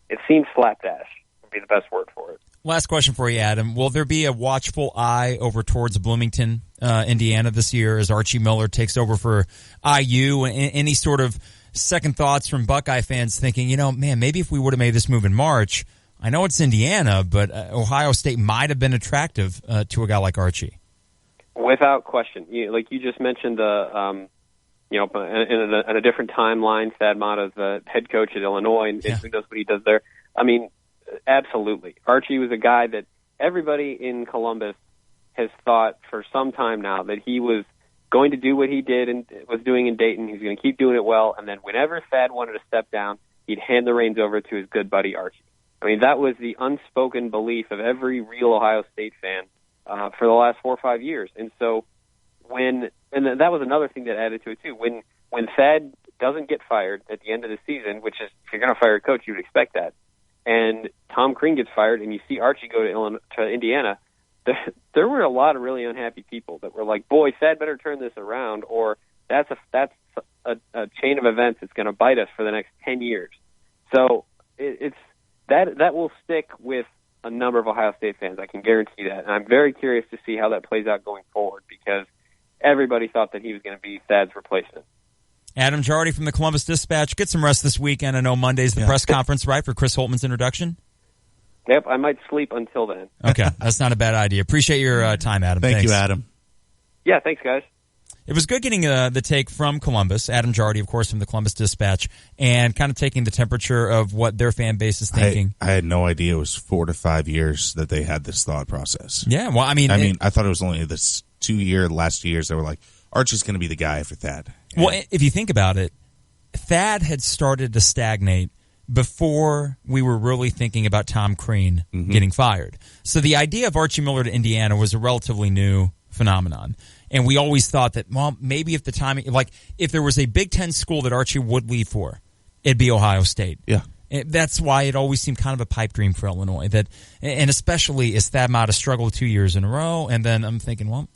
Speaker 11: it seemed slapdash would be the best word for it.
Speaker 8: Last question for you, Adam. Will there be a watchful eye over towards Bloomington, Indiana this year as Archie Miller takes over for IU? Any sort of second thoughts from Buckeye fans thinking, man, maybe if we would have made this move in March, I know it's Indiana, but Ohio State might have been attractive to a guy like Archie.
Speaker 11: Without question. Like you just mentioned, in a different timeline, Thad Matta's the head coach at Illinois, and who knows what he does there. I mean, absolutely. Archie was a guy that everybody in Columbus has thought for some time now that he was going to do what he did and was doing in Dayton. He was going to keep doing it well, and then whenever Thad wanted to step down, he'd hand the reins over to his good buddy Archie. I mean, that was the unspoken belief of every real Ohio State fan for the last 4 or 5 years. And so and that was another thing that added to it too. When Thad doesn't get fired at the end of the season, which is, if you're going to fire a coach, you would expect that, and Tom Crean gets fired and you see Archie go to Indiana, there were a lot of really unhappy people that were like, boy, Thad better turn this around, or that's a chain of events that's going to bite us for the next 10 years. So that will stick with a number of Ohio State fans. I can guarantee that. And I'm very curious to see how that plays out going forward because everybody thought that he was going to be Thad's replacement.
Speaker 8: Adam Jardy from the Columbus Dispatch. Get some rest this weekend. I know Monday's the press conference, right, for Chris Holtman's introduction?
Speaker 11: Yep, I might sleep until then.
Speaker 8: Okay, that's not a bad idea. Appreciate your time, Adam.
Speaker 9: Thank you, Adam.
Speaker 11: Yeah, thanks, guys.
Speaker 8: It was good getting the take from Columbus, Adam Jardy, of course, from the Columbus Dispatch, and kind of taking the temperature of what their fan base is thinking.
Speaker 9: I had no idea it was 4 to 5 years that they had this thought process.
Speaker 8: Yeah, well, I mean,
Speaker 9: I thought it was only this last 2 years they were like, Archie's going to be the guy for Thad.
Speaker 8: Well, if you think about it, Thad had started to stagnate before we were really thinking about Tom Crean getting fired. So the idea of Archie Miller to Indiana was a relatively new phenomenon. And we always thought that, well, maybe if the timing, like if there was a Big Ten school that Archie would leave for, it'd be Ohio State.
Speaker 9: Yeah.
Speaker 8: That's why it always seemed kind of a pipe dream for Illinois. And especially as Thad Matta struggled 2 years in a row. And then I'm thinking, well,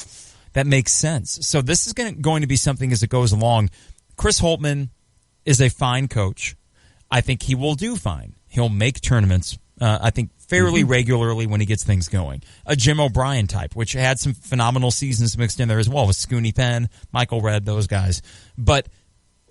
Speaker 8: that makes sense. So this is going to be something as it goes along. Chris Holtman is a fine coach. I think he will do fine. He'll make tournaments, I think, fairly regularly when he gets things going. A Jim O'Brien type, which had some phenomenal seasons mixed in there as well with Scooney Penn, Michael Redd, those guys. But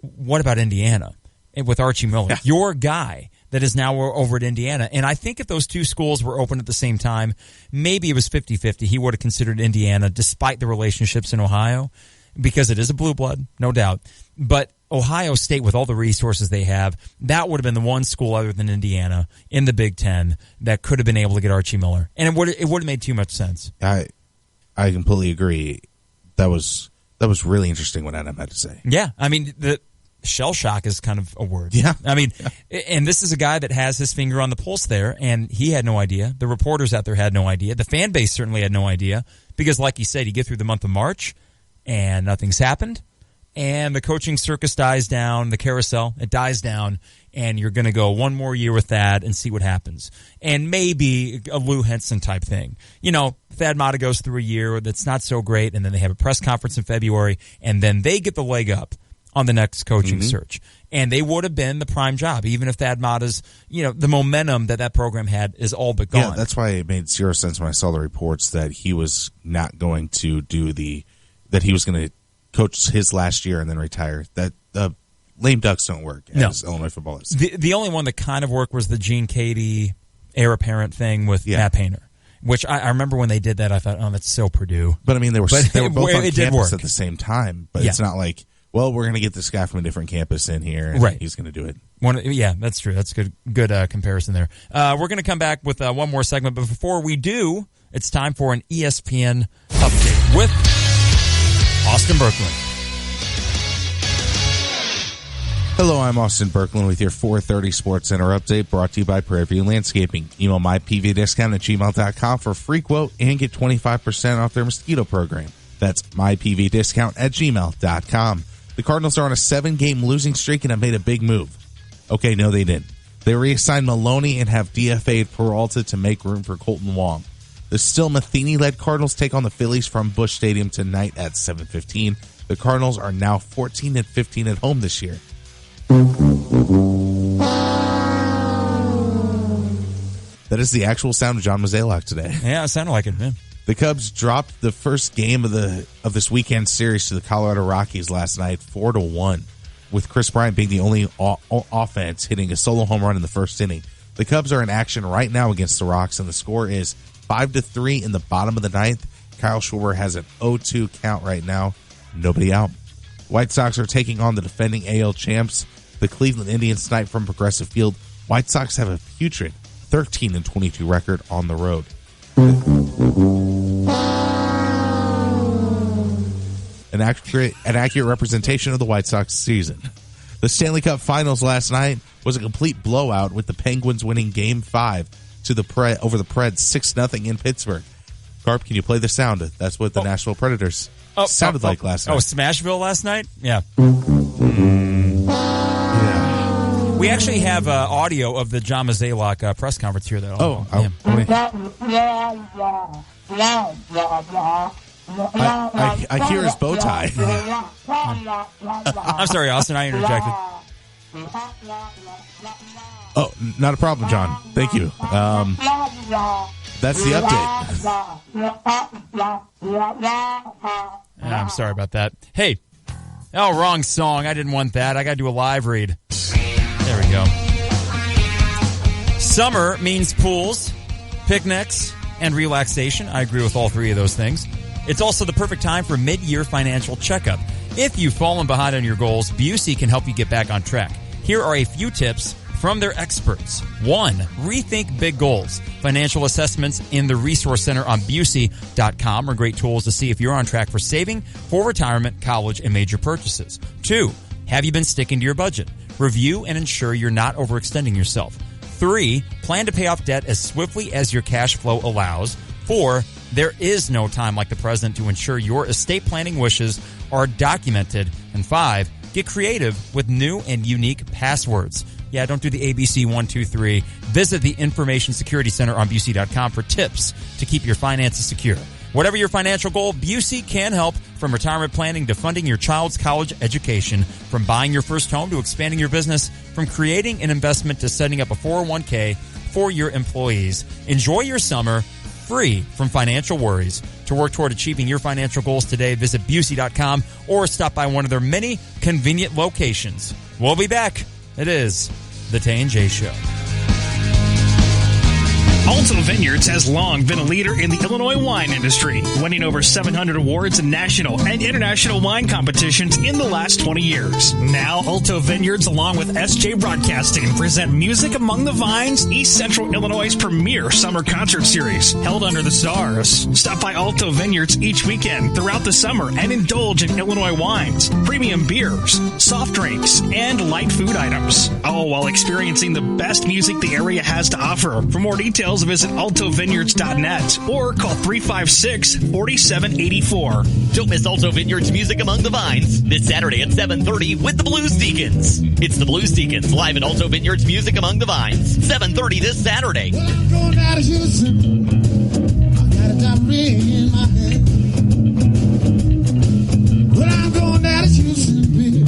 Speaker 8: what about Indiana? And with Archie Miller, your guy that is now over at Indiana. And I think if those two schools were open at the same time, maybe it was 50-50. He would have considered Indiana despite the relationships in Ohio because it is a blue blood, no doubt. But Ohio State, with all the resources they have, that would have been the one school other than Indiana in the Big Ten that could have been able to get Archie Miller. And it would have made too much sense.
Speaker 9: I completely agree. That was really interesting what Adam had to say.
Speaker 8: Yeah. I mean, the shell shock is kind of a word.
Speaker 9: Yeah.
Speaker 8: I mean, and this is a guy that has his finger on the pulse there, and he had no idea. The reporters out there had no idea. The fan base certainly had no idea because, like he said, you get through the month of March and nothing's happened. And the coaching circus dies down, the carousel, it dies down, and you're going to go one more year with Thad and see what happens. And maybe a Lou Henson type thing. You know, Thad Matta goes through a year that's not so great, and then they have a press conference in February, and then they get the leg up on the next coaching search. And they would have been the prime job, even if Thad Matta's, the momentum that program had is all but gone.
Speaker 9: Yeah, that's why it made zero sense when I saw the reports that he was not going to that he was going to coach his last year and then retire. That lame ducks don't work as Illinois football is.
Speaker 8: The only one that kind of worked was the Gene Cady heir apparent thing with Matt Painter, which I remember when they did that, I thought, oh, that's so Purdue.
Speaker 9: But I mean, they were both on campus at the same time. But it's not like, well, we're going to get this guy from a different campus in here, and he's going to do it.
Speaker 8: That's true. That's good comparison there. We're going to come back with one more segment, but before we do, it's time for an ESPN update with Austin Berkland.
Speaker 9: Hello, I'm Austin Berkland with your 4:30 Sports Center update brought to you by Prairie View Landscaping. Email mypvdiscount@gmail.com for a free quote and get 25% off their mosquito program. That's mypvdiscount@gmail.com. The Cardinals are on a 7-game losing streak and have made a big move. Okay, no, they didn't. They reassigned Maloney and have DFA'd Peralta to make room for Colton Wong. The still Matheny-led Cardinals take on the Phillies from Busch Stadium tonight at 7:15. The Cardinals are now 14-15 at home this year. That is the actual sound of John Mozeliak today.
Speaker 8: Yeah, it sounded like it, man.
Speaker 9: The Cubs dropped the first game of this weekend series to the Colorado Rockies last night, 4-1, with Chris Bryant being the only offense hitting a solo home run in the first inning. The Cubs are in action right now against the Rocks, and the score is 5-3 in the bottom of the ninth. Kyle Schwarber has an 0-2 count right now. Nobody out. White Sox are taking on the defending AL champs, the Cleveland Indians, tonight from Progressive Field. White Sox have a putrid 13-22 record on the road. An accurate representation of the White Sox season. The Stanley Cup Finals last night was a complete blowout, with the Penguins winning Game 5 over the Preds 6-0 in Pittsburgh. Carp, can you play the sound? That's what the Nashville Predators sounded like last night.
Speaker 8: Oh, Smashville last night? Yeah. We actually have audio of the John Mozeliak press conference here, though.
Speaker 9: I hear his bow tie.
Speaker 8: I'm sorry, Austin, I interjected.
Speaker 9: Oh, not a problem, John. Thank you. That's the update.
Speaker 8: I'm sorry about that. Hey. Oh, wrong song. I didn't want that. I got to do a live read. There we go. Summer means pools, picnics, and relaxation. I agree with all three of those things. It's also the perfect time for mid-year financial checkup. If you've fallen behind on your goals, Busey can help you get back on track. Here are a few tips from their experts. 1. Rethink big goals. Financial assessments in the Resource Center on Busey.com are great tools to see if you're on track for saving for retirement, college, and major purchases. 2. Have you been sticking to your budget? Review and ensure you're not overextending yourself. 3. Plan to pay off debt as swiftly as your cash flow allows. 4. There is no time like the present to ensure your estate planning wishes are documented. And 5. Get creative with new and unique passwords. Yeah, don't do the ABC 1, 2, 3. Visit the Information Security Center on Busey.com for tips to keep your finances secure. Whatever your financial goal, Busey can help, from retirement planning to funding your child's college education, from buying your first home to expanding your business, from creating an investment to setting up a 401k for your employees. Enjoy your summer free from financial worries. To work toward achieving your financial goals today, visit Busey.com or stop by one of their many convenient locations. We'll be back. It is the Tay and J Show.
Speaker 15: Alto Vineyards has long been a leader in the Illinois wine industry, winning over 700 awards in national and international wine competitions in the last 20 years. Now, Alto Vineyards, along with SJ Broadcasting, present Music Among the Vines, East Central Illinois' premier summer concert series, held under the stars. Stop by Alto Vineyards each weekend throughout the summer and indulge in Illinois wines, premium beers, soft drinks, and light food items, all while experiencing the best music the area has to offer. For more details, visit altovineyards.net or call 356-4784.
Speaker 16: Don't miss Alto Vineyards Music Among the Vines this Saturday at 7:30 with the Blues Deacons. It's the Blues Deacons live at Alto Vineyards Music Among the Vines, 7:30 this Saturday.
Speaker 13: Well, I'm going out of Houston. I got a diary in my head. Well, I'm going out of Houston, baby.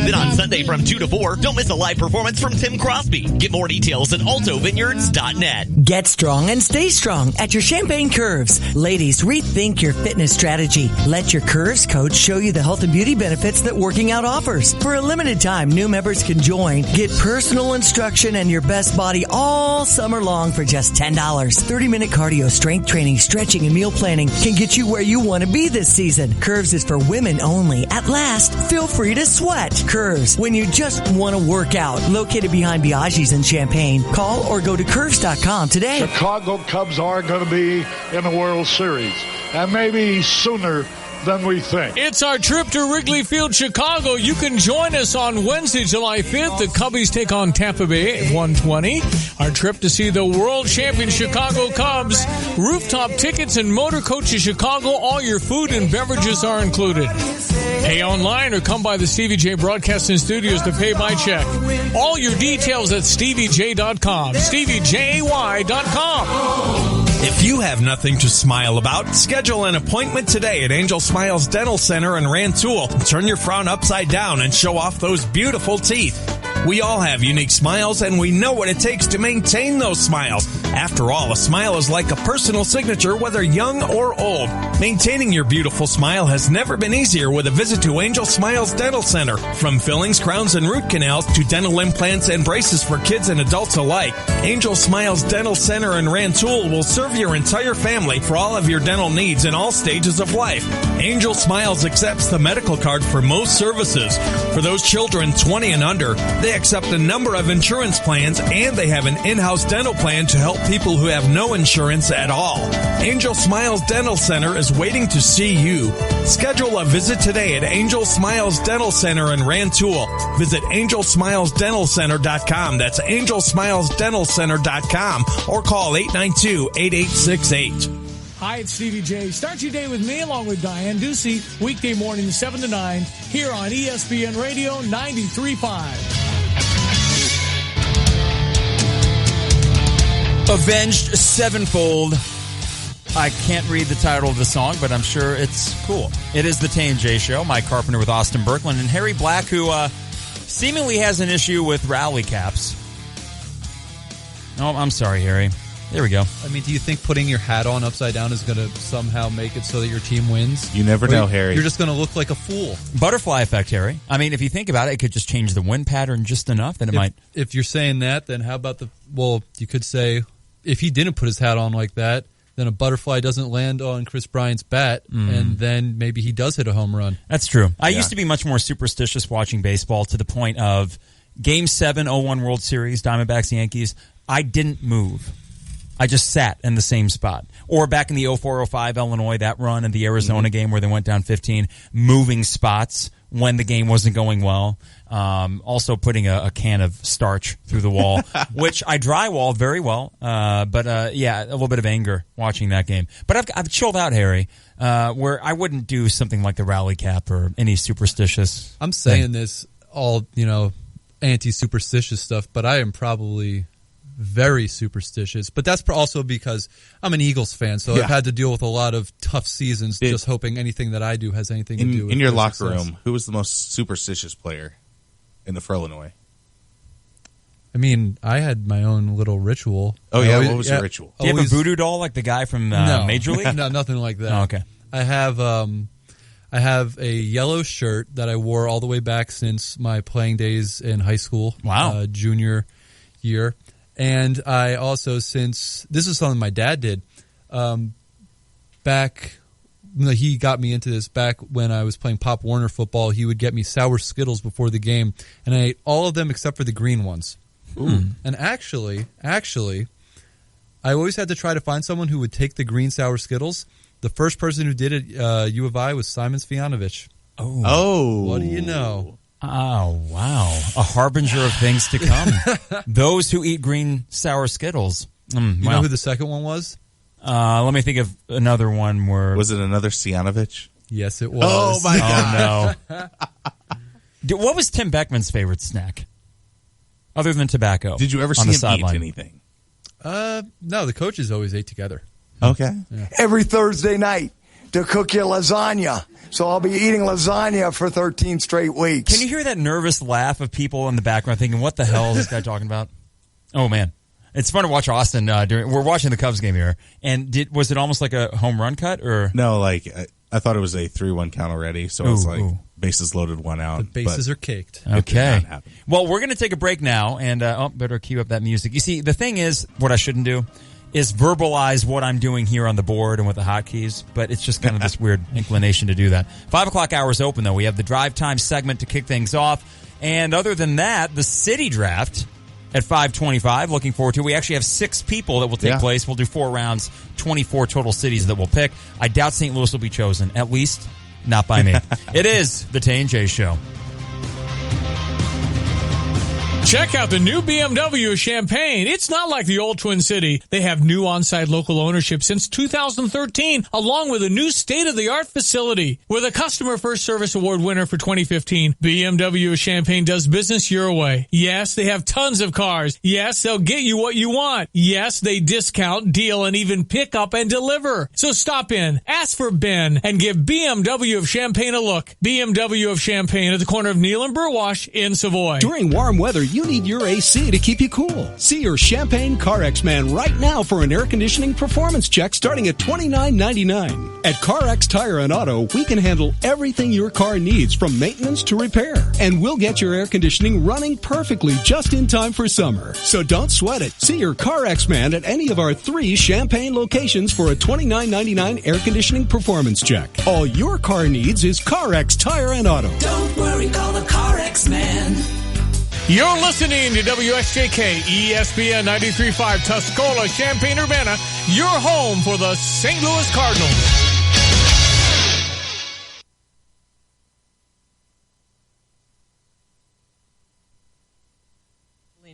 Speaker 16: Then on Sunday from 2 to 4, don't miss a live performance from Tim Crosby. Get more details at altovineyards.net.
Speaker 17: Get strong and stay strong at your Champagne Curves. Ladies, rethink your fitness strategy. Let your Curves coach show you the health and beauty benefits that working out offers. For a limited time, new members can join. Get personal instruction and your best body all summer long for just $10. 30-minute cardio, strength training, stretching, and meal planning can get you where you want to be this season. Curves is for women only. At last, feel free to sweat. Curves, when you just want to work out. Located behind Biaggi's in Champaign. Call or go to curves.com today.
Speaker 18: Chicago Cubs are going to be in the World Series, and maybe sooner
Speaker 3: than we think. It's our trip to Wrigley Field, Chicago. You can join us on Wednesday, July 5th. The Cubbies take on Tampa Bay at 1:20. Our trip to see the world champion Chicago Cubs. Rooftop tickets and motor coach to Chicago. All your food and beverages are included. Pay online or come by the Stevie J Broadcasting Studios to pay by check. All your details at StevieJ.com. StevieJay.com.
Speaker 4: If you have nothing to smile about, schedule an appointment today at Angel Smiles Dental Center in Rantoul. Turn your frown upside down and show off those beautiful teeth. We all have unique smiles, and we know what it takes to maintain those smiles. After all, a smile is like a personal signature, whether young or old. Maintaining your beautiful smile has never been easier with a visit to Angel Smiles Dental Center. From fillings, crowns, and root canals to dental implants and braces for kids and adults alike, Angel Smiles Dental Center in Rantoul will serve your entire family for all of your dental needs in all stages of life. Angel Smiles accepts the medical card for most services. For those children 20 and under, they accept a number of insurance plans, and they have an in-house dental plan to help people who have no insurance at all. Angel Smiles Dental Center is waiting to see you. Schedule a visit today at Angel Smiles Dental Center in Rantoul. Visit angelsmilesdentalcenter.com. That's angelsmilesdentalcenter.com, or call 892-8868.
Speaker 3: Hi, it's Stevie J. Start your day with me along with Diane Ducey, weekday mornings 7 to 9, here on ESPN Radio 93.5.
Speaker 8: Avenged Sevenfold. I can't read the title of the song, but I'm sure it's cool. It is the Tay and J Show. Mike Carpenter with Austin Berkland and Harry Black, who seemingly has an issue with rally caps. Oh, I'm sorry, Harry. There we go.
Speaker 10: I mean, do you think putting your hat on upside down is going to somehow make it so that your team wins?
Speaker 9: You never know, Harry.
Speaker 10: You're just going to look like a fool.
Speaker 8: Butterfly effect, Harry. I mean, if you think about it, it could just change the wind pattern just enough that it might...
Speaker 10: If you're saying that, then how about you could say, if he didn't put his hat on like that, then a butterfly doesn't land on Chris Bryant's bat, and then maybe he does hit a home run.
Speaker 8: That's true. I used to be much more superstitious watching baseball, to the point of Game 7, 0-1 World Series, Diamondbacks, Yankees. I didn't move. I just sat in the same spot. Or back in the 04-05 Illinois, that run, and the Arizona game where they went down 15, moving spots when the game wasn't going well. Also putting a can of starch through the wall, which I drywalled very well. But a little bit of anger watching that game. But I've chilled out, Harry, where I wouldn't do something like the rally cap or any superstitious
Speaker 10: I'm saying this all, anti-superstitious stuff, but I am probably very superstitious. But that's also because I'm an Eagles fan, so I've had to deal with a lot of tough seasons, just hoping anything that I do has anything to do with
Speaker 9: in your
Speaker 10: their
Speaker 9: locker
Speaker 10: success.
Speaker 9: room, who was the most superstitious player in for Illinois?
Speaker 10: I mean, I had my own little ritual.
Speaker 9: Oh, yeah? What was your ritual?
Speaker 8: Do you have a voodoo doll like the guy from Major League?
Speaker 10: No, nothing like that.
Speaker 8: Oh, okay.
Speaker 10: I have a yellow shirt that I wore all the way back since my playing days in high school.
Speaker 8: Wow.
Speaker 10: Junior year. And I also, this is something my dad did, he got me into this back when I was playing Pop Warner football. He would get me sour Skittles before the game, and I ate all of them except for the green ones.
Speaker 8: Ooh.
Speaker 10: And actually, I always had to try to find someone who would take the green sour Skittles. The first person who did it, U of I, was Simon Svijanovich.
Speaker 8: Oh.
Speaker 10: What do you know?
Speaker 8: Oh, wow. A harbinger of things to come. Those who eat green sour Skittles.
Speaker 10: You know who the second one was?
Speaker 8: Let me think of another one where...
Speaker 9: Was it another Svijanovich?
Speaker 10: Yes, it was.
Speaker 9: Oh, my God.
Speaker 8: Oh, no. What was Tim Beckman's favorite snack? Other than tobacco.
Speaker 9: Did you ever see him eat anything?
Speaker 10: No, the coaches always ate together.
Speaker 9: Okay.
Speaker 10: Yeah.
Speaker 18: Every Thursday night to cook you lasagna. So I'll be eating lasagna for 13 straight weeks.
Speaker 8: Can you hear that nervous laugh of people in the background thinking, what the hell is this guy talking about? Oh, man. It's fun to watch Austin. We're watching the Cubs game here. And was it almost like a home run cut? Or
Speaker 9: No, I thought it was a 3-1 count already. So it's like bases loaded, one out.
Speaker 10: The bases are caked.
Speaker 8: Okay. Well, we're going to take a break now. And better cue up that music. You see, the thing is, what I shouldn't do is verbalize what I'm doing here on the board and with the hotkeys, but it's just kind of this weird inclination to do that. 5 o'clock hour is open, though. We have the drive time segment to kick things off. And other than that, the city draft at 5:25. Looking forward to it. We actually have 6 people that will take place. We'll do 4 rounds, 24 total cities that we'll pick. I doubt St. Louis will be chosen, at least Not by me. It is the Tay and J Show.
Speaker 3: Check out the new BMW of Champaign. It's not like the old Twin City. They have new on-site local ownership since 2013, along with a new state-of-the-art facility. With a Customer First Service Award winner for 2015, BMW of Champaign does business your way. Yes, they have tons of cars. Yes, they'll get you what you want. Yes, they discount, deal, and even pick up and deliver. So stop in, ask for Ben, and give BMW of Champaign a look. BMW of Champaign at the corner of Neal and Burwash in Savoy.
Speaker 19: During warm weather, you need your AC to keep you cool. See your Champaign CarX man right now for an air conditioning performance check starting at $29.99. At CarX Tire and Auto, we can handle everything your car needs from maintenance to repair. And we'll get your air conditioning running perfectly just in time for summer. So don't sweat it. See your CarX man at any of our 3 Champaign locations for a $29.99 air conditioning performance check. All your car needs is CarX Tire and Auto.
Speaker 20: Don't worry, call the CarX man.
Speaker 3: You're listening to WSJK ESPN 93.5 Tuscola, Champaign-Urbana, your home for the St. Louis Cardinals.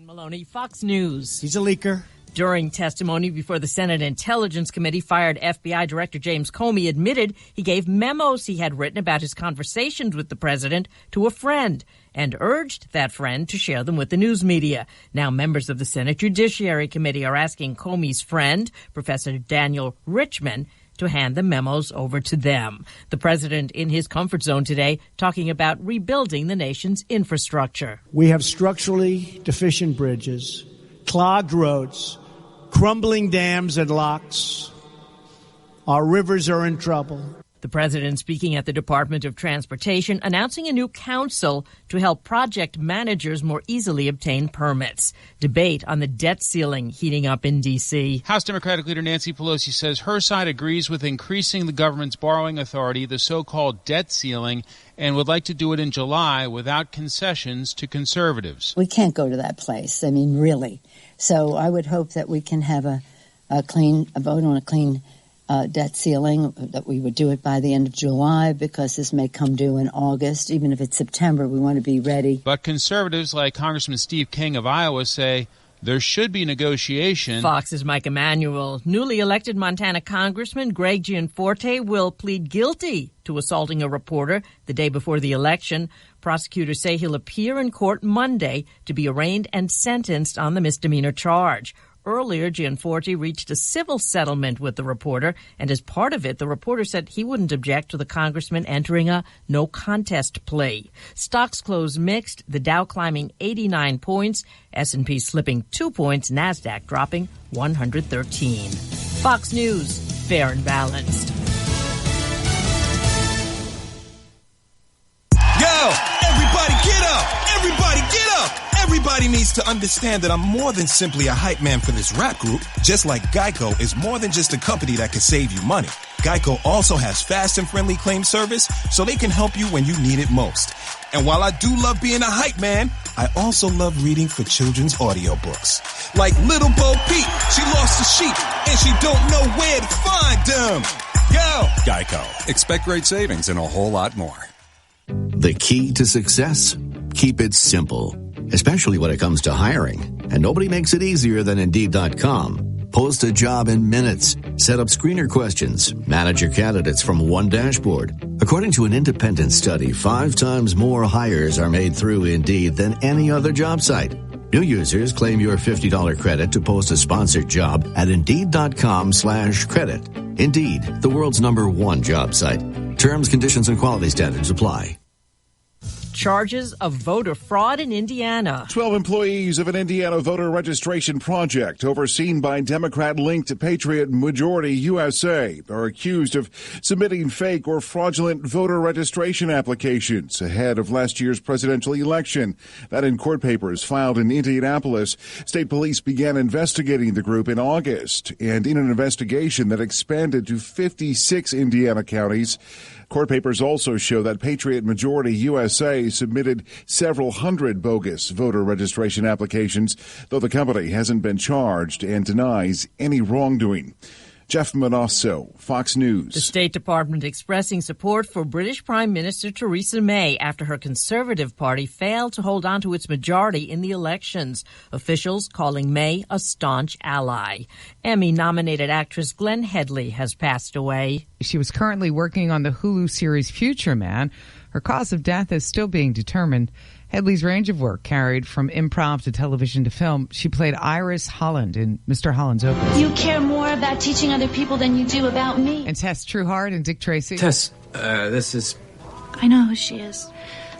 Speaker 21: Maloney, Fox News.
Speaker 22: He's a leaker.
Speaker 21: During testimony before the Senate Intelligence Committee, fired FBI Director James Comey admitted he gave memos he had written about his conversations with the president to a friend and urged that friend to share them with the news media. Now, members of the Senate Judiciary Committee are asking Comey's friend, Professor Daniel Richman, to hand the memos over to them. The president in his comfort zone today talking about rebuilding the nation's infrastructure.
Speaker 22: We have structurally deficient bridges, clogged roads, crumbling dams and locks. Our rivers are in trouble.
Speaker 21: The president speaking at the Department of Transportation, announcing a new council to help project managers more easily obtain permits. Debate on the debt ceiling heating up in D.C.
Speaker 23: House Democratic Leader Nancy Pelosi says her side agrees with increasing the government's borrowing authority, the so-called debt ceiling, and would like to do it in July without concessions to conservatives.
Speaker 25: We can't go to that place. I mean, really. So I would hope that we can have a vote on a clean debt ceiling, that we would do it by the end of July, because this may come due in August. Even if it's September, we want to be ready.
Speaker 23: But conservatives like Congressman Steve King of Iowa say there should be negotiation.
Speaker 21: Fox's Mike Emanuel. Newly elected Montana Congressman Greg Gianforte will plead guilty to assaulting a reporter the day before the election. Prosecutors say he'll appear in court Monday to be arraigned and sentenced on the misdemeanor charge. Earlier, Gianforte reached a civil settlement with the reporter, and as part of it, the reporter said he wouldn't object to the congressman entering a no-contest plea. Stocks closed mixed, the Dow climbing 89 points, S&P slipping 2 points, NASDAQ dropping 113. Fox News, fair and balanced.
Speaker 26: Yo, everybody get up! Everybody get up! Everybody needs to understand that I'm more than simply a hype man for this rap group, just like Geico is more than just a company that can save you money. Geico also has fast and friendly claim service, so they can help you when you need it most. And while I do love being a hype man, I also love reading for children's audiobooks. Like Little Bo Peep, she lost a sheep, and she don't know where to find them. Yo!
Speaker 27: Geico. Expect great savings and a whole lot more.
Speaker 5: The key to success? Keep it simple, especially when it comes to hiring. And nobody makes it easier than Indeed.com. Post a job in minutes. Set up screener questions. Manage your candidates from one dashboard. According to an independent study, 5 times more hires are made through Indeed than any other job site. New users claim your $50 credit to post a sponsored job at Indeed.com/credit. Indeed, the world's #1 job site. Terms, conditions, and quality standards apply.
Speaker 21: Charges of voter fraud in Indiana.
Speaker 28: 12 employees of an Indiana voter registration project overseen by Democrat-linked Patriot Majority USA are accused of submitting fake or fraudulent voter registration applications ahead of last year's presidential election. That in court papers filed in Indianapolis. State police began investigating the group in August, and in an investigation that expanded to 56 Indiana counties. Court papers also show that Patriot Majority USA submitted several hundred bogus voter registration applications, though the company hasn't been charged and denies any wrongdoing. Jeff Manasso, Fox News.
Speaker 21: The State Department expressing support for British Prime Minister Theresa May after her Conservative Party failed to hold on to its majority in the elections. Officials calling May a staunch ally. Emmy-nominated actress Glenn Headley has passed away.
Speaker 1: She was currently working on the Hulu series Future Man. Her cause of death is still being determined. Headley's range of work carried from improv to television to film. She played Iris Holland in Mr. Holland's Opus.
Speaker 2: You care more about teaching other people than you do about me.
Speaker 1: And Tess Trueheart and Dick Tracy.
Speaker 6: Tess, this is...
Speaker 2: I know who she is.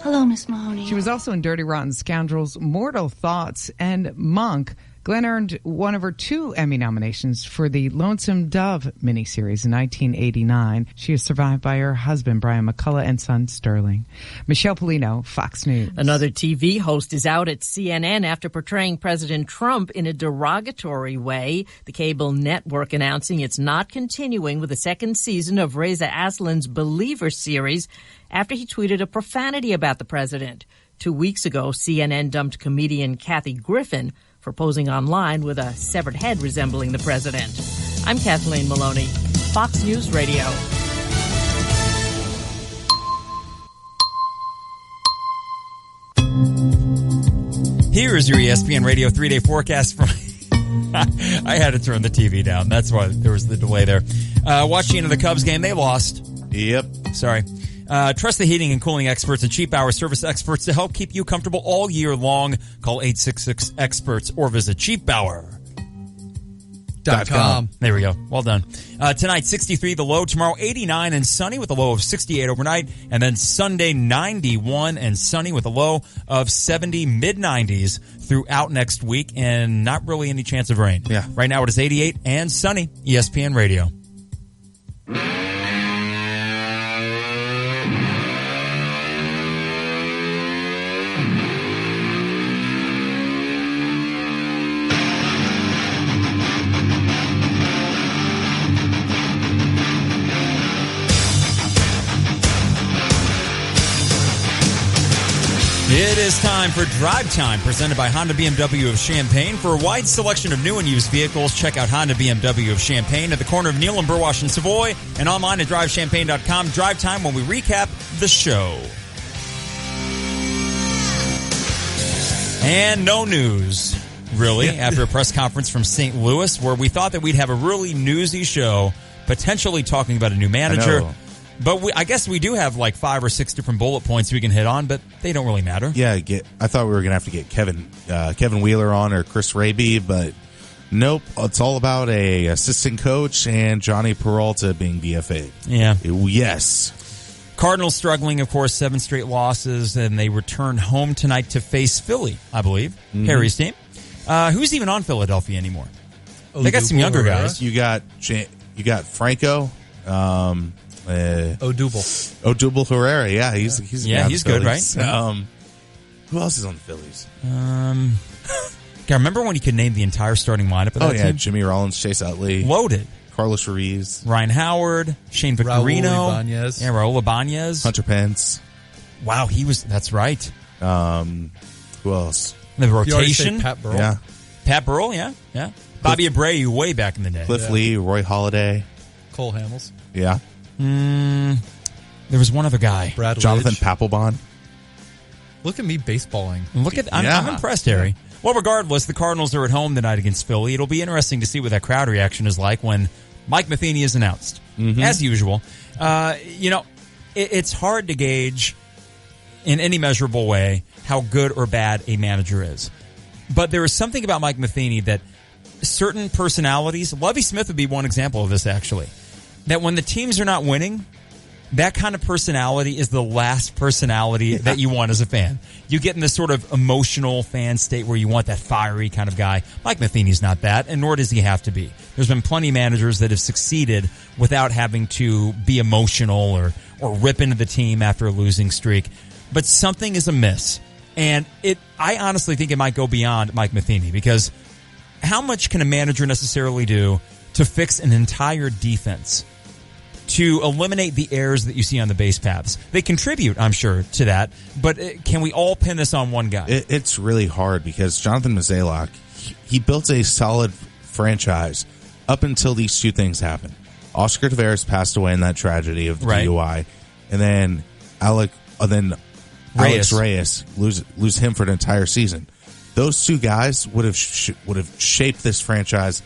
Speaker 2: Hello, Miss Mahoney.
Speaker 1: She was also in Dirty Rotten Scoundrels, Mortal Thoughts, and Monk. Glenn earned one of her 2 Emmy nominations for the Lonesome Dove miniseries in 1989. She is survived by her husband, Brian McCullough, and son, Sterling. Michelle Polino, Fox News.
Speaker 21: Another TV host is out at CNN after portraying President Trump in a derogatory way. The cable network announcing it's not continuing with the second season of Reza Aslan's Believer series after he tweeted a profanity about the president. 2 weeks ago, CNN dumped comedian Kathy Griffin for posing online with a severed head resembling the president. I'm Kathleen Maloney, Fox News Radio.
Speaker 8: Here is your ESPN Radio 3-day forecast from... I had to turn the TV down. That's why there was the delay there. Watching into the Cubs game, they lost.
Speaker 9: Yep.
Speaker 8: Sorry. Trust the heating and cooling experts and cheap hour service experts to help keep you comfortable all year long. Call 866-EXPERTS or visit cheaphour.com. There we go. Well done. Tonight, 63 the low. Tomorrow, 89 and sunny with a low of 68 overnight. And then Sunday, 91 and sunny with a low of 70, mid-90s throughout next week. And not really any chance of rain.
Speaker 9: Yeah.
Speaker 8: Right now, it is 88 and sunny. ESPN Radio. It is time for Drive Time, presented by Honda BMW of Champaign. For a wide selection of new and used vehicles, check out Honda BMW of Champaign at the corner of Neal and Burwash and Savoy, and online at drivechampagne.com. Drive Time when we recap the show. And no news, really, after a press conference from St. Louis, where we thought that we'd have a really newsy show, potentially talking about a new manager. But I guess we do have like 5 or 6 different bullet points we can hit on, but they don't really matter.
Speaker 9: Yeah, I thought we were going to have to get Kevin Wheeler on or Chris Raby, but nope. It's all about a assistant coach and Johnny Peralta being DFA.
Speaker 8: Yeah.
Speaker 9: Yes.
Speaker 8: Cardinals struggling, of course, 7 straight losses, and they return home tonight to face Philly, I believe. Mm-hmm. Harry's team. Who's even on Philadelphia anymore? They got some younger guys.
Speaker 9: You got Franco. Odubel Herrera, yeah, he's
Speaker 8: good, right?
Speaker 9: Who else is on the Phillies?
Speaker 8: I remember when you could name the entire starting lineup of that team?
Speaker 9: Jimmy Rollins, Chase Utley,
Speaker 8: loaded.
Speaker 9: Carlos Ruiz,
Speaker 8: Ryan Howard, Shane Victorino, Raul Ibanez,
Speaker 9: Hunter Pence.
Speaker 8: Wow, that's right.
Speaker 9: Who else?
Speaker 8: The rotation,
Speaker 10: Pat Burrell.
Speaker 9: Yeah,
Speaker 8: Pat Burrell, yeah. Bobby Abreu way back in the day.
Speaker 9: Cliff Lee, Roy Halladay,
Speaker 10: Cole Hamels.
Speaker 9: Yeah.
Speaker 8: There was one other guy,
Speaker 9: Jonathan Papelbon.
Speaker 10: Look at me baseballing.
Speaker 8: I'm impressed, Harry. Well, regardless, the Cardinals are at home tonight against Philly. It'll be interesting to see what that crowd reaction is like when Mike Matheny is announced, as usual. It's hard to gauge in any measurable way how good or bad a manager is. But there is something about Mike Matheny that certain personalities, Lovie Smith would be one example of this, actually, that when the teams are not winning, that kind of personality is the last personality that you want as a fan. You get in this sort of emotional fan state where you want that fiery kind of guy. Mike Matheny's not that, and nor does he have to be. There's been plenty of managers that have succeeded without having to be emotional or rip into the team after a losing streak. But something is amiss. And I honestly think it might go beyond Mike Matheny, because how much can a manager necessarily do to fix an entire defense, to eliminate the errors that you see on the base paths? They contribute, I'm sure, to that, but can we all pin this on one guy?
Speaker 9: It's really hard because Jonathan Mozeliak, he built a solid franchise up until these two things happened. Oscar Taveras passed away in that tragedy of the DUI, and then Alex Reyes lose him for an entire season. Those two guys would have shaped this franchise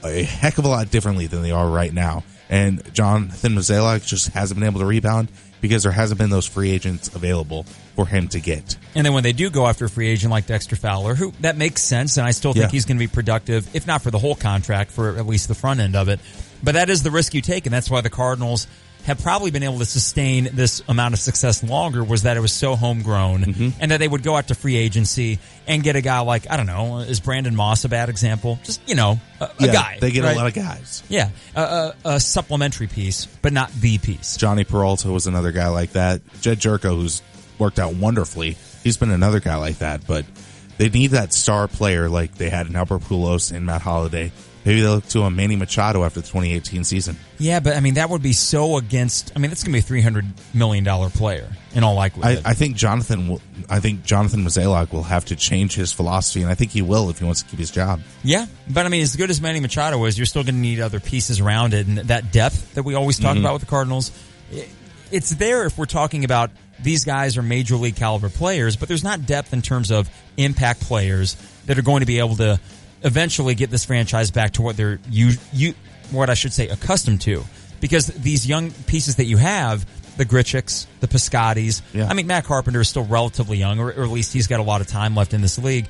Speaker 9: a heck of a lot differently than they are right now. And Jonathan Mozeliak just hasn't been able to rebound because there hasn't been those free agents available for him to get.
Speaker 8: And then when they do go after a free agent like Dexter Fowler, who that makes sense, and I still think he's going to be productive, if not for the whole contract, for at least the front end of it. But that is the risk you take, and that's why the Cardinals have probably been able to sustain this amount of success longer, was that it was so homegrown, and that they would go out to free agency and get a guy like, I don't know, is Brandon Moss a bad example? Just, a guy.
Speaker 9: They get a lot of guys.
Speaker 8: Yeah, a supplementary piece, but not the piece.
Speaker 9: Johnny Peralta was another guy like that. Jed Jerko, who's worked out wonderfully, he's been another guy like that, but they need that star player like they had in Albert Pujols and Matt Holliday. Maybe they'll look to a Manny Machado after the 2018 season.
Speaker 8: Yeah, but that would be so against. That's going to be a $300 million player in all likelihood.
Speaker 9: I think Jonathan Mozeliak will have to change his philosophy, and I think he will if he wants to keep his job.
Speaker 8: Yeah, but as good as Manny Machado is, you're still going to need other pieces around it, and that depth that we always talk about with the Cardinals, it's there if we're talking about these guys are major league caliber players, but there's not depth in terms of impact players that are going to be able to eventually get this franchise back to what they're accustomed to. Because these young pieces that you have, the Grichuks, the Piscottis, Matt Carpenter is still relatively young, or at least he's got a lot of time left in this league.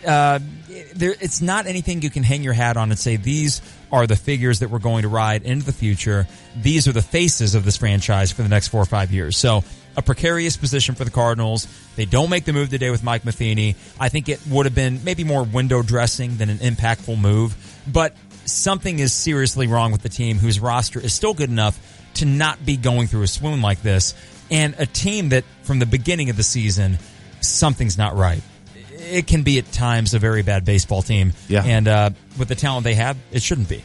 Speaker 8: It's not anything you can hang your hat on and say, these are the figures that we're going to ride into the future. These are the faces of this franchise for the next 4 or 5 years. So a precarious position for the Cardinals. They don't make the move today with Mike Matheny. I think it would have been maybe more window dressing than an impactful move. But something is seriously wrong with the team whose roster is still good enough to not be going through a swoon like this. And a team that from the beginning of the season, something's not right. It can be at times a very bad baseball team.
Speaker 9: Yeah.
Speaker 8: And with the talent they have, it shouldn't be.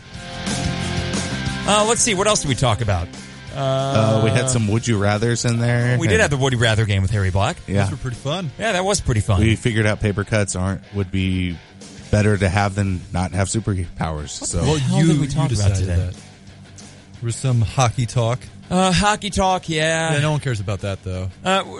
Speaker 8: Let's see. What else did we talk about?
Speaker 9: We had some Would You Rathers in there.
Speaker 8: We did have the Would You Rather game with Harry Black.
Speaker 9: Yeah.
Speaker 10: Those were pretty fun.
Speaker 8: Yeah, that was pretty fun.
Speaker 9: We figured out paper cuts would be better to have than not have superpowers. So,
Speaker 10: well,
Speaker 8: we talked about today?
Speaker 10: That. There was some hockey talk.
Speaker 8: Hockey talk, yeah.
Speaker 10: Yeah, no one cares about that, though.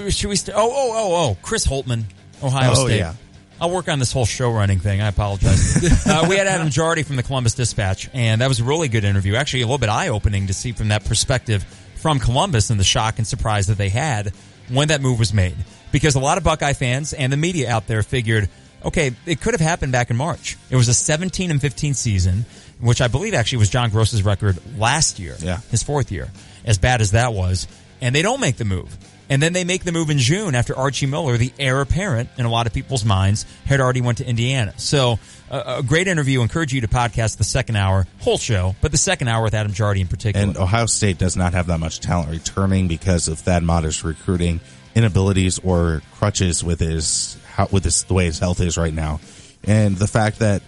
Speaker 8: Should we... Chris Holtman, Ohio State.
Speaker 9: Yeah.
Speaker 8: I'll work on this whole show running thing. I apologize. We had Adam Jardy from the Columbus Dispatch, and that was a really good interview. Actually, a little bit eye-opening to see from that perspective from Columbus and the shock and surprise that they had when that move was made. Because a lot of Buckeye fans and the media out there figured, okay, it could have happened back in March. It was a 17-15 season, which I believe actually was John Gross's record last year, his fourth year, as bad as that was. And they don't make the move. And then they make the move in June after Archie Miller, the heir apparent in a lot of people's minds, had already went to Indiana. So a great interview. Encourage you to podcast the second hour, whole show, but the second hour with Adam Jardy in particular.
Speaker 9: And Ohio State does not have that much talent returning because of Thad Matta's recruiting inabilities or crutches with the way his health is right now. And the fact that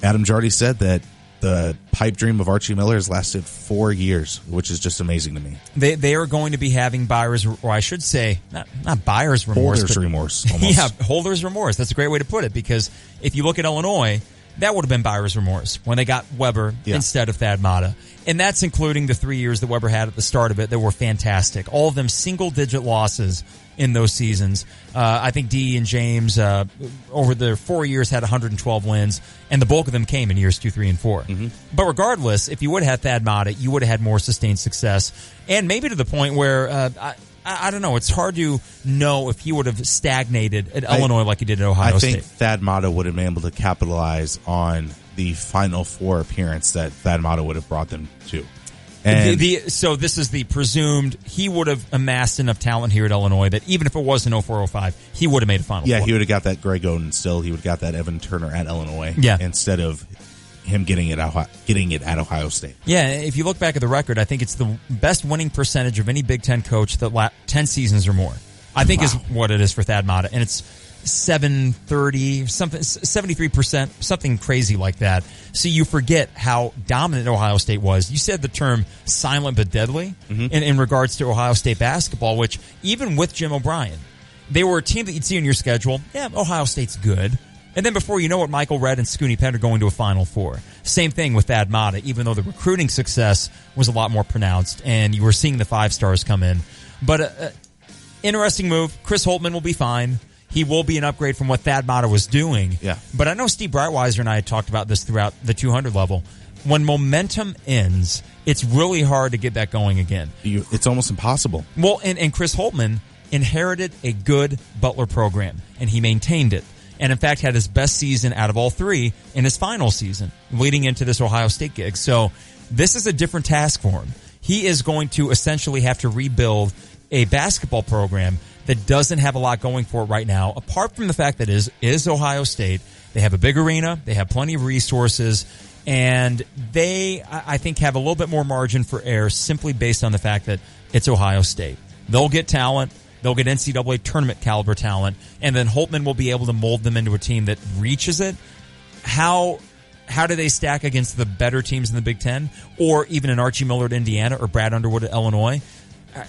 Speaker 9: Adam Jardy said that the pipe dream of Archie Miller has lasted 4 years, which is just amazing to me.
Speaker 8: They are going to be having buyer's, or I should say, not buyer's remorse.
Speaker 9: Holders remorse, almost.
Speaker 8: Yeah, holders remorse. That's a great way to put it, because if you look at Illinois, that would have been buyer's remorse when they got Weber instead of Thad Matta. And that's including the 3 years that Weber had at the start of it that were fantastic. All of them single-digit losses in those seasons. I think Dee and James, over their 4 years, had 112 wins, and the bulk of them came in years 2, 3, and 4. Mm-hmm. But regardless, if you would have had Thad Matta, you would have had more sustained success, and maybe to the point where I don't know. It's hard to know if he would have stagnated at Illinois like he did at Ohio State.
Speaker 9: I think Thad Matta would have been able to capitalize on the Final Four appearance that Thad Matta would have brought them to. And
Speaker 8: so this is the presumed he would have amassed enough talent here at Illinois that even if it was an 04-05, he would have made a Final Four.
Speaker 9: He would have got that Greg Oden still. He would have got that Evan Turner at Illinois instead of him getting it at Ohio State. Yeah,
Speaker 8: if you look back at the record, I think it's the best winning percentage of any Big Ten coach that 10 seasons or more. I think is what it is for Thad Matta, and it's 730 something, 73%, something crazy like that. So you forget how dominant Ohio State was. You said the term silent but deadly in regards to Ohio State basketball, which even with Jim O'Brien, they were a team that you'd see on your schedule. Yeah, Ohio State's good. And then before you know it, Michael Redd and Scooney Penn are going to a Final Four. Same thing with Thad Matta, even though the recruiting success was a lot more pronounced and you were seeing the 5 stars come in. But interesting move. Chris Holtmann will be fine. He will be an upgrade from what Thad Matta was doing.
Speaker 9: Yeah.
Speaker 8: But I know Steve Breitweiser and I had talked about this throughout the 200 level. When momentum ends, it's really hard to get that going again.
Speaker 9: It's almost impossible.
Speaker 8: Well, and Chris Holtmann inherited a good Butler program, and he maintained it. And, in fact, had his best season out of all 3 in his final season, leading into this Ohio State gig. So this is a different task for him. He is going to essentially have to rebuild a basketball program that doesn't have a lot going for it right now, apart from the fact that it is Ohio State. They have a big arena. They have plenty of resources. And they, I think, have a little bit more margin for error simply based on the fact that it's Ohio State. They'll get talent. They'll get NCAA tournament caliber talent. And then Holtmann will be able to mold them into a team that reaches it. How do they stack against the better teams in the Big Ten? Or even an Archie Miller at Indiana or Brad Underwood at Illinois?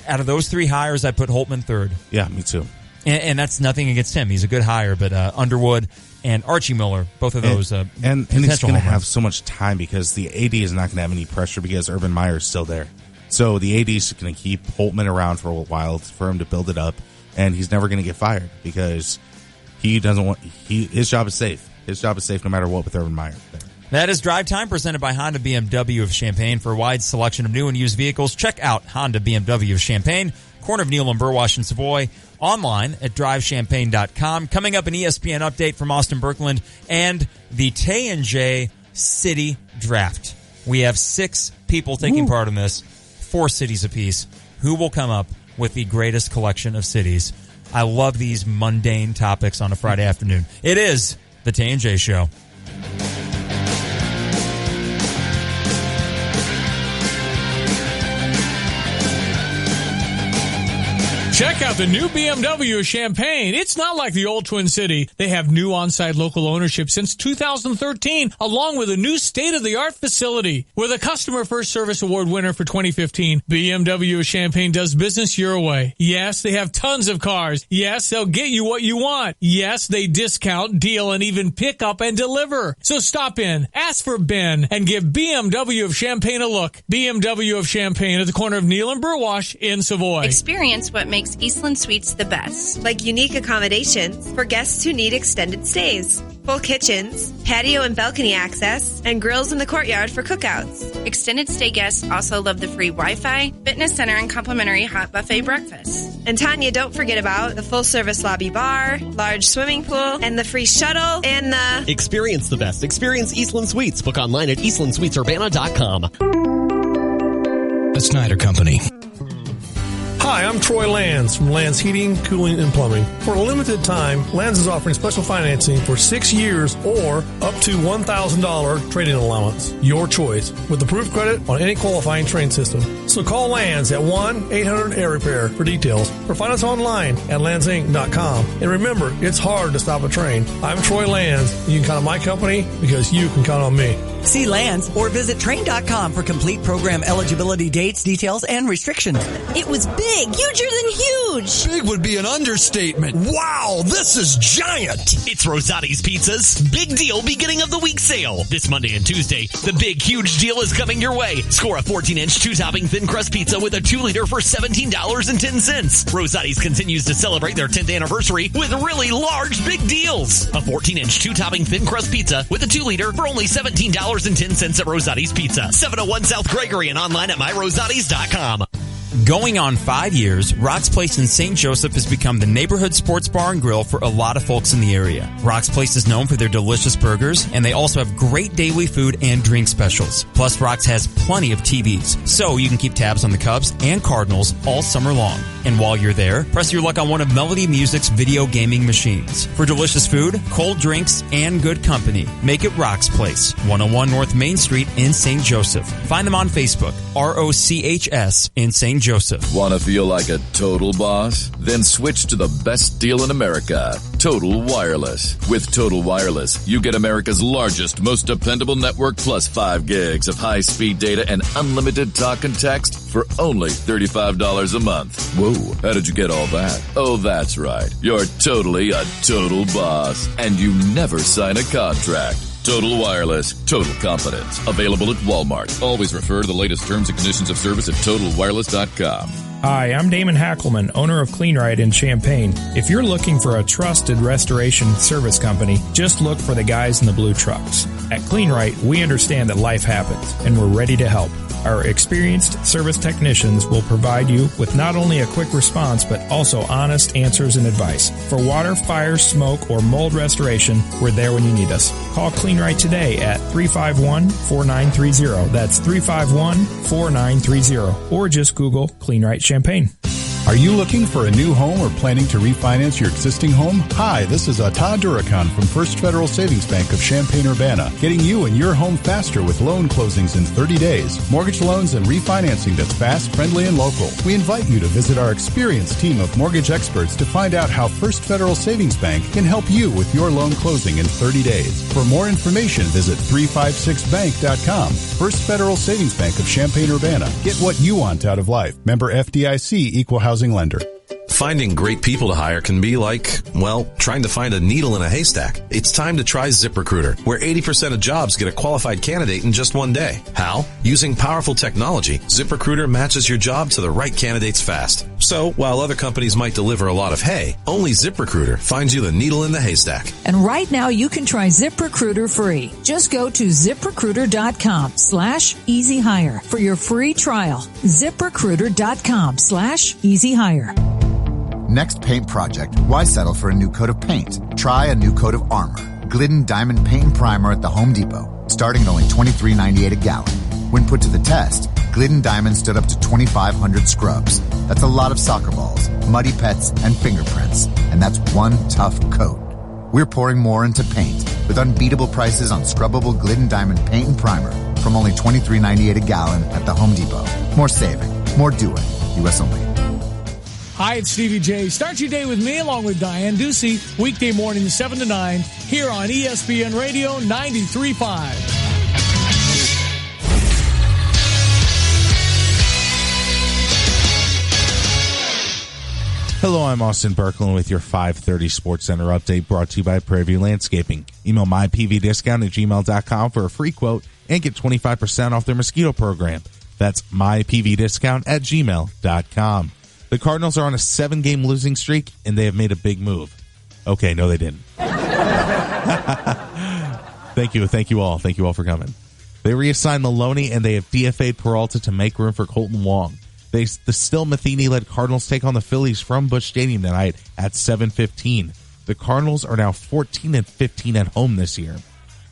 Speaker 8: Out of those 3 hires, I put Holtmann third.
Speaker 9: Yeah, me too.
Speaker 8: And that's nothing against him. He's a good hire, but Underwood and Archie Miller, both of those
Speaker 9: and he's going to have so much time because the AD is not going to have any pressure because Urban Meyer is still there. So the AD is going to keep Holtmann around for a while for him to build it up, and he's never going to get fired because he doesn't want. His job is safe. His job is safe no matter what with Urban Meyer there.
Speaker 8: That is Drive Time, presented by Honda BMW of Champaign. For a wide selection of new and used vehicles, check out Honda BMW of Champaign, corner of Neal and Burwash in Savoy, online at drivechampaign.com. Coming up, an ESPN update from Austin Berkland and the Tay and J City Draft. We have 6 people taking part in this, 4 cities apiece. Who will come up with the greatest collection of cities? I love these mundane topics on a Friday afternoon. It is the Tay and J Show.
Speaker 3: Check out the new BMW of Champaign. It's not like the old Twin City. They have new on-site local ownership since 2013, along with a new state-of-the-art facility. With a Customer First Service Award winner for 2015, BMW of Champaign does business your way. Yes, they have tons of cars. Yes, they'll get you what you want. Yes, they discount, deal, and even pick up and deliver. So stop in, ask for Ben, and give BMW of Champaign a look. BMW of Champaign at the corner of Neal and Burwash in Savoy.
Speaker 6: Experience what makes Eastland Suites the best. Like unique accommodations for guests who need extended stays, full kitchens, patio and balcony access, and grills in the courtyard for cookouts.
Speaker 7: Extended stay guests also love the free Wi-Fi, fitness center, and complimentary hot buffet breakfast.
Speaker 6: And Tanya, don't forget about the full-service lobby bar, large swimming pool, and the free shuttle, and the...
Speaker 11: Experience the best. Experience Eastland Suites. Book online at eastlandsuitesurbana.com.
Speaker 12: The Snyder Company.
Speaker 13: Hi, I'm Troy Lands from Lands Heating, Cooling, and Plumbing. For a limited time, Lands is offering special financing for 6 years or up to $1,000 trade-in allowance. Your choice, with approved credit on any qualifying train system. So call Lands at 1-800-AIR-REPAIR for details or find us online at landsinc.com. And remember, it's hard to stop a train. I'm Troy Lands. You can count on my company because you can count on me.
Speaker 17: See Lands or visit train.com for complete program eligibility dates, details, and restrictions.
Speaker 6: It was big, huger than huge.
Speaker 12: Big would be an understatement. Wow, this is giant.
Speaker 16: It's Rosati's Pizza's Big Deal Beginning of the Week sale. This Monday and Tuesday, the big, huge deal is coming your way. Score a 14-inch, 2-topping thin crust pizza with a 2-liter for $17.10. Rosati's continues to celebrate their 10th anniversary with really large, big deals. A 14-inch, 2-topping thin crust pizza with a 2-liter for only $17.10 at Rosati's Pizza. 701 South Gregory and online at myrosatis.com.
Speaker 8: Going on 5 years, Rock's Place in St. Joseph has become the neighborhood sports bar and grill for a lot of folks in the area. Rock's Place is known for their delicious burgers, and they also have great daily food and drink specials. Plus, Rock's has plenty of TVs, so you can keep tabs on the Cubs and Cardinals all summer long. And while you're there, press your luck on one of Melody Music's video gaming machines. For delicious food, cold drinks, and good company, make it Rock's Place, 101 North Main Street in St. Joseph. Find them on Facebook, ROCHS in St. Joseph. Joseph.
Speaker 4: Want to feel like a total boss? Then switch to the best deal in America, Total Wireless. With Total Wireless, you get America's largest, most dependable network plus 5 gigs of high-speed data and unlimited talk and text for only $35 a month. Whoa, how did you get all that? Oh, that's right. You're totally a total boss, and you never sign a contract. Total Wireless, total confidence. Available at Walmart. Always refer to the latest terms and conditions of service at TotalWireless.com.
Speaker 14: Hi, I'm Damon Hackelman, owner of CleanRite in Champaign. If you're looking for a trusted restoration service company, just look for the guys in the blue trucks. At CleanRite, we understand that life happens, and we're ready to help. Our experienced service technicians will provide you with not only a quick response, but also honest answers and advice. For water, fire, smoke, or mold restoration, we're there when you need us. Call CleanRite today at 351-4930. That's 351-4930. Or just Google CleanRite Champaign.
Speaker 15: Are you looking for a new home or planning to refinance your existing home? Hi, this is Todd Duracon from First Federal Savings Bank of Champaign-Urbana, getting you and your home faster with loan closings in 30 days, mortgage loans, and refinancing that's fast, friendly, and local. We invite you to visit our experienced team of mortgage experts to find out how First Federal Savings Bank can help you with your loan closing in 30 days. For more information, visit 356bank.com. First Federal Savings Bank of Champaign-Urbana. Get what you want out of life. Member FDIC, Equal Housing Lender.
Speaker 18: Finding great people to hire can be like, well, trying to find a needle in a haystack. It's time to try ZipRecruiter, where 80% of jobs get a qualified candidate in just one day. How? Using powerful technology, ZipRecruiter matches your job to the right candidates fast. So, while other companies might deliver a lot of hay, only ZipRecruiter finds you the needle in the haystack.
Speaker 19: And right now you can try ZipRecruiter free. Just go to ZipRecruiter.com/easyhire for your free trial. ZipRecruiter.com/easyhire.
Speaker 20: Next paint project, why settle for a new coat of paint? Try a new coat of armor. Glidden Diamond Paint and Primer at the Home Depot, starting at only $23.98 a gallon. When put to the test, Glidden Diamond stood up to 2,500 scrubs. That's a lot of soccer balls, muddy pets, and fingerprints. And that's one tough coat. We're pouring more into paint with unbeatable prices on scrubbable Glidden Diamond Paint and Primer from only $23.98 a gallon at the Home Depot. More saving, more doing. U.S. only.
Speaker 3: Hi, it's Stevie J. Start your day with me along with Diane Ducey, weekday morning 7 to 9, here on ESPN Radio 93.5.
Speaker 9: Hello, I'm Austin Berkland with your 5:30 Sports Center update brought to you by Prairie View Landscaping. Email mypvdiscount@gmail.com for a free quote and get 25% off their mosquito program. That's mypvdiscount@gmail.com. The Cardinals are on a 7-game losing streak, and they have made a big move. Okay, no, they didn't. Thank you all for coming. They reassigned Maloney, and they have DFA'd Peralta to make room for Colton Wong. The still Matheny-led Cardinals take on the Phillies from Busch Stadium tonight at 7:15. The Cardinals are now 14-15 at home this year.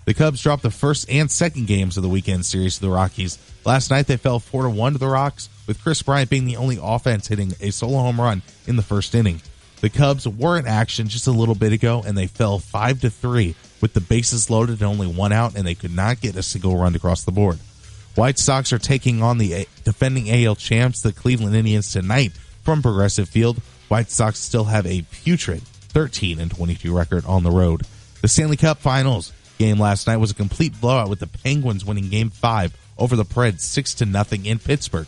Speaker 9: The Cubs dropped the first and second games of the weekend series to the Rockies. Last night they fell 4-1 to the Rocks, with Chris Bryant being the only offense hitting a solo home run in the first inning. The Cubs were in action just a little bit ago, and they fell 5-3 with the bases loaded and only one out, and they could not get a single run across the board. White Sox are taking on the defending AL champs, the Cleveland Indians, tonight from Progressive Field. White Sox still have a putrid 13-22 record on the road. The Stanley Cup Finals game last night was a complete blowout, with the Penguins winning Game 5 over the Preds 6-0 in Pittsburgh.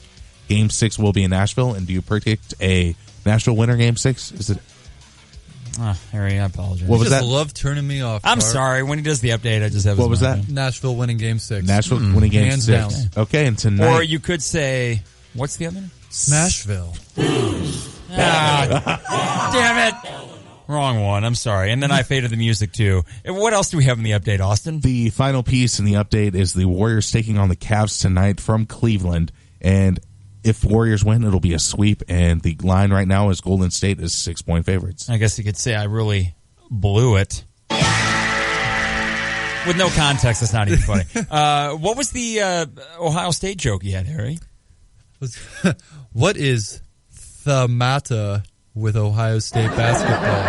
Speaker 9: Game 6 will be in Nashville, and do you predict a Nashville winner Game 6? Is it?
Speaker 8: Harry, I apologize.
Speaker 9: What was that?
Speaker 10: I love turning me off.
Speaker 8: I'm sorry. When he does the update, I just have.
Speaker 9: What was that?
Speaker 10: Nashville winning Game 6.
Speaker 9: Nashville winning Game
Speaker 10: Hands
Speaker 9: 6.
Speaker 10: down.
Speaker 9: Okay, and tonight.
Speaker 8: Or you could say, what's the other name?
Speaker 10: Nashville.
Speaker 8: Damn it. Wrong one. I'm sorry. And then I faded the music, too. And what else do we have in the update, Austin?
Speaker 9: The final piece in the update is the Warriors taking on the Cavs tonight from Cleveland. And if Warriors win, it'll be a sweep. And the line right now is Golden State is 6-point favorites.
Speaker 8: I guess you could say I really blew it. With no context, that's not even funny. What was the Ohio State joke you had, Harry?
Speaker 10: What is the matter with Ohio State basketball?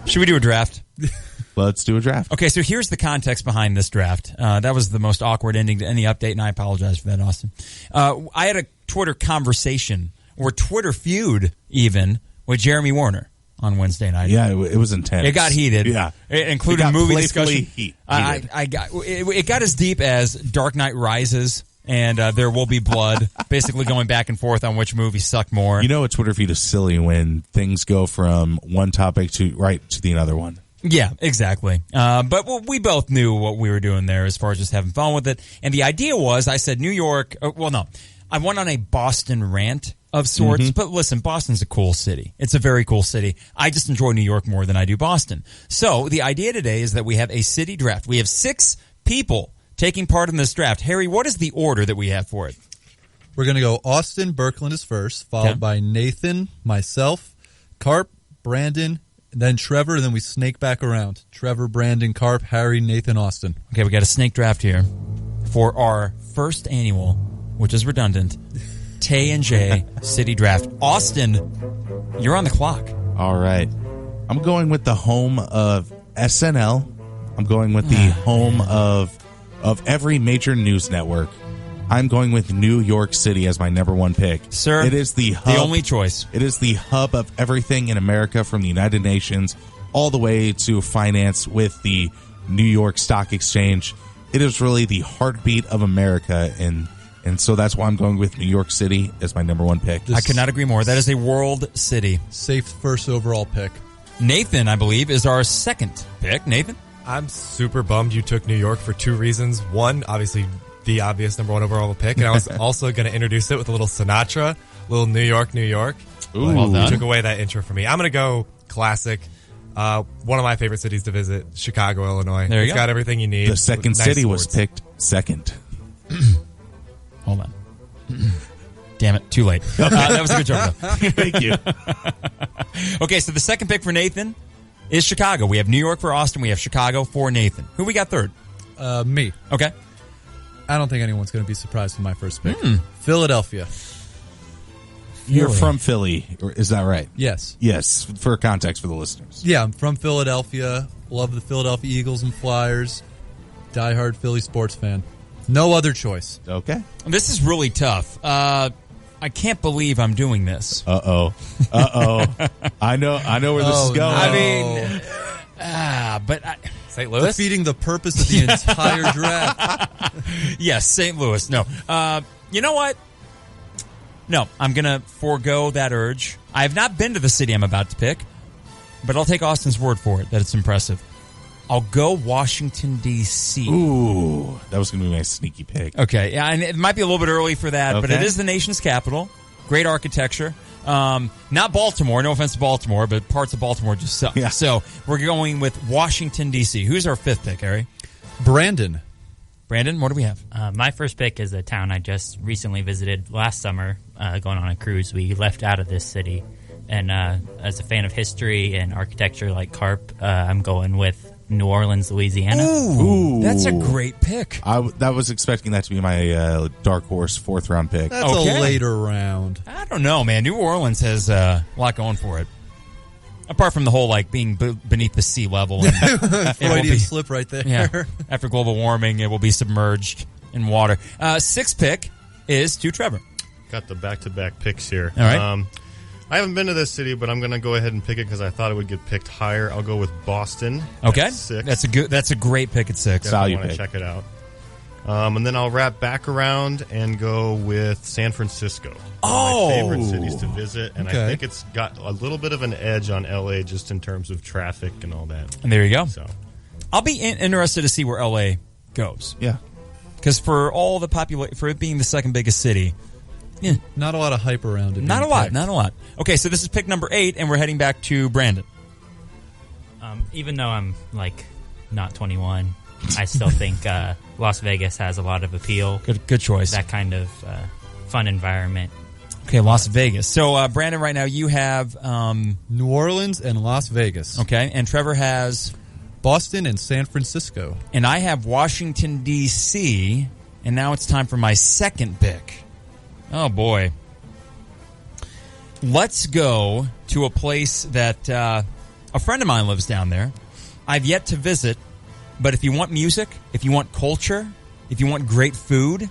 Speaker 8: Should we do a draft?
Speaker 9: Let's do a draft.
Speaker 8: Okay, so here's the context behind this draft. That was the most awkward ending to any update, and I apologize for that, Austin. I had a Twitter conversation, or Twitter feud even, with Jeremy Warner on Wednesday night.
Speaker 9: Yeah, it was intense.
Speaker 8: It got heated.
Speaker 9: Yeah.
Speaker 8: It included
Speaker 9: It got
Speaker 8: movie
Speaker 9: playfully
Speaker 8: discussion. It got as deep as Dark Knight Rises and There Will Be Blood, basically going back and forth on which movie sucked more.
Speaker 9: You know, a Twitter feud is silly when things go from one topic to the other one.
Speaker 8: Yeah, exactly. But we both knew what we were doing there as far as just having fun with it. And the idea was, I said New York, I went on a Boston rant of sorts. Mm-hmm. But listen, Boston's a cool city. It's a very cool city. I just enjoy New York more than I do Boston. So the idea today is that we have a city draft. We have 6 people taking part in this draft. Harry, what is the order that we have for it?
Speaker 10: We're going to go Austin Birkeland is first, followed by Nathan, myself, Carp, Brandon, then Trevor, and then we snake back around. Trevor, Brandon, Carp, Harry, Nathan, Austin.
Speaker 8: Okay, we got a snake draft here for our first annual, which is redundant, Tay and J City Draft. Austin, you're on the clock.
Speaker 9: All right. I'm going with the home of SNL. I'm going with the home of every major news network. I'm going with New York City as my number 1 pick.
Speaker 8: Sir,
Speaker 9: it is the
Speaker 8: only choice.
Speaker 9: It is the hub of everything in America, from the United Nations all the way to finance with the New York Stock Exchange. It is really the heartbeat of America, and so that's why I'm going with New York City as my number 1 pick.
Speaker 8: I could not agree more. That is a world city.
Speaker 10: Safe first overall pick.
Speaker 8: Nathan, I believe, is our second pick. Nathan?
Speaker 5: I'm super bummed you took New York for 2 reasons. One, obviously, the obvious number 1 overall pick, and I was also going to introduce it with a little Sinatra, little New York, New York.
Speaker 8: Ooh, well done.
Speaker 5: You took away that intro for me. I'm going to go classic. One of my favorite cities to visit, Chicago, Illinois.
Speaker 8: There you
Speaker 5: It's
Speaker 8: go.
Speaker 5: got everything you need.
Speaker 9: The second
Speaker 5: Nice
Speaker 9: city
Speaker 5: sports.
Speaker 9: was picked second.
Speaker 8: Hold on. Damn it, too late. That was a good joke, though.
Speaker 9: Thank you.
Speaker 8: Okay, so the second pick for Nathan is Chicago. We have New York for Austin. We have Chicago for Nathan. Who we got third?
Speaker 10: Me.
Speaker 8: Okay.
Speaker 10: I don't think anyone's going to be surprised with my first pick. Philadelphia.
Speaker 9: You're from Philly, is that right?
Speaker 10: Yes.
Speaker 9: Yes, for context for the listeners.
Speaker 10: Yeah, I'm from Philadelphia. Love the Philadelphia Eagles and Flyers. Diehard Philly sports fan. No other choice.
Speaker 9: Okay.
Speaker 8: This is really tough. I can't believe I'm doing this.
Speaker 9: Uh-oh. I know where this is going.
Speaker 8: I mean, but
Speaker 5: St. Louis?
Speaker 10: Defeating the purpose of the entire draft.
Speaker 8: Yes, St. Louis. No. You know what? No, I'm going to forego that urge. I have not been to the city I'm about to pick, but I'll take Austin's word for it that it's impressive. I'll go Washington, D.C.
Speaker 9: Ooh, that was going to be my sneaky pick.
Speaker 8: Okay, yeah, and it might be a little bit early for that, but
Speaker 9: Okay.
Speaker 8: it is the nation's capital. Great architecture. Not Baltimore, no offense to Baltimore, but parts of Baltimore just suck.
Speaker 9: Yeah.
Speaker 8: So we're going with Washington, D.C. Who's our fifth pick, Harry?
Speaker 10: Brandon,
Speaker 8: what do we have?
Speaker 22: My first pick is a town I just recently visited last summer, going on a cruise. We left out of this city, and as a fan of history and architecture like Carp, I'm going with New Orleans, Louisiana.
Speaker 8: Ooh, that's a great pick.
Speaker 9: I was expecting that to be my dark horse 4th round pick.
Speaker 10: that's a later round.
Speaker 8: I don't know, man. New Orleans has a lot going for it. Apart from the whole, being beneath the sea level. And
Speaker 10: Freudian slip right there.
Speaker 8: Yeah. After global warming, it will be submerged in water. Sixth pick is to Trevor.
Speaker 23: Got the back-to-back picks here.
Speaker 8: All right.
Speaker 23: I haven't been to this city, but I'm going to go ahead and pick it because I thought it would get picked higher. I'll go with Boston.
Speaker 8: Okay.
Speaker 23: At 6.
Speaker 8: That's a great pick at 6.
Speaker 23: I want to check it out. And then I'll wrap back around and go with San Francisco.
Speaker 8: Oh!
Speaker 23: My favorite cities to visit, and
Speaker 8: Okay.
Speaker 23: I think it's got a little bit of an edge on L.A. just in terms of traffic and all that.
Speaker 8: And there you go.
Speaker 23: So
Speaker 8: I'll be interested to see where LA goes.
Speaker 9: Yeah.
Speaker 8: Because for all the for it being the second biggest city, yeah.
Speaker 10: Not a lot of hype around it.
Speaker 8: Not a
Speaker 10: being
Speaker 8: lot,
Speaker 10: picked.
Speaker 8: not a lot. Okay, so this is pick number 8, and we're heading back to Brandon.
Speaker 22: Even though I'm not 21, I still think Las Vegas has a lot of appeal.
Speaker 8: Good choice.
Speaker 22: That kind of fun environment.
Speaker 8: Okay, Las Vegas. So, Brandon, right now you have
Speaker 10: New Orleans and Las Vegas.
Speaker 8: Okay, and Trevor has
Speaker 10: Boston and San Francisco.
Speaker 8: And I have Washington, D.C., and now it's time for my second pick. Oh, boy. Let's go to a place that a friend of mine lives down there. I've yet to visit, but if you want music, if you want culture, if you want great food,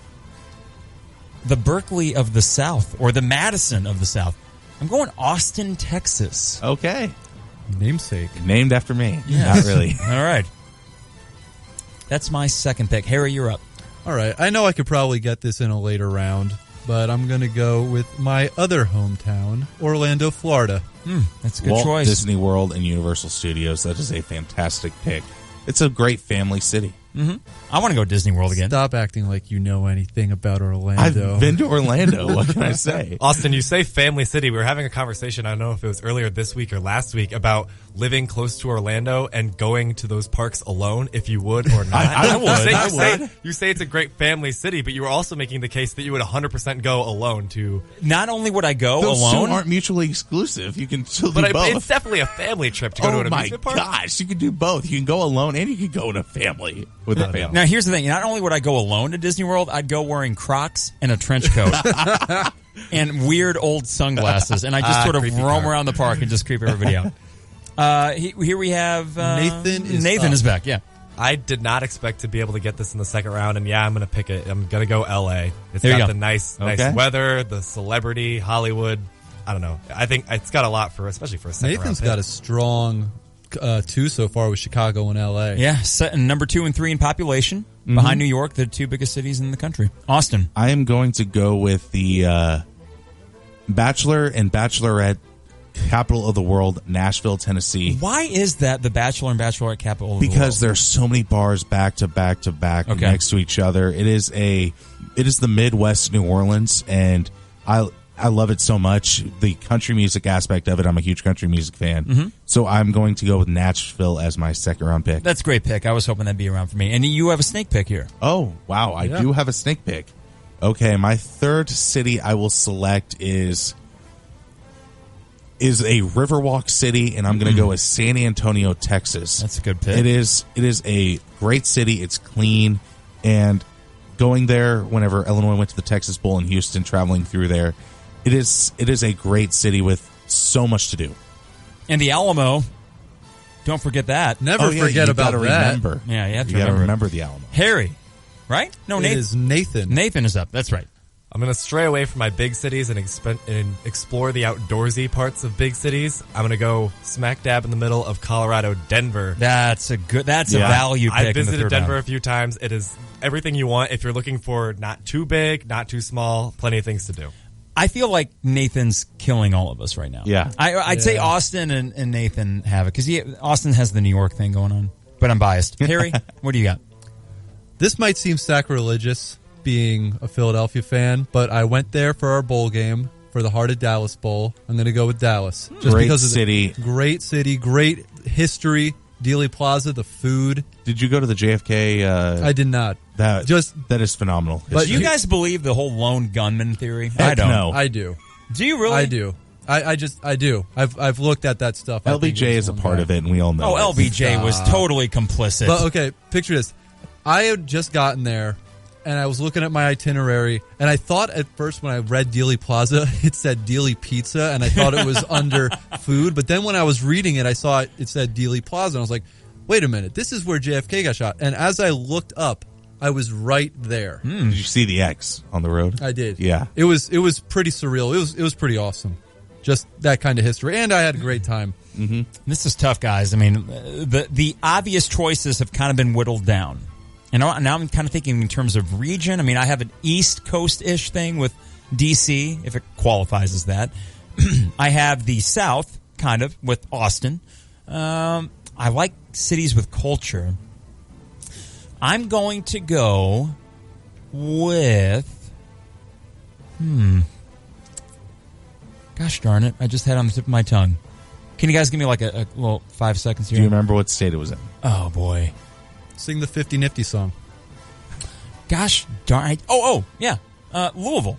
Speaker 8: the Berkeley of the South, or the Madison of the South, I'm going Austin, Texas.
Speaker 9: Okay.
Speaker 10: Namesake.
Speaker 9: Named after me.
Speaker 8: Yes.
Speaker 9: Not really.
Speaker 8: All right. That's my second pick. Harry, you're up.
Speaker 10: All right. I know I could probably get this in a later round, but I'm going to go with my other hometown, Orlando, Florida.
Speaker 8: That's a good
Speaker 9: Walt
Speaker 8: choice.
Speaker 9: Disney World and Universal Studios. That is a fantastic pick. It's a great family city.
Speaker 8: Mm-hmm. I want to go Disney World again.
Speaker 10: Stop acting like you know anything about Orlando.
Speaker 9: I've been to Orlando. What can I say?
Speaker 5: Austin, you say family city. We were having a conversation, I don't know if it was earlier this week or last week, about living close to Orlando and going to those parks alone, if you would or not.
Speaker 9: I would.
Speaker 5: You say it's a great family city, but you were also making the case that you would 100% go alone to...
Speaker 8: Not only would I go
Speaker 9: Those
Speaker 8: alone...
Speaker 9: two aren't mutually exclusive. You can still do
Speaker 5: But
Speaker 9: both.
Speaker 5: it's definitely a family trip to go to an amusement park.
Speaker 9: Oh my gosh, you can do both. You can go alone and you can go in a family with a family.
Speaker 8: Now, here's the thing. Not only would I go alone to Disney World, I'd go wearing Crocs and a trench coat and weird old sunglasses, and I just sort of roam around the park and just creep everybody out. Here we have... Nathan is back, yeah.
Speaker 5: I did not expect to be able to get this in the second round, and yeah, I'm going to pick it. I'm going to go L.A. It's
Speaker 8: There you
Speaker 5: got
Speaker 8: go.
Speaker 5: the nice
Speaker 9: Okay.
Speaker 5: weather, the celebrity, Hollywood. I don't know. I think it's got a lot for, especially for a second
Speaker 10: Nathan's
Speaker 5: round
Speaker 10: got
Speaker 5: pick.
Speaker 10: a strong two so far with Chicago and L.A.
Speaker 8: Yeah, number 2 and 3 in population, behind New York, the two biggest cities in the country. Austin.
Speaker 9: I am going to go with the Bachelor and Bachelorette capital of the world, Nashville, Tennessee.
Speaker 8: Why is that the Bachelor and Bachelorette capital of the world?
Speaker 9: Because there's so many bars back to back to back next to each other. It is the Midwest New Orleans, and I love it so much. The country music aspect of it, I'm a huge country music fan. So I'm going to go with Nashville as my second round pick.
Speaker 8: That's a great pick. I was hoping that'd be around for me. And you have a snake pick here.
Speaker 9: Oh, wow. I do have a snake pick. Okay, my third city I will select is a Riverwalk city, and I'm going to go with San Antonio, Texas.
Speaker 8: That's a good pick.
Speaker 9: It is a great city. It's clean, and going there whenever Illinois went to the Texas Bowl in Houston, traveling through there, it is a great city with so much to do.
Speaker 8: And the Alamo, don't forget that.
Speaker 10: Never forget about that.
Speaker 9: Remember.
Speaker 8: Yeah, you have to
Speaker 9: gotta
Speaker 8: remember.
Speaker 9: remember the Alamo.
Speaker 8: Harry, right? No,
Speaker 10: It is Nathan.
Speaker 8: Nathan is up. That's right.
Speaker 5: I'm going to stray away from my big cities and explore the outdoorsy parts of big cities. I'm going to go smack dab in the middle of Colorado, Denver.
Speaker 8: That's a value pick.
Speaker 5: I've visited
Speaker 8: in the third
Speaker 5: Denver
Speaker 8: round.
Speaker 5: a few times. It is everything you want if you're looking for not too big, not too small, plenty of things to do.
Speaker 8: I feel like Nathan's killing all of us right now.
Speaker 9: Yeah.
Speaker 8: I'd say Austin and Nathan have it, because Austin has the New York thing going on. But I'm biased. Harry, what do you got?
Speaker 10: This might seem sacrilegious, being a Philadelphia fan, but I went there for our bowl game for the Heart of Dallas Bowl. I'm going to go with Dallas. Just
Speaker 9: Great
Speaker 10: because of
Speaker 9: city.
Speaker 10: Great city, great history, Dealey Plaza, the food.
Speaker 9: Did you go to the JFK?
Speaker 10: I did not.
Speaker 9: That is phenomenal.
Speaker 8: But do you guys believe the whole lone gunman theory?
Speaker 9: Heck
Speaker 8: I don't.
Speaker 9: no.
Speaker 10: I do.
Speaker 8: Do you really?
Speaker 10: I do. I do. I've looked at that stuff. I think
Speaker 9: LBJ
Speaker 10: it was
Speaker 9: is a
Speaker 10: one
Speaker 9: part
Speaker 10: guy.
Speaker 9: of it, and we all know.
Speaker 8: Oh,
Speaker 9: it.
Speaker 8: LBJ was totally complicit.
Speaker 10: But okay, picture this. I had just gotten there, and I was looking at my itinerary, and I thought at first when I read Dealey Plaza, it said Dealey Pizza, and I thought it was under food. But then when I was reading it, I saw it said Dealey Plaza, and I was like, wait a minute, this is where JFK got shot. And as I looked up, I was right there.
Speaker 9: Did you see the X on the road?
Speaker 10: I did.
Speaker 9: Yeah.
Speaker 10: It was pretty surreal. It was pretty awesome. Just that kind of history, and I had a great time.
Speaker 9: Mm-hmm.
Speaker 8: This is tough, guys. I mean, the obvious choices have kind of been whittled down. And now I'm kind of thinking in terms of region. I mean, I have an East Coast-ish thing with D.C., if it qualifies as that. I have the South, kind of, with Austin. I like cities with culture. I'm going to go with... Gosh darn it. I just had it on the tip of my tongue. Can you guys give me like a little 5 seconds here?
Speaker 9: Do you remember what state it was in?
Speaker 8: Oh, boy.
Speaker 10: Sing the 50 Nifty song.
Speaker 8: Gosh darn it. Oh, yeah. Louisville.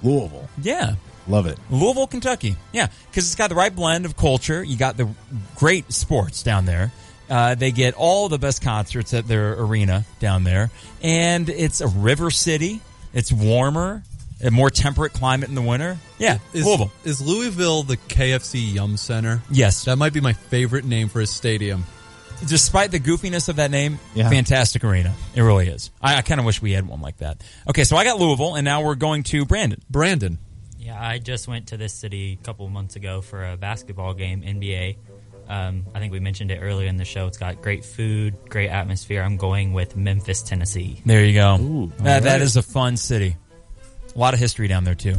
Speaker 9: Louisville.
Speaker 8: Yeah.
Speaker 9: Love it.
Speaker 8: Louisville, Kentucky. Yeah, because it's got the right blend of culture. You got the great sports down there. They get all the best concerts at their arena down there. And it's a river city. It's warmer, a more temperate climate in the winter. Yeah, Louisville.
Speaker 10: Is Louisville the KFC Yum Center?
Speaker 8: Yes.
Speaker 10: That might be my favorite name for a stadium.
Speaker 8: despite the goofiness of that name, fantastic arena. It really is. I kind of wish we had one like that. Okay, so I got Louisville, and now we're going to Brandon.
Speaker 22: Yeah, I just went to this city a couple of months ago for a basketball game, NBA. I think we mentioned it earlier in the show. It's got great food, great atmosphere. I'm going with Memphis, Tennessee.
Speaker 8: There you go. Ooh, that is a fun city. A lot of history down there, too.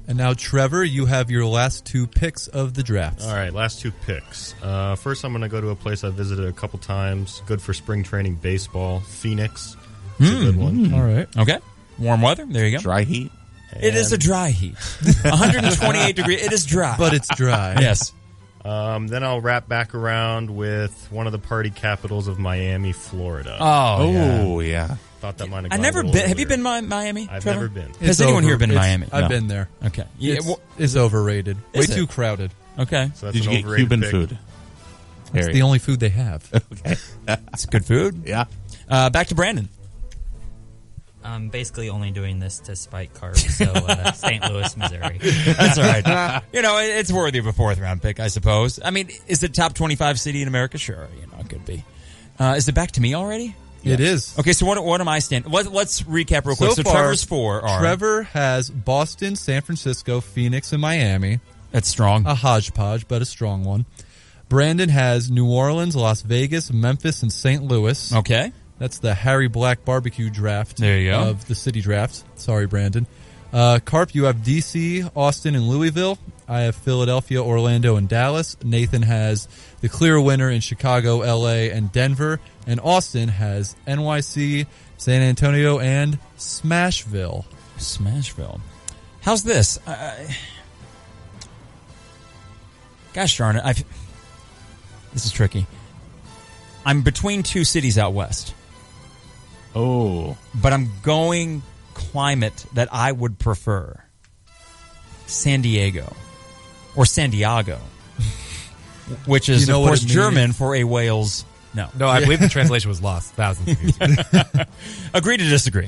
Speaker 10: And now, Trevor, you have your last two picks of the draft.
Speaker 23: All right, last two picks. First, I'm going to go to a place I've visited a couple times. Good for spring training baseball. Phoenix. It's a good one.
Speaker 10: All right.
Speaker 8: Okay. Warm weather. There you go.
Speaker 9: Dry heat.
Speaker 8: It is a dry heat. 128 degrees. It is dry.
Speaker 10: But it's dry.
Speaker 8: Yes.
Speaker 23: Then I'll wrap back around with one of the party capitals of Miami, Florida.
Speaker 8: Oh,
Speaker 9: yeah.
Speaker 23: Thought that might have
Speaker 8: I've never been. Have you been to Miami?
Speaker 23: I've
Speaker 8: Trevor?
Speaker 23: never been.
Speaker 8: Has anyone here been to Miami?
Speaker 10: I've been there.
Speaker 8: Okay.
Speaker 10: It's overrated.
Speaker 8: Is
Speaker 10: Way
Speaker 8: it?
Speaker 10: too crowded.
Speaker 8: Okay.
Speaker 23: So that's
Speaker 9: Did
Speaker 23: an
Speaker 9: you get
Speaker 23: overrated
Speaker 9: Cuban
Speaker 23: pick.
Speaker 9: food?
Speaker 10: It's the only food they have.
Speaker 9: Okay.
Speaker 8: It's good food.
Speaker 9: Yeah.
Speaker 8: Back to Brandon.
Speaker 22: I'm basically only doing this to spike carbs, so St. Louis, Missouri.
Speaker 8: That's all right. It's worthy of a fourth-round pick, I suppose. I mean, is it top 25 city in America? Sure, it could be. Is it back to me already?
Speaker 10: It is.
Speaker 8: Okay, so what am I standing? Let's recap real quick. So
Speaker 10: far,
Speaker 8: Trevor's four are...
Speaker 10: Trevor has Boston, San Francisco, Phoenix, and Miami.
Speaker 8: That's strong.
Speaker 10: A hodgepodge, but a strong one. Brandon has New Orleans, Las Vegas, Memphis, and St. Louis.
Speaker 8: Okay.
Speaker 10: That's the Harry Black barbecue draft.
Speaker 8: There you go.
Speaker 10: Of the city draft. Sorry, Brandon. Carp, you have D.C., Austin, and Louisville. I have Philadelphia, Orlando, and Dallas. Nathan has the clear winner in Chicago, L.A., and Denver. And Austin has NYC, San Antonio, and Smashville.
Speaker 8: How's this? Gosh darn it. This is tricky. I'm between two cities out west.
Speaker 9: Oh.
Speaker 8: But I'm going climate that I would prefer. San Diego. Or San Diego. Which is, of course, German for a Wales. No,
Speaker 5: I believe the translation was lost thousands of years ago.
Speaker 8: Agree to disagree.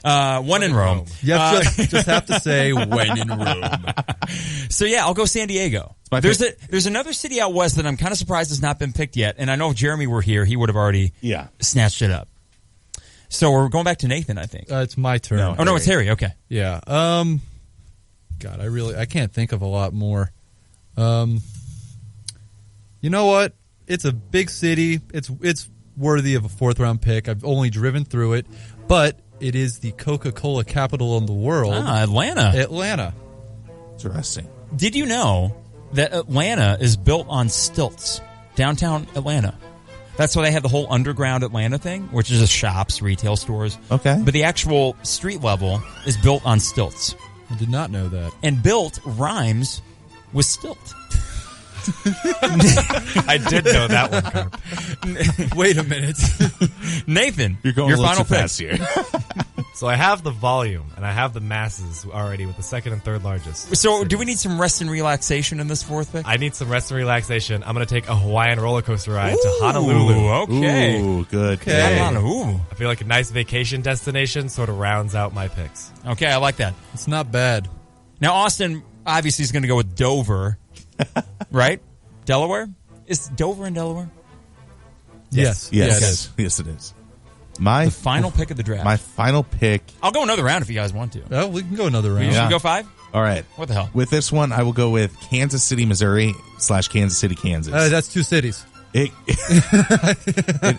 Speaker 8: One in Rome.
Speaker 10: You just have to say when in Rome.
Speaker 8: So yeah, I'll go San Diego. There's another city out west that I'm kind of surprised has not been picked yet, and I know if Jeremy were here, he would have already snatched it up. So we're going back to Nathan, I think.
Speaker 10: It's my turn.
Speaker 8: No, it's Harry. Okay.
Speaker 10: Yeah. God, I can't think of a lot more. You know what? It's a big city. It's worthy of a fourth-round pick. I've only driven through it, but it is the Coca-Cola capital of the world.
Speaker 8: Atlanta.
Speaker 9: Interesting.
Speaker 8: Did you know that Atlanta is built on stilts? Downtown Atlanta. That's why they have the whole underground Atlanta thing, which is just shops, retail stores.
Speaker 9: Okay.
Speaker 8: But the actual street level is built on stilts.
Speaker 10: I did not know that.
Speaker 8: And built rhymes with stilt.
Speaker 5: I did know that one, Carp.
Speaker 10: Wait a minute.
Speaker 8: Nathan,
Speaker 9: you're going
Speaker 8: your
Speaker 9: a little
Speaker 8: final
Speaker 9: too
Speaker 8: pick.
Speaker 9: fast here.
Speaker 5: So I have the volume, and I have the masses already with the second and third largest.
Speaker 8: So do we need some rest and relaxation in this fourth pick?
Speaker 5: I need some rest and relaxation. I'm going to take a Hawaiian roller coaster ride to Honolulu.
Speaker 8: Okay.
Speaker 9: Ooh, good.
Speaker 8: Okay.
Speaker 9: pick.
Speaker 5: I feel like a nice vacation destination sort of rounds out my picks.
Speaker 8: Okay, I like that.
Speaker 10: It's not bad.
Speaker 8: Now, Austin obviously is going to go with Dover, right? Delaware? Is Dover in Delaware?
Speaker 10: Yes.
Speaker 9: Yes, it is.
Speaker 8: The final pick of the draft.
Speaker 9: My final pick.
Speaker 8: I'll go another round if you guys want to.
Speaker 10: Oh, we can go another round.
Speaker 8: Should we go 5?
Speaker 9: All right.
Speaker 8: What the hell?
Speaker 9: With this one, I will go with Kansas City, Missouri / Kansas City, Kansas.
Speaker 10: That's two cities.
Speaker 9: It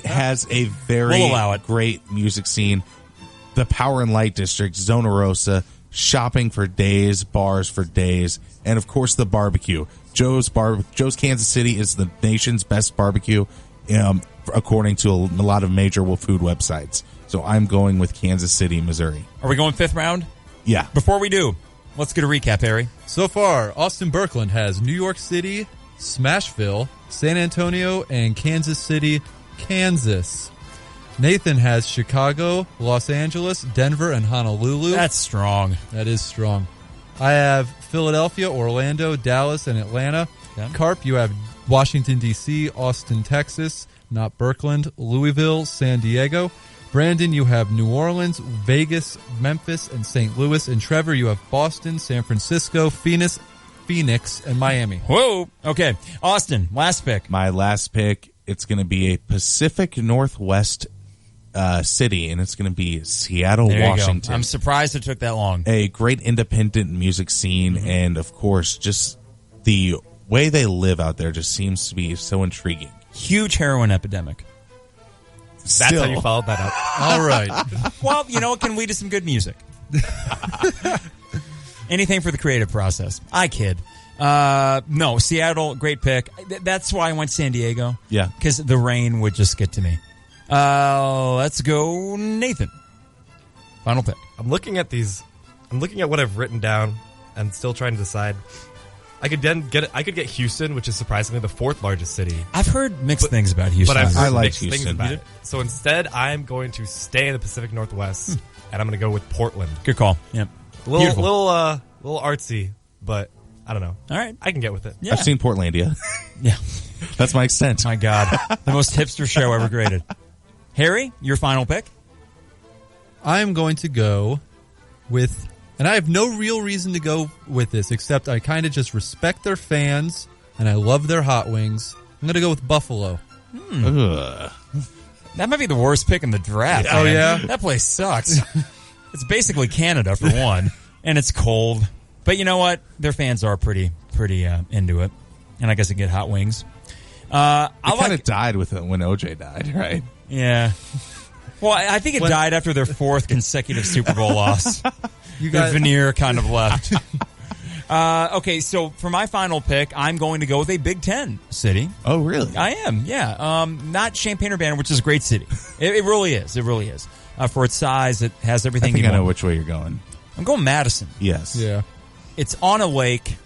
Speaker 9: has a very great music scene. The Power and Light District, Zona Rosa, shopping for days, bars for days, and of course the barbecue. Joe's Kansas City is the nation's best barbecue, according to a lot of major food websites. So I'm going with Kansas City, Missouri.
Speaker 8: Are we going 5th round?
Speaker 9: Yeah.
Speaker 8: Before we do, let's get a recap, Harry.
Speaker 10: So far, Austin Birkeland has New York City, Smashville, San Antonio, and Kansas City, Kansas. Nathan has Chicago, Los Angeles, Denver, and Honolulu.
Speaker 8: That's strong.
Speaker 10: That is strong. I have Philadelphia, Orlando, Dallas, and Atlanta.
Speaker 8: Okay.
Speaker 10: Carp, you have Washington, D.C., Austin, Texas, not Birkeland, Louisville, San Diego. Brandon, you have New Orleans, Vegas, Memphis, and St. Louis. And Trevor, you have Boston, San Francisco, Phoenix, and Miami.
Speaker 8: Whoa. Okay. Austin, last pick.
Speaker 9: My last pick it's going to be a Pacific Northwest city, and it's going to be Seattle,
Speaker 8: There you go.
Speaker 9: Washington.
Speaker 8: I'm surprised it took that long.
Speaker 9: A great independent music scene, and of course, just the way they live out there just seems to be so intriguing.
Speaker 8: Huge heroin epidemic.
Speaker 5: That's how you followed that up.
Speaker 10: All right.
Speaker 8: Well, you know, it can lead to some good music. Anything for the creative process. I kid. No, Seattle, great pick. That's why I went San Diego.
Speaker 9: Yeah.
Speaker 8: Because the rain would just get to me. Let's go, Nathan. Final pick.
Speaker 5: I'm looking at these. I'm looking at what I've written down and still trying to decide. I could get Houston, which is surprisingly the 4th largest city.
Speaker 8: I've heard mixed things about Houston.
Speaker 5: But
Speaker 9: I like
Speaker 5: mixed things
Speaker 9: Houston.
Speaker 5: about it. So instead, I'm going to stay in the Pacific Northwest, and I'm going to go with Portland.
Speaker 8: Good call. Yep.
Speaker 5: Little artsy, but I don't know.
Speaker 8: All right.
Speaker 5: I can get with it.
Speaker 8: Yeah.
Speaker 9: I've seen Portlandia.
Speaker 8: Yeah.
Speaker 9: That's my extent.
Speaker 8: My God. The most hipster show ever created. Harry, your final pick?
Speaker 10: I'm going to go with, and I have no real reason to go with this, except I kind of just respect their fans, and I love their hot wings. I'm going to go with Buffalo.
Speaker 9: Ugh.
Speaker 8: That might be the worst pick in the draft.
Speaker 10: Oh, yeah?
Speaker 8: That place sucks. It's basically Canada, for one, and it's cold. But you know what? Their fans are pretty into it. And I guess they get hot wings.
Speaker 9: It kind of died with it when OJ died, right?
Speaker 8: Yeah. Well, I think it died after their 4th consecutive Super Bowl loss. The veneer kind of left. Okay, so for my final pick, I'm going to go with a Big Ten city.
Speaker 9: Oh, really?
Speaker 8: I am, yeah. Not Champaign-Urbana, which is a great city. It really is. It really is. For its size, it has everything
Speaker 9: I think
Speaker 8: you
Speaker 9: I know
Speaker 8: want.
Speaker 9: which way you're going.
Speaker 8: I'm going Madison.
Speaker 9: Yes.
Speaker 10: Yeah.
Speaker 8: It's on a lake,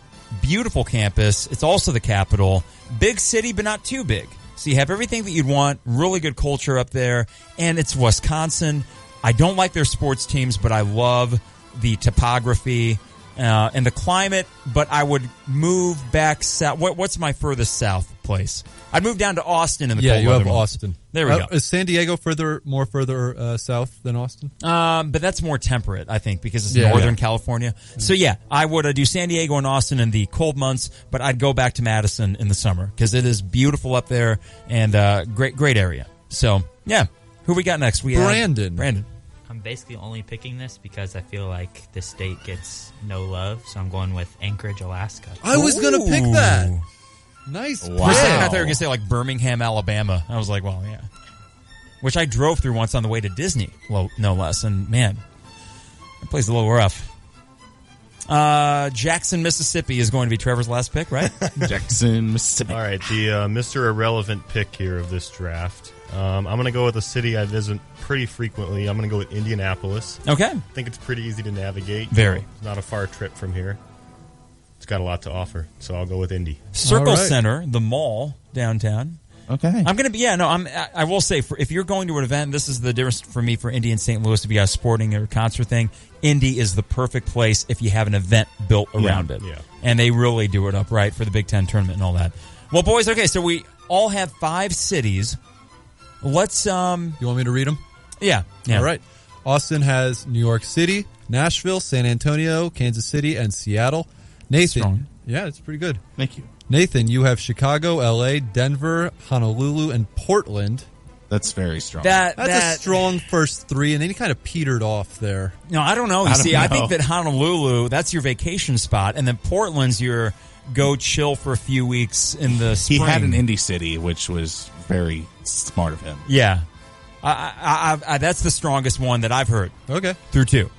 Speaker 8: beautiful campus. It's also the capital. Big city, but not too big. So you have everything that you'd want, really good culture up there, and it's Wisconsin. I don't like their sports teams, but I love the topography and the climate, but I would move back south. What's my furthest south place? I'd move down to Austin in the cold
Speaker 10: you
Speaker 8: weather
Speaker 10: have
Speaker 8: months.
Speaker 10: Austin.
Speaker 8: There we go.
Speaker 10: Is San Diego further south than Austin?
Speaker 8: But that's more temperate, I think, because it's Northern California. So, yeah, I would do San Diego and Austin in the cold months, but I'd go back to Madison in the summer because it is beautiful up there and great area. So, yeah. Who we got next? Brandon.
Speaker 22: I'm basically only picking this because I feel like the state gets no love, so I'm going with Anchorage, Alaska.
Speaker 10: I was going to pick that. Nice.
Speaker 8: Wow. For a second, I thought you were going to say like Birmingham, Alabama. I was like, well, yeah. Which I drove through once on the way to Disney, no less. And man, that place is a little rough. Jackson, Mississippi is going to be Trevor's last pick, right?
Speaker 9: Jackson, Mississippi.
Speaker 23: All right, the Mr. Irrelevant pick here of this draft. I'm going to go with a city I visit pretty frequently. I'm going to go with Indianapolis.
Speaker 8: Okay.
Speaker 23: I think it's pretty easy to navigate.
Speaker 8: Very.
Speaker 23: It's not a far trip from here. It's got a lot to offer, so I'll go with Indy.
Speaker 8: Circle Center, the mall downtown.
Speaker 9: Okay.
Speaker 8: I'm going to be, I will say, if you're going to an event, this is the difference for me for Indy and St. Louis. If you got a sporting or concert thing, Indy is the perfect place if you have an event built around it.
Speaker 23: Yeah.
Speaker 8: And they really do it up right for the Big Ten tournament and all that. Well, boys, okay, so we all have 5 cities. Let's,
Speaker 10: You want me to read them?
Speaker 8: Yeah.
Speaker 10: All right. Austin has New York City, Nashville, San Antonio, Kansas City, and Seattle. Nathan.
Speaker 8: Strong.
Speaker 10: Yeah, it's pretty good.
Speaker 9: Thank you.
Speaker 10: Nathan, you have Chicago, L.A., Denver, Honolulu, and Portland.
Speaker 9: That's very strong.
Speaker 10: That's a strong first 3, and then he kind of petered off there.
Speaker 8: No, I don't know. I think that Honolulu, that's your vacation spot, and then Portland's your go chill for a few weeks in the spring.
Speaker 9: He had an Indy city, which was very smart of him.
Speaker 8: Yeah. I that's the strongest one that I've heard.
Speaker 10: Okay.
Speaker 8: Through 2.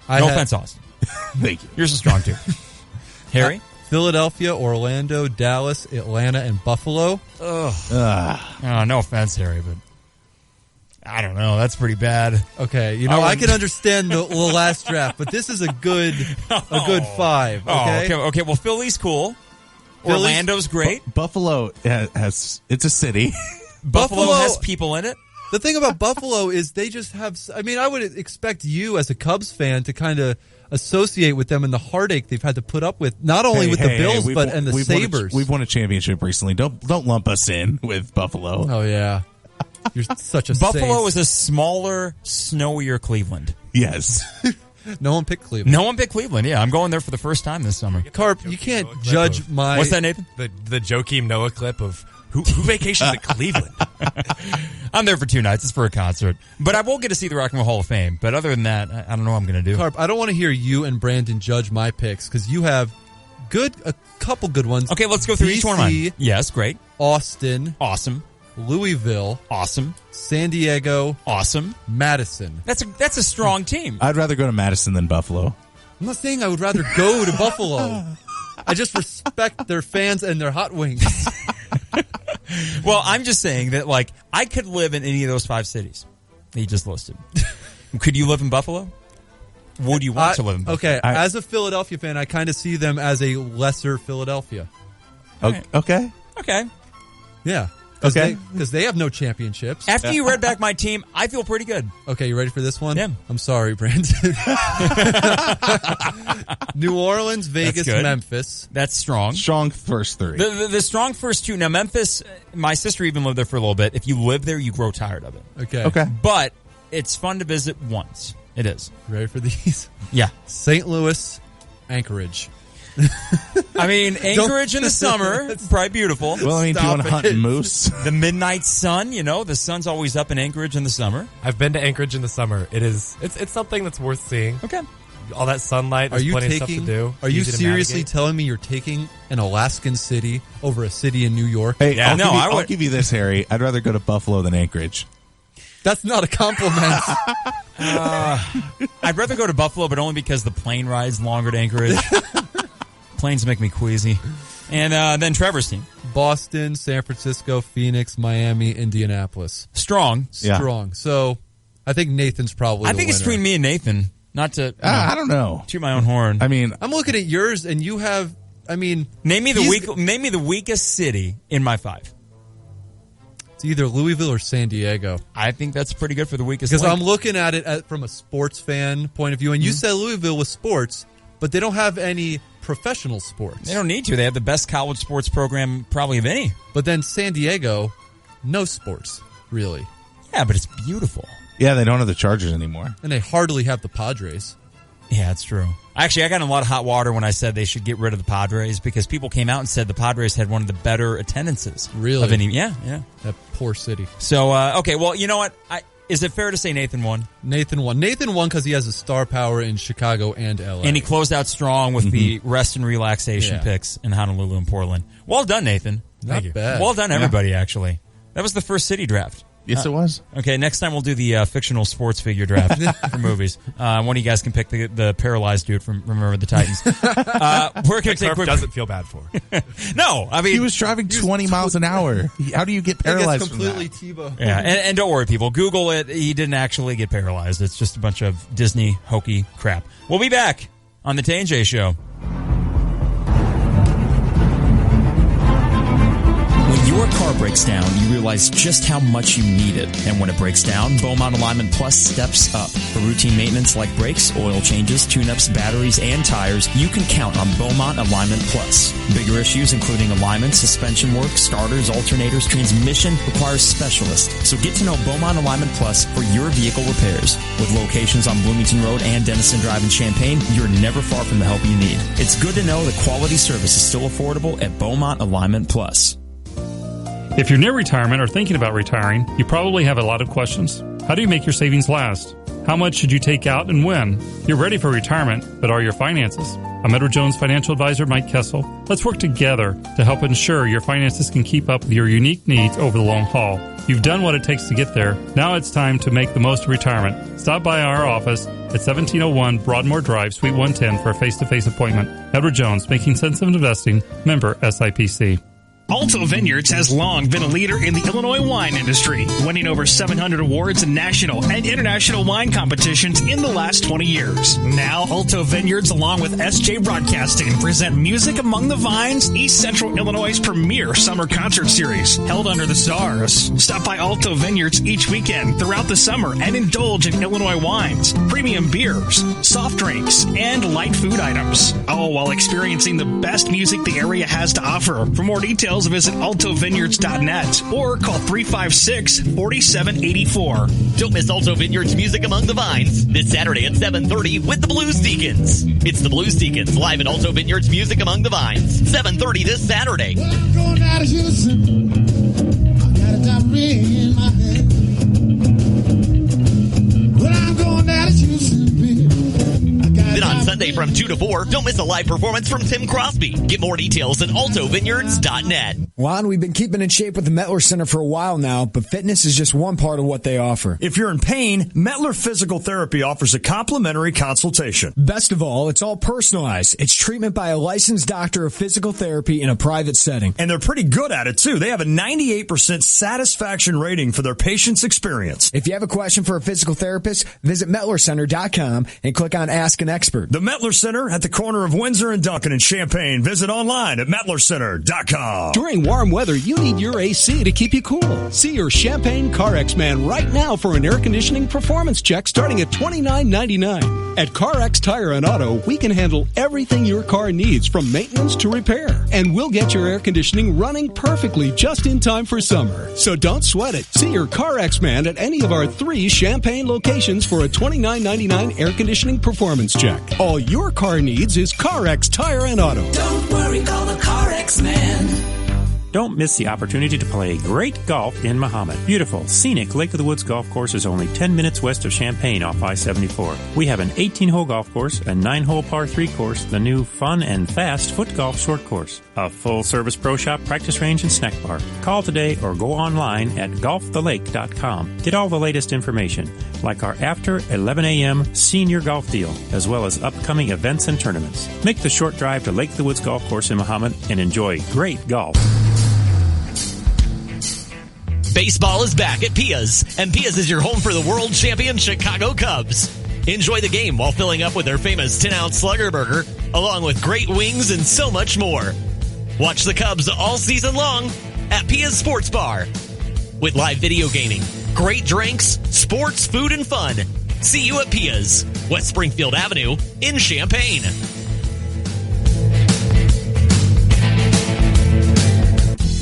Speaker 8: No offense, Austin.
Speaker 9: Thank you.
Speaker 8: Yours is strong, too. Harry?
Speaker 10: Philadelphia, Orlando, Dallas, Atlanta, and Buffalo.
Speaker 8: Oh, no offense, Harry, but I don't know. That's pretty bad.
Speaker 10: Okay, I can understand the last draft, but this is a good 5. Okay.
Speaker 8: Okay. Well, Philly's cool. Orlando's great.
Speaker 9: Buffalo has it's a city.
Speaker 8: Buffalo has people in it.
Speaker 10: The thing about Buffalo is they just have. I mean, I would expect you as a Cubs fan to kind of associate with them and the heartache they've had to put up with, not only with the Bills but and the Sabres.
Speaker 9: We've won a championship recently. Don't lump us in with Buffalo.
Speaker 10: Oh yeah, you're such a
Speaker 8: Buffalo
Speaker 10: saint.
Speaker 8: is a smaller, snowier Cleveland.
Speaker 9: Yes.
Speaker 10: No one picked Cleveland.
Speaker 8: No one picked Cleveland. Yeah, I'm going there for the first time this summer.
Speaker 10: Carp, you can't judge my.
Speaker 8: What's that, Nathan?
Speaker 5: The Joakim Noah clip of
Speaker 8: Who vacations in Cleveland? I'm there for 2 nights. It's for a concert. But I will get to see the Rock and Roll Hall of Fame. But other than that, I don't know what I'm going to do.
Speaker 10: Carp, I don't want to hear you and Brandon judge my picks because you have a couple good ones.
Speaker 8: Okay, let's go through each one of mine. Yes, great.
Speaker 10: Austin.
Speaker 8: Awesome.
Speaker 10: Louisville.
Speaker 8: Awesome.
Speaker 10: San Diego.
Speaker 8: Awesome.
Speaker 10: Madison.
Speaker 8: That's a strong team.
Speaker 9: I'd rather go to Madison than Buffalo.
Speaker 10: I'm not saying I would rather go to Buffalo. I just respect their fans and their hot wings.
Speaker 8: Well, I'm just saying that, like, I could live in any of those 5 cities that you just listed. Could you live in Buffalo? Would you want to live in Buffalo?
Speaker 10: Okay, as a Philadelphia fan, I kind of see them as a lesser Philadelphia.
Speaker 9: Okay.
Speaker 10: Okay. Yeah.
Speaker 9: Okay.
Speaker 10: Because they have no championships.
Speaker 8: After you read back my team, I feel pretty good.
Speaker 10: Okay, you ready for this one?
Speaker 8: Yeah.
Speaker 10: I'm sorry, Brandon. New Orleans, Vegas, Memphis.
Speaker 8: That's strong.
Speaker 9: Strong first 3.
Speaker 8: The strong first 2. Now, Memphis, my sister even lived there for a little bit. If you live there, you grow tired of it.
Speaker 10: Okay.
Speaker 8: But it's fun to visit once. It is.
Speaker 10: Ready for these?
Speaker 8: Yeah.
Speaker 10: St. Louis, Anchorage.
Speaker 8: I mean, Anchorage in the summer, probably beautiful.
Speaker 9: Well, I mean, do you want to hunt moose?
Speaker 8: The midnight sun, the sun's always up in Anchorage in the summer.
Speaker 5: I've been to Anchorage in the summer. It's something that's worth seeing.
Speaker 8: Okay.
Speaker 5: All that sunlight, there's plenty of stuff to do.
Speaker 10: Are you seriously telling me you're taking an Alaskan city over a city in New York?
Speaker 9: Hey, I'll give you this, Harry. I'd rather go to Buffalo than Anchorage.
Speaker 10: That's not a compliment.
Speaker 8: I'd rather go to Buffalo, but only because the plane ride's longer to Anchorage. Planes make me queasy. And then Trevor's team.
Speaker 10: Boston, San Francisco, Phoenix, Miami, Indianapolis.
Speaker 8: Strong.
Speaker 10: Strong. So I think Nathan's probably the
Speaker 8: it's
Speaker 10: winner.
Speaker 8: between me and Nathan. Not to
Speaker 9: I don't know.
Speaker 8: Toot my own horn.
Speaker 9: I mean,
Speaker 10: I'm looking at yours and you have name
Speaker 8: me the weakest city in my 5.
Speaker 10: It's either Louisville or San Diego.
Speaker 8: I think that's pretty good for the weakest
Speaker 10: because
Speaker 8: link.
Speaker 10: I'm looking at it from a sports fan point of view, and you said Louisville was sports, but they don't have any professional sports.
Speaker 8: They don't need to. They have the best college sports program probably of any.
Speaker 10: But then San Diego, no sports, really.
Speaker 8: Yeah, but it's beautiful.
Speaker 9: Yeah, they don't have the Chargers anymore.
Speaker 10: And they hardly have the Padres.
Speaker 8: Yeah, that's true. Actually, I got in a lot of hot water when I said they should get rid of the Padres because people came out and said the Padres had one of the better attendances.
Speaker 10: Really?
Speaker 8: Of any, yeah.
Speaker 10: That poor city.
Speaker 8: So, okay, well, you know what? Is it fair to say Nathan won?
Speaker 10: Nathan won. Nathan won because he has a star power in Chicago and LA.
Speaker 8: And he closed out strong with the rest and relaxation picks in Honolulu and Portland. Well done, Nathan.
Speaker 10: Not bad.
Speaker 8: Well done, everybody, actually. That was the first city draft.
Speaker 9: Yes, it was.
Speaker 8: Okay, next time we'll do the fictional sports figure draft for movies. One of you guys can pick the paralyzed dude from Remember the Titans. We're going to take a quick...
Speaker 5: doesn't feel bad for.
Speaker 8: No, I mean...
Speaker 9: He was driving 20 miles an hour. How do you get paralyzed from that?
Speaker 10: completely Tebow.
Speaker 8: Yeah, and don't worry, people. Google it. He didn't actually get paralyzed. It's just a bunch of Disney hokey crap. We'll be back on the Tay and J Show.
Speaker 1: Your car breaks down, you realize just how much you need it. And when it breaks down, Beaumont Alignment Plus steps up. For routine maintenance like brakes, oil changes, tune-ups, batteries, and tires, you can count on Beaumont Alignment Plus. Bigger issues including alignment, suspension work, starters, alternators, transmission requires specialists. So get to know Beaumont Alignment Plus for your vehicle repairs. With locations on Bloomington Road and Denison Drive in Champaign, you're never far from the help you need. It's good to know that quality service is still affordable at Beaumont Alignment Plus.
Speaker 2: If you're near retirement or thinking about retiring, you probably have a lot of questions. How do you make your savings last? How much should you take out and when? You're ready for retirement, but are your finances? I'm Edward Jones financial advisor Mike Kessel. Let's work together to help ensure your finances can keep up with your unique needs over the long haul. You've done what it takes to get there. Now it's time to make the most of retirement. Stop by our office at 1701 Broadmoor Drive, Suite 110 for a face-to-face appointment. Edward Jones, making sense of investing. Member SIPC.
Speaker 16: Alto Vineyards has long been a leader in the Illinois wine industry, winning over 700 awards in national and international wine competitions in the last 20 years. Now, Alto Vineyards, along with SJ Broadcasting, present Music Among the Vines, East Central Illinois' premier summer concert series, held under the stars. Stop by Alto Vineyards each weekend throughout the summer and indulge in Illinois wines, premium beers, soft drinks, and light food items, all while experiencing the best music the area has to offer. For more details,
Speaker 7: details, visit altovineyards.net or call 356-4784.
Speaker 16: Don't miss Alto Vineyards Music Among the Vines this Saturday at 7:30 with the Blues Deacons. It's the Blues Deacons live at Alto Vineyards Music Among the Vines, 7:30 this Saturday.
Speaker 11: Going out of Houston, I got a diary in my head. When I'm going out of Houston, baby,
Speaker 16: Then on Sunday from 2 to 4, don't miss a live performance from Tim Crosby. Get more details at altovineyards.net.
Speaker 21: Juan, we've been keeping in shape with the Mettler Center for a while now, but fitness is just one part of what they offer.
Speaker 24: If you're in pain, Mettler Physical Therapy offers a complimentary consultation.
Speaker 21: Best of all, it's all personalized. It's treatment by a licensed doctor of physical therapy in a private setting.
Speaker 24: And they're pretty good at it, too. They have a 98% satisfaction rating for their patients' experience.
Speaker 21: If you have a question for a physical therapist, visit MettlerCenter.com and click on Ask an Expert.
Speaker 24: The Mettler Center at the corner of Windsor and Duncan in Champaign. Visit online at MettlerCenter.com.
Speaker 25: During warm weather, you need your AC to keep you cool. See your Champaign CarX man right now for an air conditioning performance check starting at $29.99. At CarX Tire and Auto, we can handle everything your car needs from maintenance to repair. And we'll get your air conditioning running perfectly just in time for summer. So don't sweat it. See your CarX man at any of our 3 Champaign locations for a $29.99 air conditioning performance check. All your car needs is CarX Tire and Auto.
Speaker 26: Don't worry, call the CarX man.
Speaker 27: Don't miss the opportunity to play great golf in Mahomet. Beautiful, scenic Lake of the Woods golf course is only 10 minutes west of Champaign off I-74. We have an 18-hole golf course, a 9-hole par 3 course, the new fun and fast foot golf short course, a full-service pro shop, practice range, and snack bar. Call today or go online at golfthelake.com. Get all the latest information, like our after 11 a.m. senior golf deal, as well as upcoming events and tournaments. Make the short drive to Lake of the Woods golf course in Mahomet and enjoy great golf.
Speaker 16: Baseball is back at Pia's, and Pia's is your home for the world champion Chicago Cubs. Enjoy the game while filling up with their famous 10-ounce Slugger Burger, along with great wings and so much more. Watch the Cubs all season long at Pia's Sports Bar. With live video gaming, great drinks, sports, food, and fun. See you at Pia's, West Springfield Avenue in Champaign.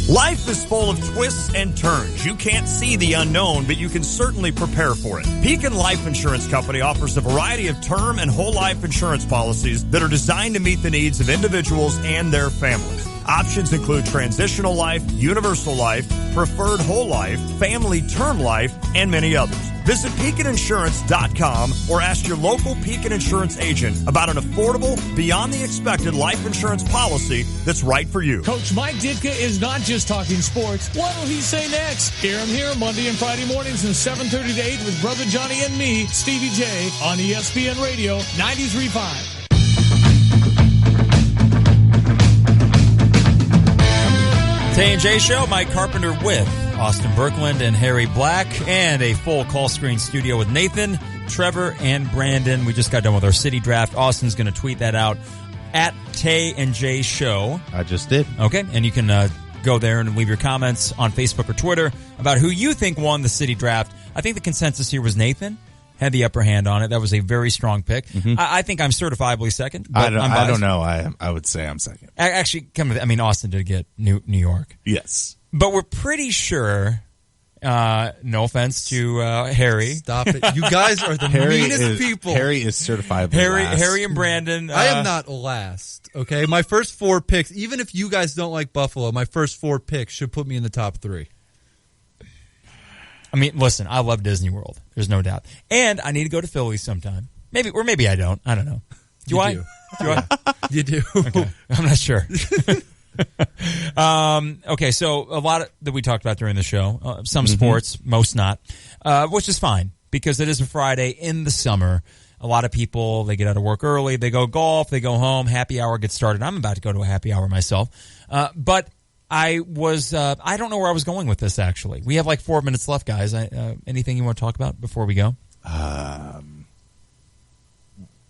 Speaker 24: Life is full of twists and turns. You can't see the unknown, but you can certainly prepare for it. Pekin Life Insurance Company offers a variety of term and whole life insurance policies that are designed to meet the needs of individuals and their families. Options include transitional life, universal life, preferred whole life, family term life, and many others. Visit PekinInsurance.com or ask your local Pekin Insurance agent about an affordable, beyond the expected life insurance policy that's right for you.
Speaker 3: Coach Mike Ditka is not just talking sports. What will he say next? Hear him here Monday and Friday mornings from 7:30 to 8 with Brother Johnny and me, Stevie J, on ESPN Radio 93.5.
Speaker 8: Tay and J Show, Mike Carpenter with Austin Berkland and Harry Black, and a full call screen studio with Nathan, Trevor, and Brandon. We just got done with our city draft. Austin's going to tweet that out at Tay and J Show.
Speaker 9: I just did.
Speaker 8: Okay, and you can go there and leave your comments on Facebook or Twitter about who you think won the city draft. I think the consensus here was Nathan had the upper hand on it. That was a very strong pick. Mm-hmm. I think I'm certifiably second.
Speaker 9: I don't know. I would say I'm second.
Speaker 8: Actually, Austin did get New York.
Speaker 9: Yes.
Speaker 8: But we're pretty sure, no offense to Harry.
Speaker 10: Stop it. You guys are the meanest people.
Speaker 9: Harry is certifiably last.
Speaker 8: Harry and Brandon.
Speaker 10: I am not last, okay? My first 4 picks, even if you guys don't like Buffalo, my first 4 picks should put me in the top 3.
Speaker 8: I mean, listen, I love Disney World. There's no doubt. And I need to go to Philly sometime. Maybe I don't. I don't know. Do I?
Speaker 10: You do.
Speaker 8: Okay. I'm not sure. Okay, so a lot that we talked about during the show. Some sports, most not, which is fine because it is a Friday in the summer. A lot of people, they get out of work early, they go golf, they go home, happy hour gets started. I'm about to go to a happy hour myself. But I don't know where I was going with this, actually. We have like 4 minutes left, guys. Anything you want to talk about before we go?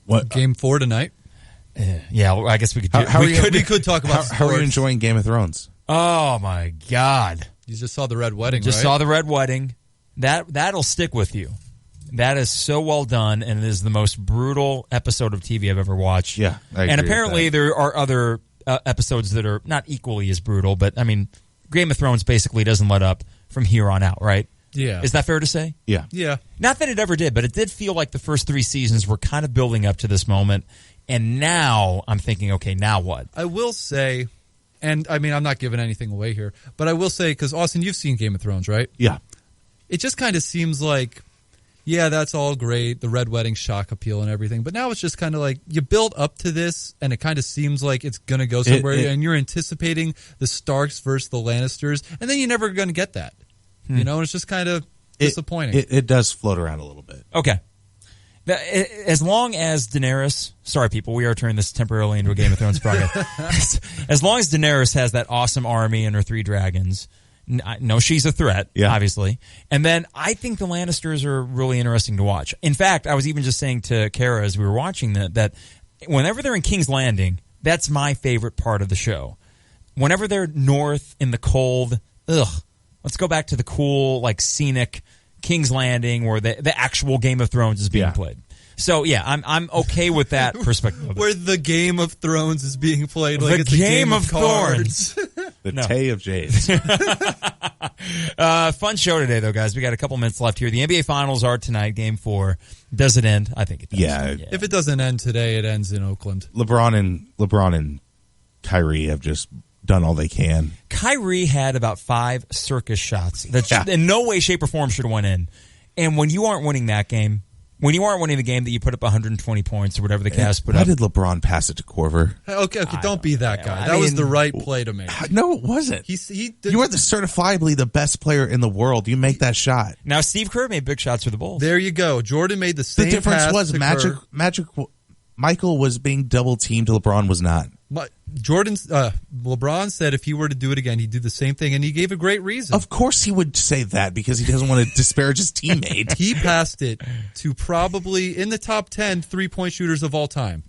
Speaker 10: What Game 4 tonight?
Speaker 8: Yeah, well, I guess we could do
Speaker 10: we could talk about
Speaker 9: how are you enjoying Game of Thrones?
Speaker 8: Oh, my God.
Speaker 10: You just saw the Red Wedding,
Speaker 8: Just saw the Red Wedding. That'll stick with you. That is so well done, and it is the most brutal episode of TV I've ever watched.
Speaker 9: Yeah, I agree
Speaker 8: and apparently
Speaker 9: with that.
Speaker 8: there are other episodes that are not equally as brutal, but I mean, Game of Thrones basically doesn't let up from here on out, right?
Speaker 10: Yeah.
Speaker 8: Is that fair to say?
Speaker 9: Yeah.
Speaker 10: Yeah.
Speaker 8: Not that it ever did, but it did feel like the first 3 seasons were kind of building up to this moment. And now I'm thinking, okay, now what?
Speaker 10: I will say, and I mean, I'm not giving anything away here, but I will say, because Austin, you've seen Game of Thrones, right?
Speaker 9: Yeah.
Speaker 10: It just kind of seems like, yeah, that's all great, the Red Wedding shock appeal and everything, but now it's just kind of like you build up to this, and it kind of seems like it's going to go somewhere, and you're anticipating the Starks versus the Lannisters, and then you're never going to get that. You know, and it's just kind of disappointing.
Speaker 9: It does float around a little bit.
Speaker 8: Okay. As long as Daenerys, sorry people, we are turning this temporarily into a Game of Thrones podcast. As long as Daenerys has that awesome army and her 3 dragons, no, she's a threat, obviously. And then I think the Lannisters are really interesting to watch. In fact, I was even just saying to Kara as we were watching that whenever they're in King's Landing, that's my favorite part of the show. Whenever they're north in the cold, let's go back to the cool, like, scenic King's Landing where the actual Game of Thrones is being played. So yeah, I'm okay with that perspective.
Speaker 10: Where the Game of Thrones is being played like it's
Speaker 8: Game
Speaker 10: a
Speaker 8: of
Speaker 10: Thorns.
Speaker 9: The Tay of J's.
Speaker 8: Fun show today, though, guys. We got a couple minutes left here. The NBA Finals are tonight, Game 4. Does it end? I think it does.
Speaker 9: Yeah.
Speaker 10: If it doesn't end today, it ends in Oakland.
Speaker 9: LeBron and Kyrie have just done all they can.
Speaker 8: Kyrie had about 5 circus shots that in no way, shape, or form should have went in. And when you aren't winning that game, when you aren't winning the game that you put up 120 points or whatever the Cavs put
Speaker 9: up.
Speaker 8: Why
Speaker 9: did LeBron pass it to Korver?
Speaker 10: Okay, don't be that guy. That was the right play to make.
Speaker 9: No, it wasn't. You are the certifiably the best player in the world. You make that shot.
Speaker 8: Now, Steve Kerr made big shots for the Bulls.
Speaker 10: There you go. Jordan made the same pass.
Speaker 9: The difference was Michael was being double teamed. LeBron was not.
Speaker 10: LeBron said if he were to do it again, he'd do the same thing, and he gave a great reason.
Speaker 9: Of course he would say that because he doesn't want to disparage his teammate.
Speaker 10: He passed it to probably in the top 10 3-point shooters of all time.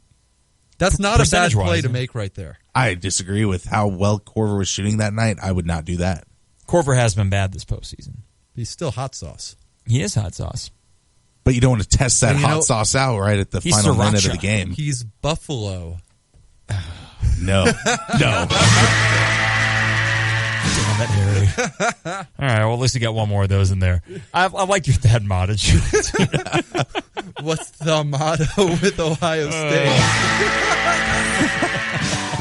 Speaker 10: That's not a bad play to make right there.
Speaker 9: I disagree with how well Korver was shooting that night. I would not do that.
Speaker 8: Korver has been bad this postseason.
Speaker 10: He's still hot sauce.
Speaker 8: He is hot sauce.
Speaker 9: But you don't want to test that hot sauce out right at the final minute of the game.
Speaker 10: He's Buffalo.
Speaker 9: No.
Speaker 8: Damn it, Harry. All right, well, at least you got one more of those in there. I like your Thad Mottage.
Speaker 10: What's the motto with Ohio State?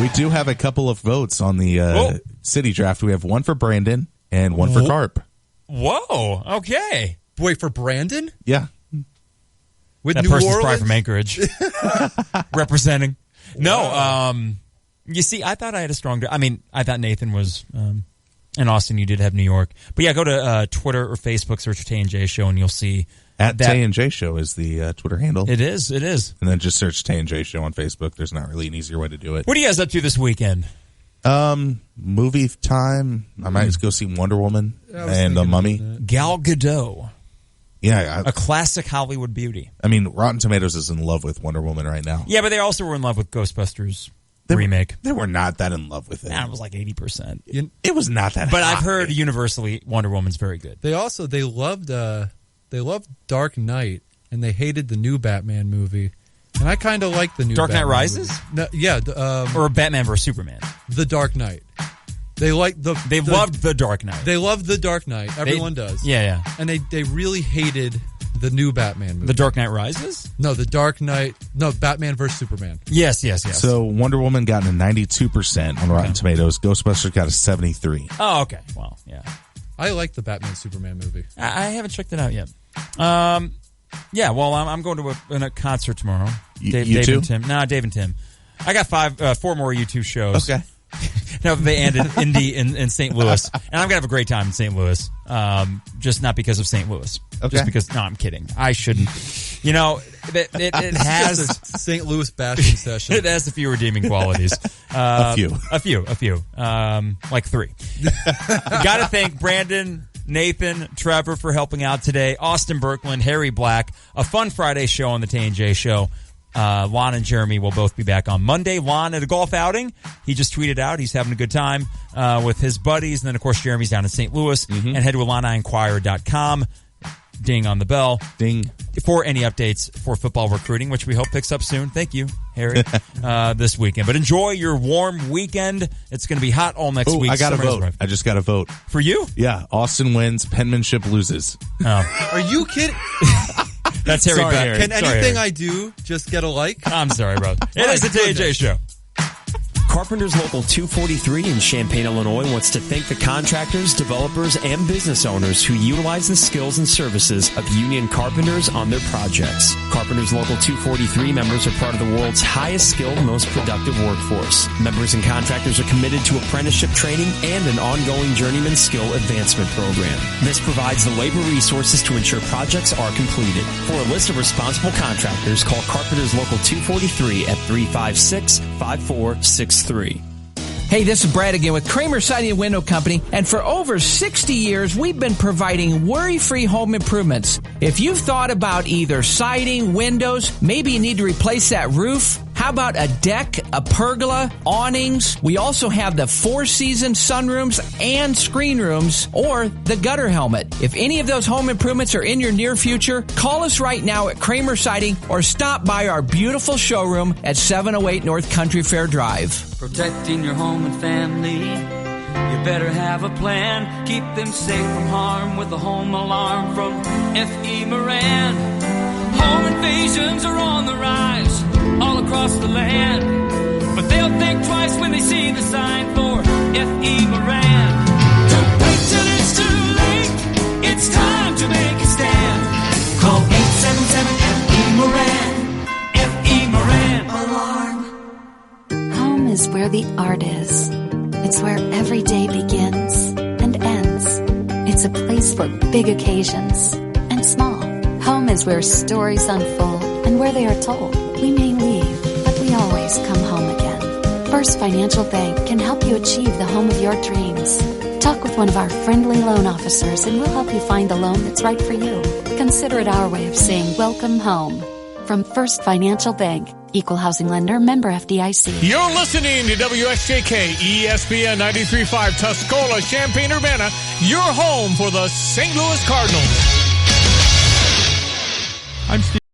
Speaker 9: We do have a couple of votes on the city draft. We have one for Brandon and one for Carp.
Speaker 8: Whoa, okay.
Speaker 10: Wait, for Brandon?
Speaker 9: Yeah.
Speaker 10: With
Speaker 8: that
Speaker 10: New
Speaker 8: person's
Speaker 10: Orleans?
Speaker 8: probably from Anchorage. Representing. No, you see, I thought I had a strong... I thought Nathan was... in Austin, you did have New York. But yeah, go to Twitter or Facebook, search Tay and J Show, and you'll see...
Speaker 9: At Tay and J Show is the Twitter handle.
Speaker 8: It is. And
Speaker 9: then just search Tay and J Show on Facebook. There's not really an easier way to do it.
Speaker 8: What are you guys up to this weekend?
Speaker 9: Movie time. I might go see Wonder Woman and The Mummy.
Speaker 8: Gal Gadot.
Speaker 9: Yeah.
Speaker 8: A classic Hollywood beauty.
Speaker 9: I mean, Rotten Tomatoes is in love with Wonder Woman right now.
Speaker 8: Yeah, but they also were in love with Ghostbusters remake.
Speaker 9: They were not that in love with it.
Speaker 8: Nah, it was like 80%.
Speaker 9: It was not that
Speaker 8: But
Speaker 9: hot.
Speaker 8: I've heard universally Wonder Woman's very good.
Speaker 10: They loved Dark Knight, and they hated the new Batman movie. And I kind of like the new
Speaker 8: Dark Knight
Speaker 10: Batman
Speaker 8: Rises?
Speaker 10: No, yeah.
Speaker 8: Or Batman vs. Superman.
Speaker 10: The Dark Knight. They loved The Dark Knight. They loved The Dark Knight. Everyone does.
Speaker 8: Yeah.
Speaker 10: And they really hated the new Batman movie.
Speaker 8: The Dark Knight Rises?
Speaker 10: No, The Dark Knight. No, Batman vs. Superman.
Speaker 8: Yes.
Speaker 9: So Wonder Woman got a 92% on Rotten Tomatoes. Ghostbusters got a 73%.
Speaker 8: Oh, okay. Well, yeah.
Speaker 10: I like the Batman Superman movie.
Speaker 8: I haven't checked it out yet. Yeah, well, I'm going to a concert tomorrow. Dave
Speaker 9: too?
Speaker 8: and Tim. No, Dave and Tim. I got 4 more YouTube shows.
Speaker 9: Okay.
Speaker 8: Now they ended Indy in St. Louis, and I'm gonna have a great time in St. Louis. Just not because of St. Louis.
Speaker 9: Okay.
Speaker 8: Just because. No, I'm kidding. I shouldn't. You know, it has
Speaker 10: a St. Louis bashing session.
Speaker 8: It has a few redeeming qualities.
Speaker 9: A few.
Speaker 8: Like 3. Got to thank Brandon, Nathan, Trevor for helping out today. Austin Birkeland, Harry Black. A fun Friday show on the Tay and J Show. Lon and Jeremy will both be back on Monday. Lon at a golf outing. He just tweeted out he's having a good time with his buddies. And then, of course, Jeremy's down in St. Louis. And head to IlliniInquirer.com. ding on the bell.
Speaker 9: Ding.
Speaker 8: For any updates for football recruiting, which we hope picks up soon. Thank you, Harry, this weekend. But enjoy your warm weekend. It's going to be hot all next week.
Speaker 9: I got to vote. I just got to vote.
Speaker 8: For you?
Speaker 9: Yeah. Austin wins. Penmanship loses.
Speaker 8: Oh.
Speaker 10: Are you kidding?
Speaker 8: That's Harry.
Speaker 10: Sorry,
Speaker 8: Harry.
Speaker 10: Can anything I do just get a like?
Speaker 8: I'm sorry, bro. It is the Tay and J Show.
Speaker 4: Carpenters Local 243 in Champaign, Illinois wants to thank the contractors, developers, and business owners who utilize the skills and services of union carpenters on their projects. Carpenters Local 243 members are part of the world's highest skilled, most productive workforce. Members and contractors are committed to apprenticeship training and an ongoing journeyman skill advancement program. This provides the labor resources to ensure projects are completed. For a list of responsible contractors, call Carpenters Local 243 at 356-5463.
Speaker 6: Hey, this is Brad again with Kramer Siding and Window Company, and for over 60 years, we've been providing worry-free home improvements. If you've thought about either siding, windows, maybe you need to replace that roof, how about a deck, a pergola, awnings? We also have the four-season sunrooms and screen rooms, or the gutter helmet. If any of those home improvements are in your near future, call us right now at Kramer Siding or stop by our beautiful showroom at 708 North Country Fair Drive.
Speaker 26: Protecting your home and family, you better have a plan. Keep them safe from harm with a home alarm from F.E. Moran. Home invasions are on the rise all across the land, but they'll think twice when they see the sign for F.E. Moran. Don't wait till it's too late, it's time to make a stand. Call 877-F.E. Moran. F.E. Moran. Alarm.
Speaker 12: Home is where the art is. It's where every day begins and ends. It's a place for big occasions and small. Home is where stories unfold and where they are told. We may leave, but we always come home again. First Financial Bank can help you achieve the home of your dreams. Talk with one of our friendly loan officers and we'll help you find the loan that's right for you. Consider it our way of saying welcome home. From First Financial Bank, Equal Housing Lender, member FDIC.
Speaker 3: You're listening to WSJK ESPN 93.5 Tuscola, Champaign-Urbana, your home for the St. Louis Cardinals.
Speaker 2: I'm Steve.